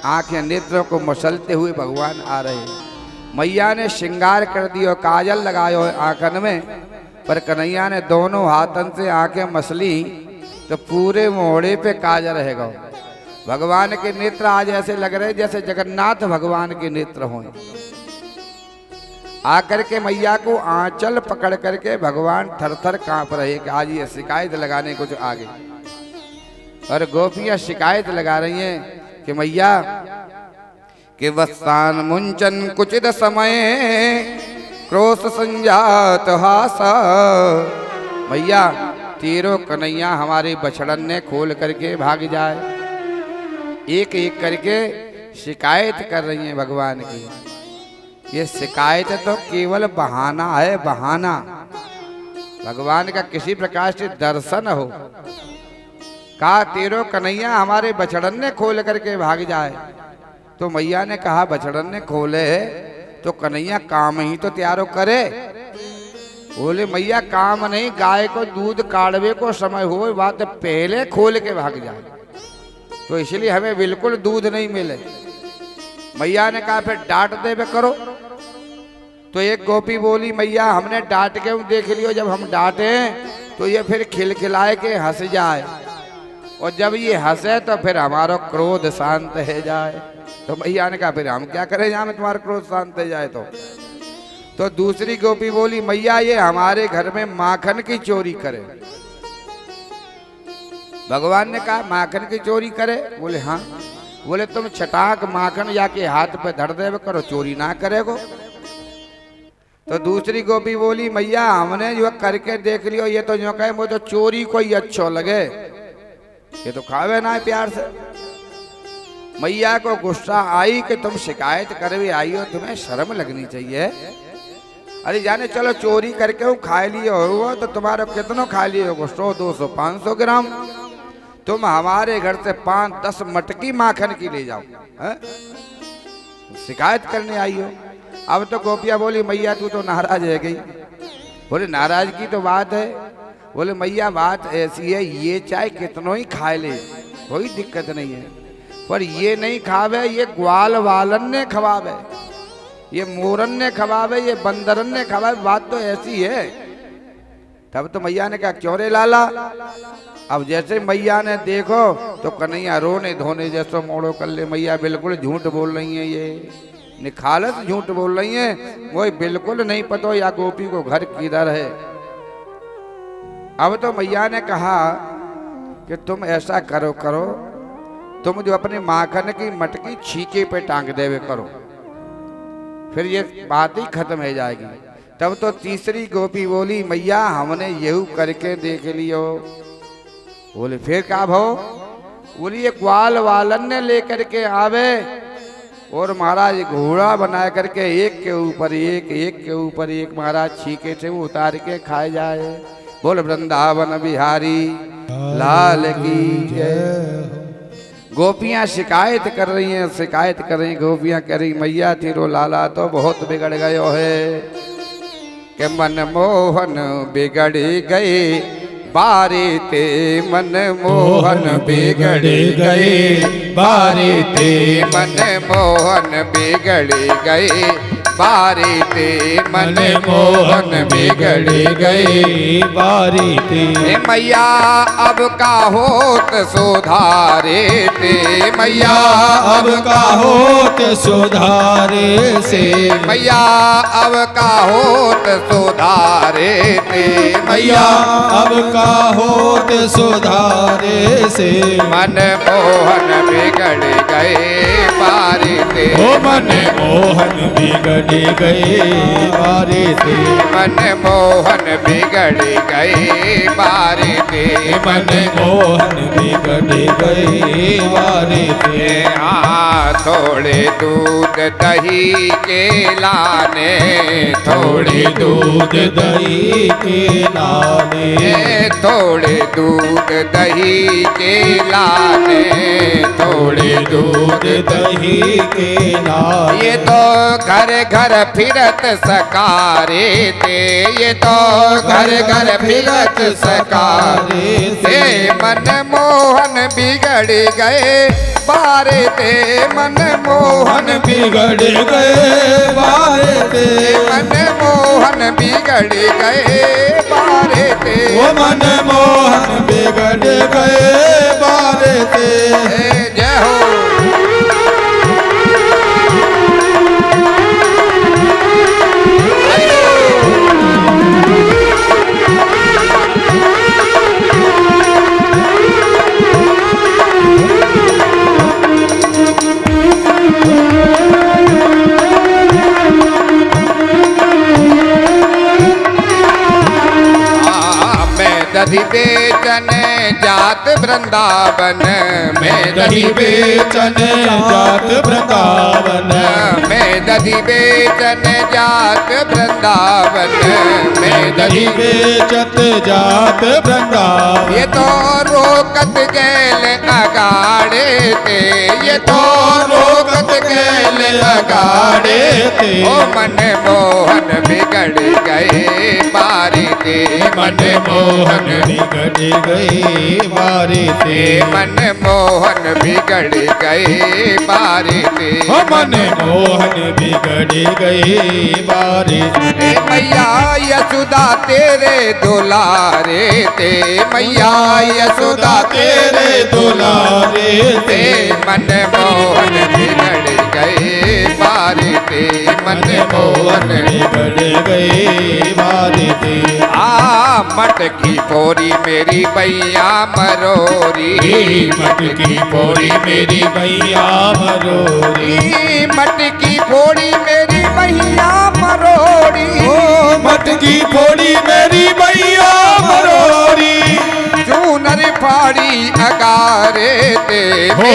आंखें नेत्रों को मसलते हुए भगवान आ रहे हैं। मैया ने श्रृंगार कर दिया, काजल लगायो आंखन में, पर कन्हैया ने दोनों हाथन से आंखें मसली तो पूरे मोहड़े पे काजल रहेगा। भगवान के नेत्र आज ऐसे लग रहे जैसे जगन्नाथ भगवान के नेत्र हों। आकर के मैया को आंचल पकड़ करके भगवान थर थर कांप रहे कि आज ये शिकायत लगाने कुछ आगे। और गोपियां शिकायत लगा रही हैं कि मैया कि वत्सान मुंचन कुचित समय क्रोश संजात हासा। मैया तेरो कन्हैया हमारे बछड़न ने खोल करके भाग जाए। एक एक करके शिकायत कर रही हैं भगवान की। ये शिकायत तो केवल बहाना है, बहाना। भगवान का किसी प्रकार से दर्शन हो। कहा तेरो कन्हैया हमारे बछड़न ने खोल करके भाग जाए। तो मैया ने कहा बछड़न ने खोले तो कन्हैया काम ही तो तैयारो करे। बोले मैया काम नहीं, गाय को दूध काढ़वे को समय हो बात पहले खोल के भाग जाए, तो इसलिए हमें बिल्कुल दूध नहीं मिले। मैया ने कहा फिर डांट दे बे करो। तो एक गोपी बोली मैया हमने डांट के देख लियो, जब हम डांटे तो ये फिर खिलखिलाए के हंस जाए, और जब ये हंसे तो फिर हमारा क्रोध शांत हो जाए। तो मैया ने कहा फिर हम क्या करें जहाँ में तुम्हारा क्रोध शांत हो जाए। तो दूसरी गोपी बोली मैया ये हमारे घर में माखन की चोरी करे। भगवान ने कहा माखन की चोरी करे? बोले हाँ। बोले तुम छटाक माखन जाके हाथ पे धर दे करो, चोरी ना करेगो। तो दूसरी गोपी बोली मैया हमने जो करके देख लियो, ये तो जो कहे मुझे चोरी कोई अच्छो लगे, ये तो खावे ना है प्यार से। मैया को गुस्सा आई कि तुम शिकायत कर भी आई हो, तुम्हें शर्म लगनी चाहिए। अरे जाने चलो चोरी करके वो खा लिए हो तो तुम्हारे कितनों खा लिए हो, 100 200 500 ग्राम। तुम हमारे घर से 5-10 मटकी माखन की ले जाओ, है? शिकायत करने आई हो। अब तो गोपिया बोली मैया तू तो नाराज है गई। बोले नाराज की तो बात है। बोले मैया बात ऐसी है, ये चाहे कितनों ही खा ले कोई दिक्कत नहीं है, पर ये नहीं खावे, ये ग्वाल वालन ने खवावे, ये मोरन ने खवावे, ये बंदरन ने खवावे, बात तो ऐसी है। तब तो मैया ने कहा क्यों रे लाला। अब जैसे मैया ने देखो तो कन्हैया रोने धोने जैसो मोड़ो कर ले। मैया बिल्कुल झूठ बोल रही है, ये निखालस झूठ बोल रही है, वो बिल्कुल नहीं पता या गोपी को घर किधर है। अब तो मैया ने कहा कि तुम ऐसा करो तुम जो अपनी माखन की मटकी छीके पे टांग देवे करो, फिर ये बात ही खत्म हो जाएगी। तब तो तीसरी गोपी बोली मैया हमने यहू करके देख लियो। बोले फिर क्या भाव। बोली ये ग्वाल वालन ने लेकर के आवे और महाराज घोड़ा बना करके एक के ऊपर एक महाराज छीके से वो उतार के खाए जाए। बोल वृंदावन बिहारी लाल की जय। गोपियां शिकायत कर रही हैं, गोपियां कह रही मैया तेरो लाला तो बहुत बिगड़ गयो है कि मनमोहन बिगड़ गए बारे ते, मनमोहन बिगड़ गए बारे ते, मनमोहन बिगड़ गए बारे ते, मनमोहन बिगड़ गए बारे ते। मैया अब का होत सुधारे ते, मैया अब का होत सुधारे से, मैया अब का होत सुधारे ते, मैया अब का होत सुधारे से, मनमोहन बिगड़ गए बारे ते, ओ मनमोहन बिगड़ गए बारे ते, मनमोहन बिगड़ गए बारे ते, मनमोहन बिगड़ गए बारे ते। थोड़े दूध दही के लाने, थोड़े दूध दही के लाने, थोड़े दूध दही के लाने, थोड़े दूध दही के लाने। ये तो घर घर फिरत सकारे थे, ये तो घर घर फिरत सकारे थे, मनमोहन बिगड़ गए बारे ते, मनमोहन बिगड़ गए बारे ते, मनमोहन बिगड़ गए बारे ते, वो मनमोहन बिगड़ गए बारे ते। जय हो। दही बेचन जात वृंदावन में, दही बेचन जात वृंदावन में, दही बेचन जात वृंदावन में, दही बेचत जात वृंदावन। ये तो रोकत गैल अगाड़े थे, ये तो रोकत गैल अगाड़े थे, ओ मनमोहन बिगड़ गए बारे ते, मनमोहन बिगड़ गए बारे ते, मनमोहन बिगड़ गए बारे ते, मनमोहन बिगड़ गए बारे ते। मैया यशोदा तेरे दुलारे ते, मैया यशोदा तेरे दुलारे ते, मनमोहन बिगड़ गए बारे ते, मनमोहन बिगड़ गए बारे ते। मटकी फोरी मेरी भैया मरोरी, मटकी फोरी मेरी भैया मरोरी, मटकी फोरी मेरी भैया मरोरी, की फोड़ी मेरी मैया मरोरी। चूनर फाड़ी अगारे ते हो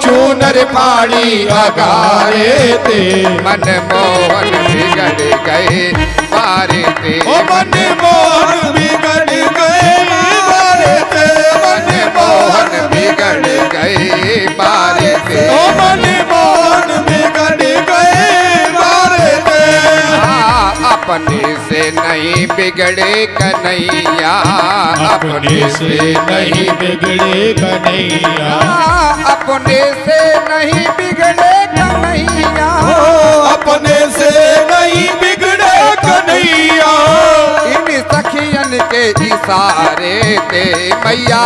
चूनर फाड़ी अगारे ते मन मोहन बिगड़ गए बारे ते ओ मन मोहन बिगड़ गए बारे ते मन मोहन बिगड़ गए बारे ते ओ मन मोहन बिगड़ गए बारे ते। अपने से नहीं बिगड़े कन्हैया अपने से नहीं बिगड़े कन्हैया अपने से नहीं बिगड़े कन्हैया अपने से नहीं बिगड़े कन्हैया। इन सखियन के इशारे ते मैया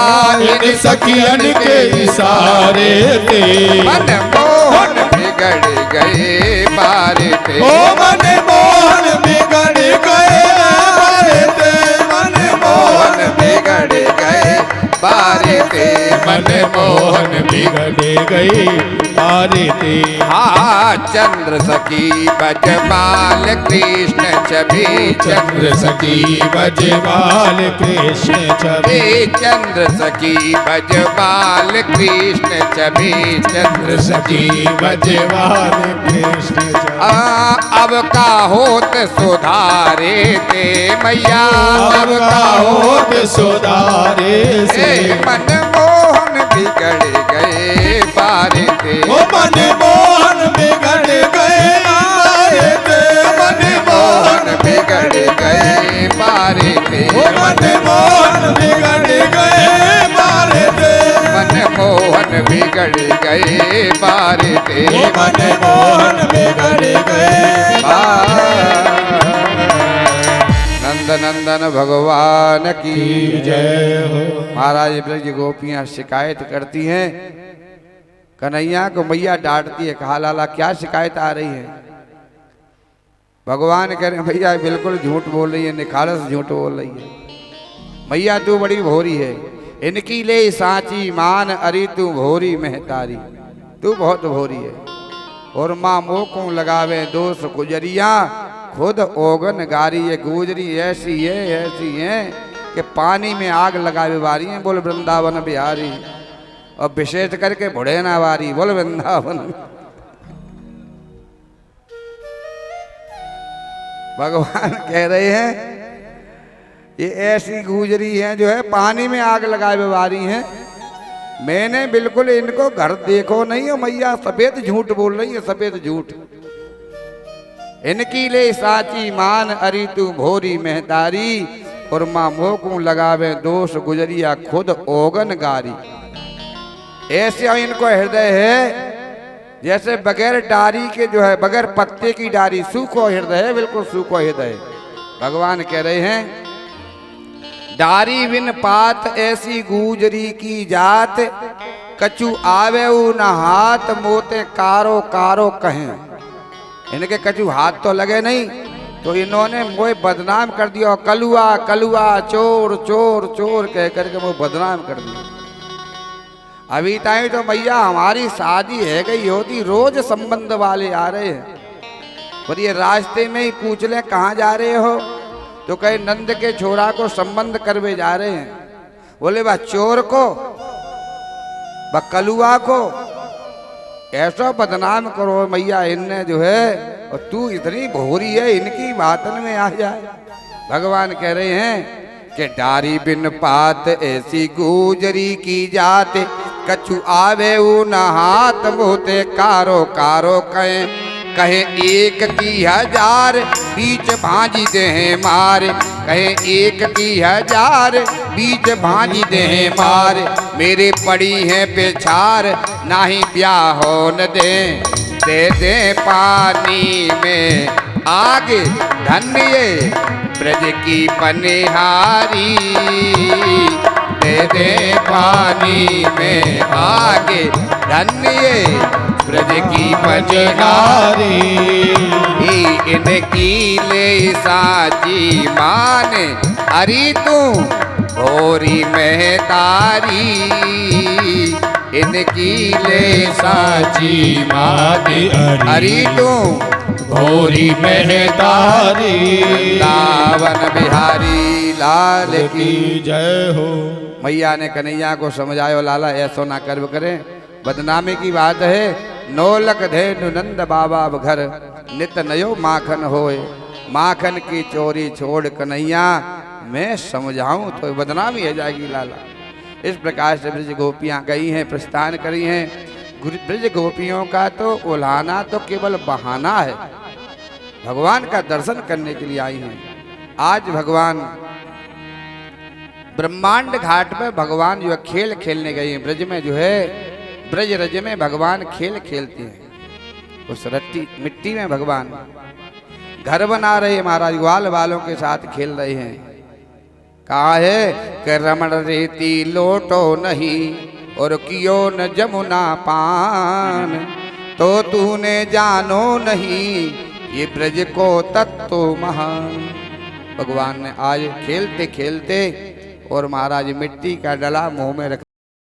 इन सखियन के इशारे ते मन मोहन बिगड़ गए बारे ते ओ मन मोहन बिगड़ गए बारे ते मन मोहन बिगड़ गए बारे ते मन मोहन बिगड़ गए बारे ते। हाँ चंद्र सखी बजमाल कृष्ण छवि चंद्र सखी बजमाल कृष्ण छवि चंद्र सखी बजमाल कृष्ण छवि चंद्र सखी बजमाल कृष्ण छवि। अब का होत सुधारे ते मैया अब का होत सुधारे से मन मोहन बिगड़ गए बारे ते ओ मन मोहन बिगड़ गए बारे ते मन मोहन बिगड़ गए बारे ते ओ मन मोहन बिगड़ गए बारे ते मन मोहन बिगड़ गए बारे ते ओ मन मोहन बिगड़ गए। नंद नंदन भगवान की जय हो। महाराज ब्रज गोपियां शिकायत करती हैं कन्हैया को मैया डांटती है कहा लाला क्या शिकायत आ रही है। भगवान कह रहे हैं भैया बिल्कुल झूठ बोल रही है निखालस झूठ बोल रही है मैया तू बड़ी भोरी है इनकी ले सांची मान अरी तू भोरी महतारी तू बहुत भोरी है और माँ मोकों लगावे दोष गुजरिया खुद ओगन गारी ये गुजरी ऐसी है कि पानी में आग लगावे वारी है बोल वृंदावन बिहारी और विशेष करके भुड़ेना वारी बोल वृंदावन। भगवान कह रहे हैं ये ऐसी गुजरी हैं जो है पानी में आग लगावे वारी हैं मैंने बिल्कुल इनको घर देखो नहीं हो मैया सफेद झूठ बोल रही है सफेद झूठ इनकी ले साची मान अरी तू भोरी महतारी और माँ मोकू लगावे दोष गुजरिया खुद ओगन गारी। ऐसे इनको हृदय है जैसे बगैर डारी के जो है बगैर पत्ते की डारी सूखो हृदय है बिल्कुल सूखो हृदय। भगवान कह रहे हैं डारी बिन पात ऐसी गुजरी की जात कछु आवे न हाथ मोते कारो कारो कहें। इनके कछु हाथ तो लगे नहीं तो इन्होंने मोए बदनाम कर दिया कलुआ कलुआ चोर चोर चोर कह करके वो बदनाम कर दिया। अभी ताई तो मैया हमारी शादी है गई होती रोज संबंध वाले आ रहे हैं और ये रास्ते में ही पूछ ले कहाँ जा रहे हो तो कहे नंद के छोरा को संबंध करवे जा रहे हैं। बोले बा चोर को बा कलुआ को ऐसा बदनाम करो मैया इनने जो है और तू इतनी भोरी है इनकी बातन में आ जाए। भगवान कह रहे हैं कि डारी बिन पात ऐसी गुजरी की जात कछु आवे न हाथ मोते कारो कारो कहे एक की हजार बीच भांजी दे मार कहे एक की हजार बीच भांजी दे मार मेरे पड़ी है पेछार नाही ब्याह हो न दे दे पानी में आगे धन्य ब्रज की पनिहारी दे पानी में आगे धन्य ब्रज की पनिहारी इनकी ले साची मान अरी तू भोरी महतारी इनकी ले साची मान अरी तू भोरी महतारी वृंदावन बिहारी लाल की की जय हो। मैया ने कन्हैया को समझायो, लाला ऐसो ना कर्म करे, बदनामी की बात है। नौलक धेनु नंद बाबा घर, नित नयो माखन होए। माखन की चोरी छोड़ कन्हैया, मैं समझाऊं तो बदनामी हो जाएगी लाला। इस प्रकार से ब्रज गोपियां गई हैं, प्रस्थान करी हैं। ब्रज गोपियों का तो उल्हाना तो केवल बहाना है, भगवान का दर्शन करने के लिए आई हैं। आज भगवान ब्रह्मांड घाट पर भगवान जो है खेल खेलने गए हैं। ब्रज में जो है, ब्रज रज में भगवान खेल खेलते हैं। उस रट्टी मिट्टी में भगवान घर बना रहे हैं, महाराज ग्वाल वालों के साथ खेल रहे हैं। कहा है कि रमण रेती लोटो नहीं और कियो न जमुना पान, तो तूने जानो नहीं ये ब्रज को तत्व महान। भगवान ने आज खेलते खेलते और महाराज मिट्टी का डला मुंह में रख